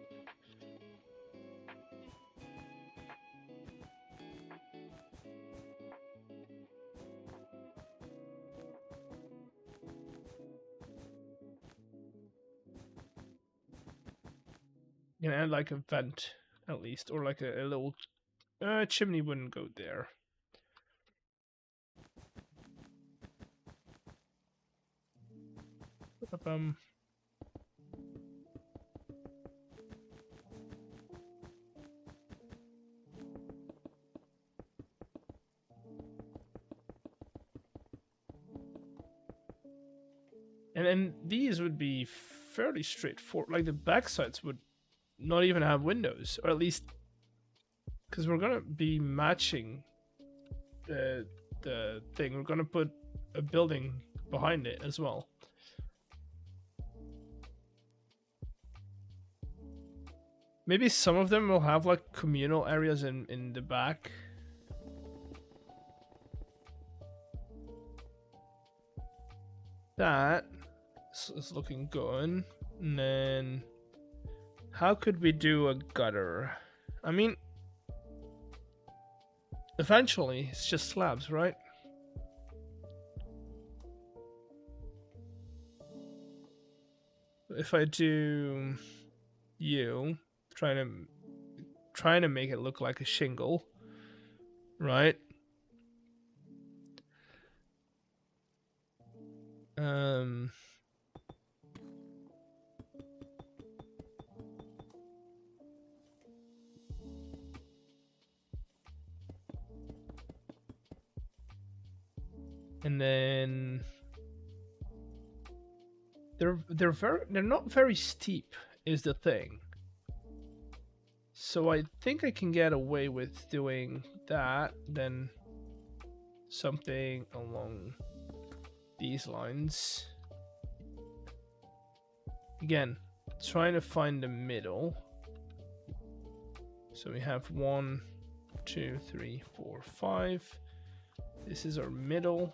You can add like a vent at least, or like a little chimney wouldn't go there. And then these would be fairly straightforward. Like the backsides would not even have windows, or at least because we're gonna be matching the thing. We're gonna put a building behind it as well. Maybe some of them will have like communal areas in the back. That is looking good. And then how could we do a gutter? I mean, eventually it's just slabs, right? If I do you trying to make it look like a shingle, right? And then they're not very steep is the thing. So I think I can get away with doing that, then something along these lines. Again, trying to find the middle. So we have 1, 2, 3, 4, 5. This is our middle.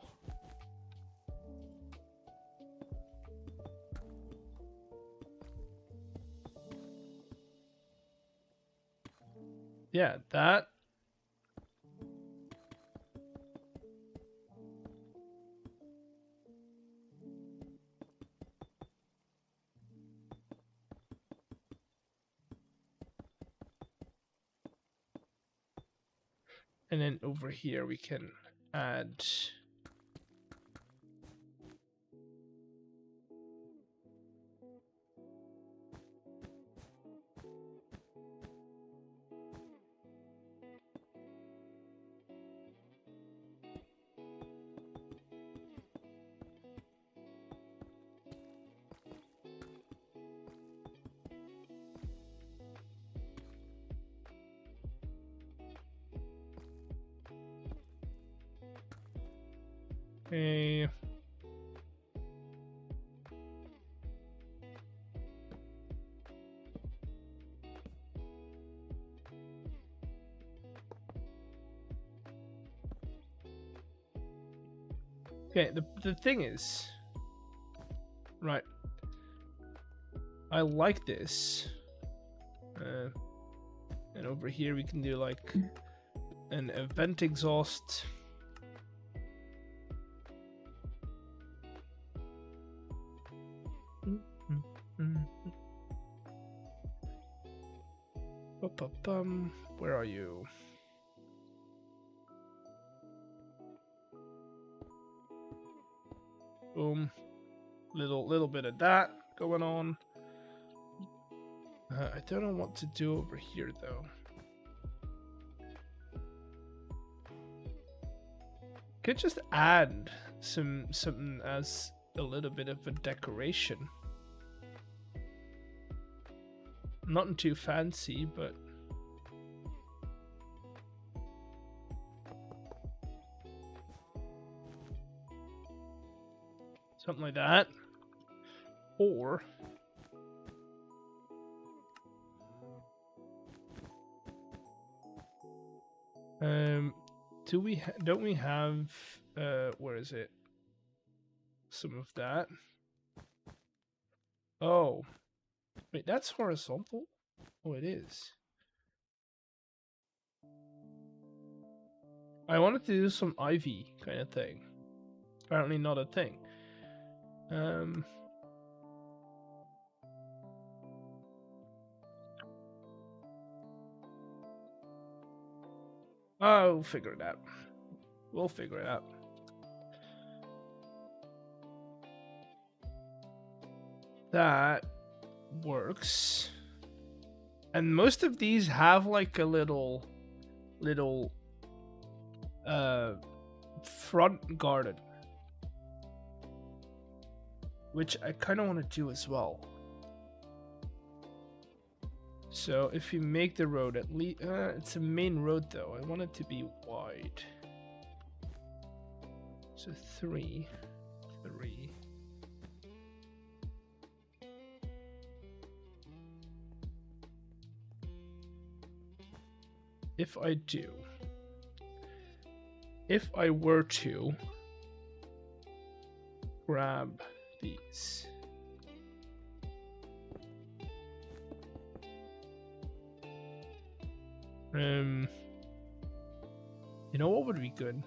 Yeah, that. And then over here we can add a okay, the thing is, right, I like this. And over here we can do like an event exhaust. Where are you? Boom. Little bit of that going on. I don't know what to do over here though. Could just add something as a little bit of a decoration. Nothing too fancy, but something like that. Or don't we have where is it? Some of that. Oh. Wait, that's horizontal? Oh, it is. I wanted to do some ivy kind of thing. Apparently not a thing. I'll figure it out. We'll figure it out. That works. And most of these have like a little front garden, which I kind of want to do as well. So if you make the road at least, it's a main road though. I want it to be wide. So 3. If I were to grab these. You know what would be good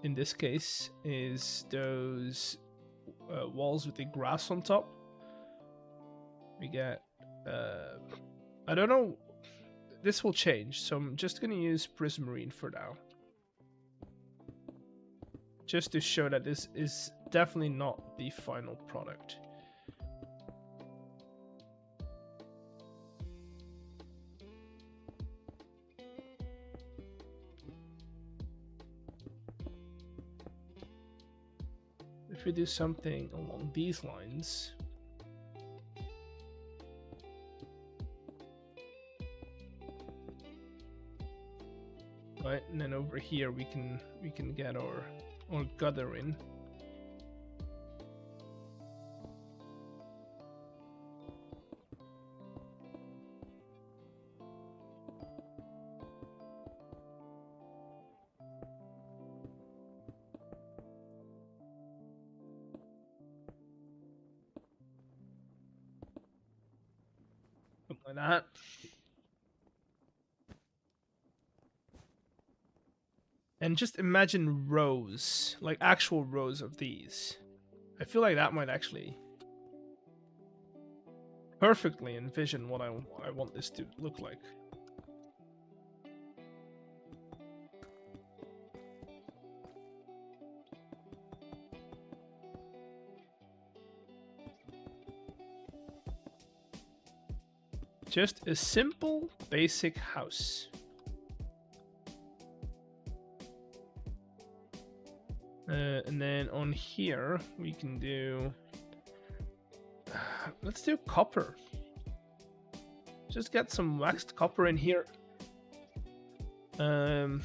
in this case is those walls with the grass on top. We get I don't know, this will change, so I'm just gonna use prismarine for now, just to show that this is definitely not the final product. we do something along these lines, right, and then over here we can get our gutter in. Something like that. And just imagine rows, like actual rows of these. I feel like that might actually perfectly envision what I want this to look like. Just a simple, basic house. And then on here, we can do... let's do copper. Just get some waxed copper in here. Let's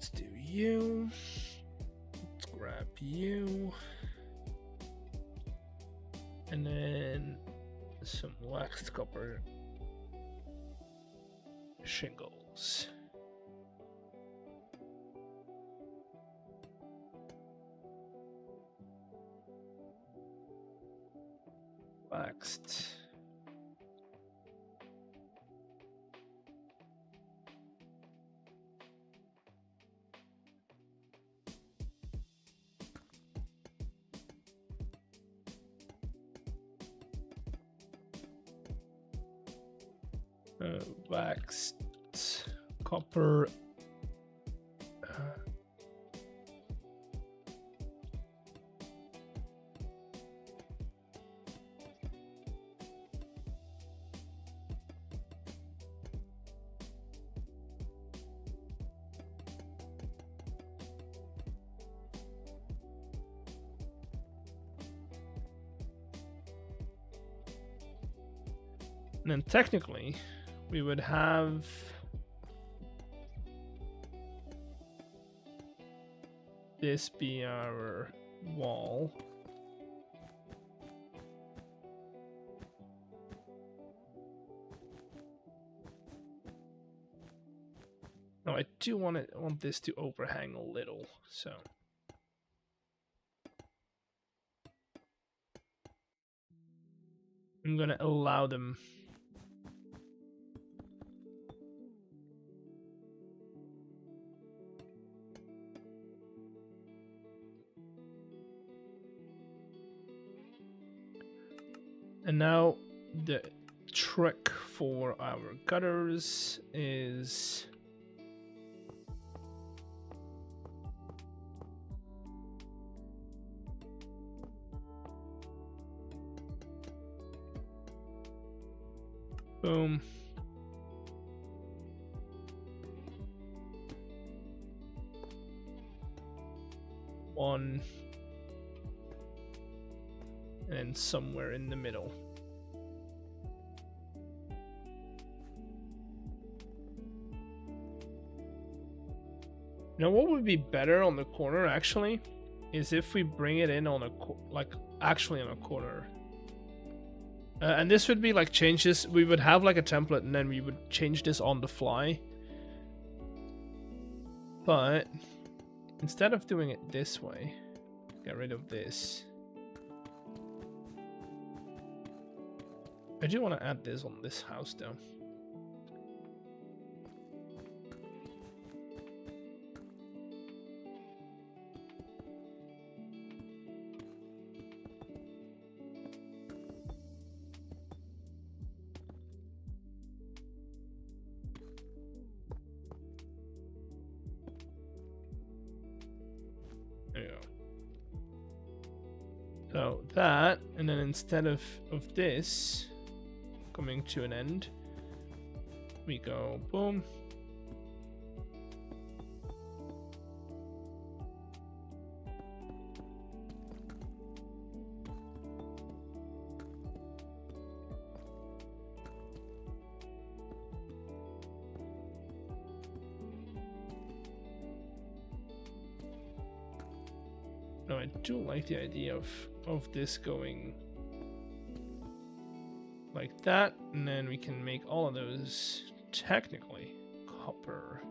do you. Let's grab you. And then some waxed copper shingles. Waxed. Waxed copper. And then technically, we would have this be our wall. Now I do want this to overhang a little, so I'm gonna allow them. And now the trick for our gutters is boom. One. And somewhere in the middle. Now, what would be better on the corner actually is if we bring it in on a actually on a corner. And this would be like changes. We would have like a template, and then we would change this on the fly. But instead of doing it this way, get rid of this. I do want to add this on this house though. There you go. So that, and then instead of this, coming to an end. We go boom. No, I do like the idea of this going like that, and then we can make all of those technically copper.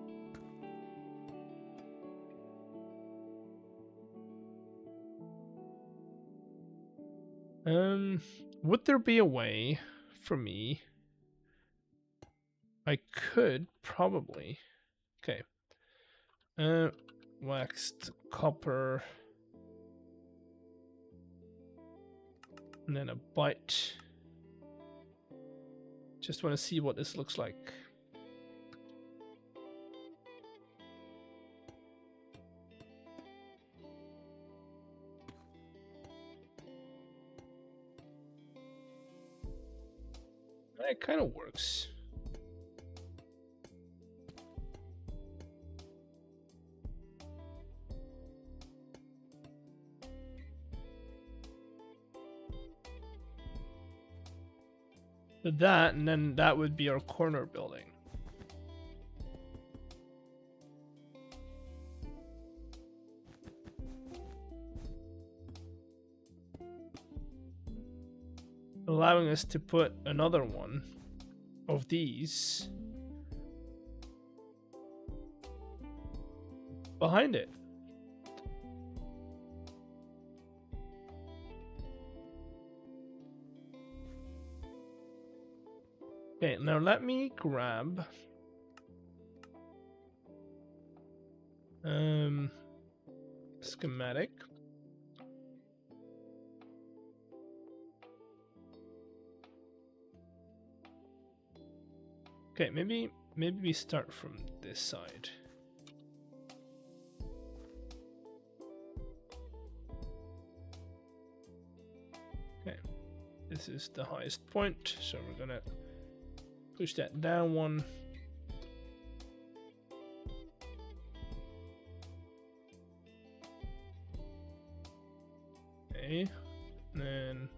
Would there be a way for me? I could probably. Okay. Waxed copper. And then a bite. Just want to see what this looks like. It kind of works. That, and then that would be our corner building. Allowing us to put another one of these behind it. Okay, now let me grab schematic. Okay, maybe we start from this side. Okay, this is the highest point, so we're gonna push that down one. Okay, and then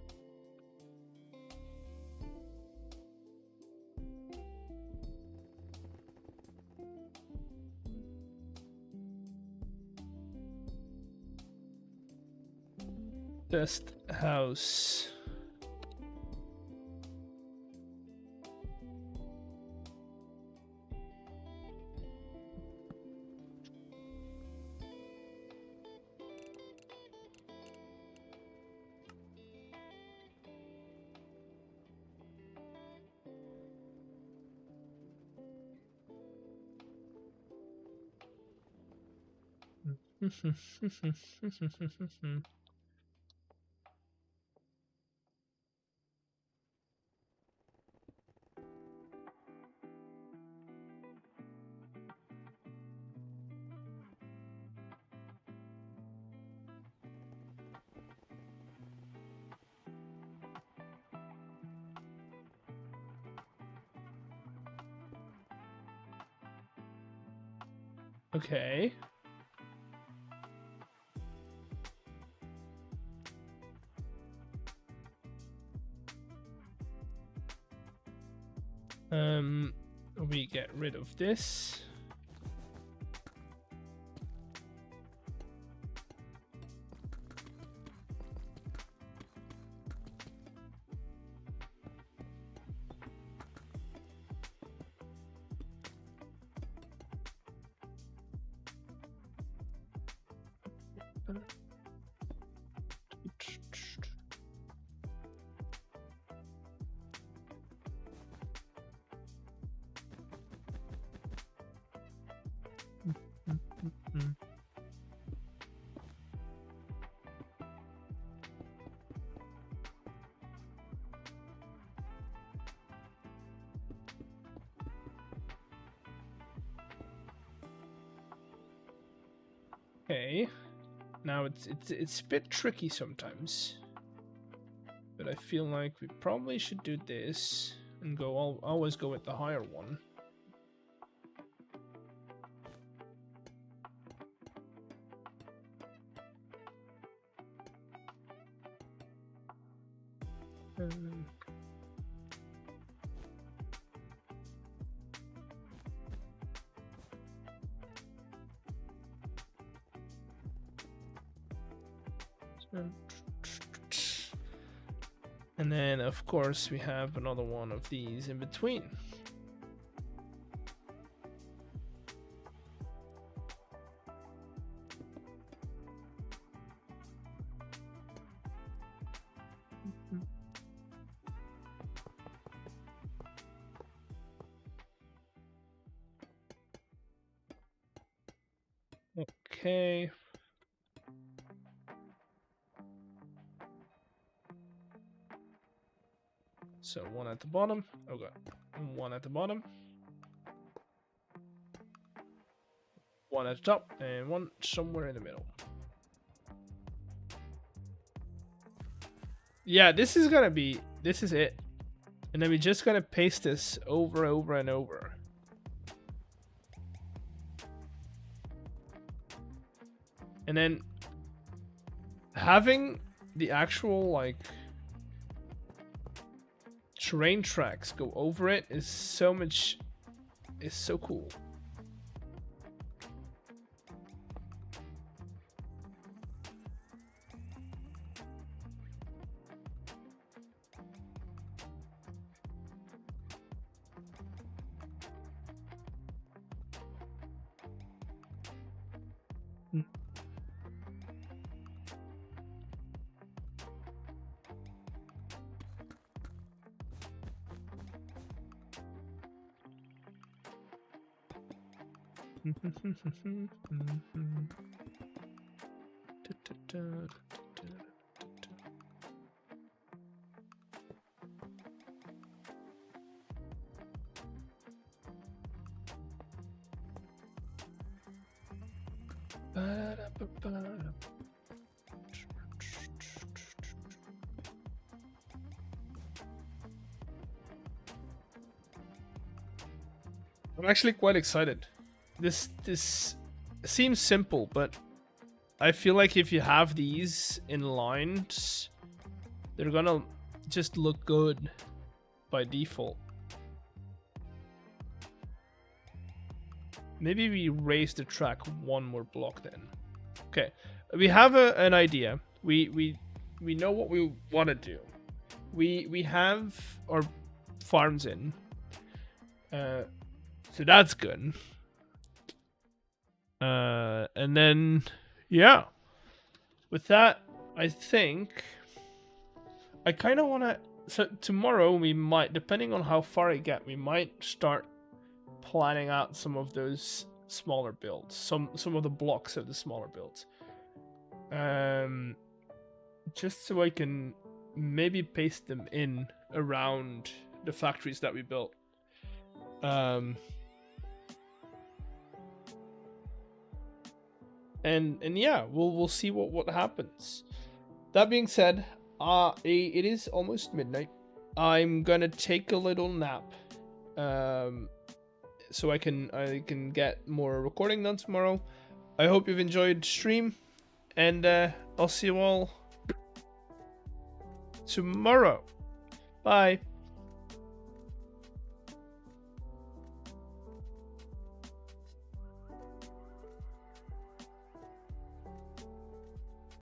test house. Okay. We get rid of this. Okay, now it's a bit tricky sometimes, but I feel like we probably should do this and go. I'll always go with the higher one. And then, of course, we have another one of these in between. Okay. So one at the bottom. Oh god. One at the bottom. One at the top, and one somewhere in the middle. Yeah, this is it. And then we're just gonna paste this over and over. And then having the actual like terrain tracks go over it is so cool. I'm actually quite excited. This seems simple, but I feel like if you have these in lines, they're gonna just look good by default. Maybe we raise the track one more block then. Okay, we have an idea. We know what we want to do. We have our farms in. So that's good. And then, yeah. With that, I think I kind of want to... So tomorrow we might, depending on how far I get, we might start planning out some of those smaller builds. Some of the blocks of the smaller builds. Just so I can maybe paste them in around the factories that we built. And yeah, we'll see what happens. That being said, it is almost midnight. I'm gonna take a little nap, so I can get more recording done tomorrow. I hope you've enjoyed the stream, and I'll see you all tomorrow. Bye.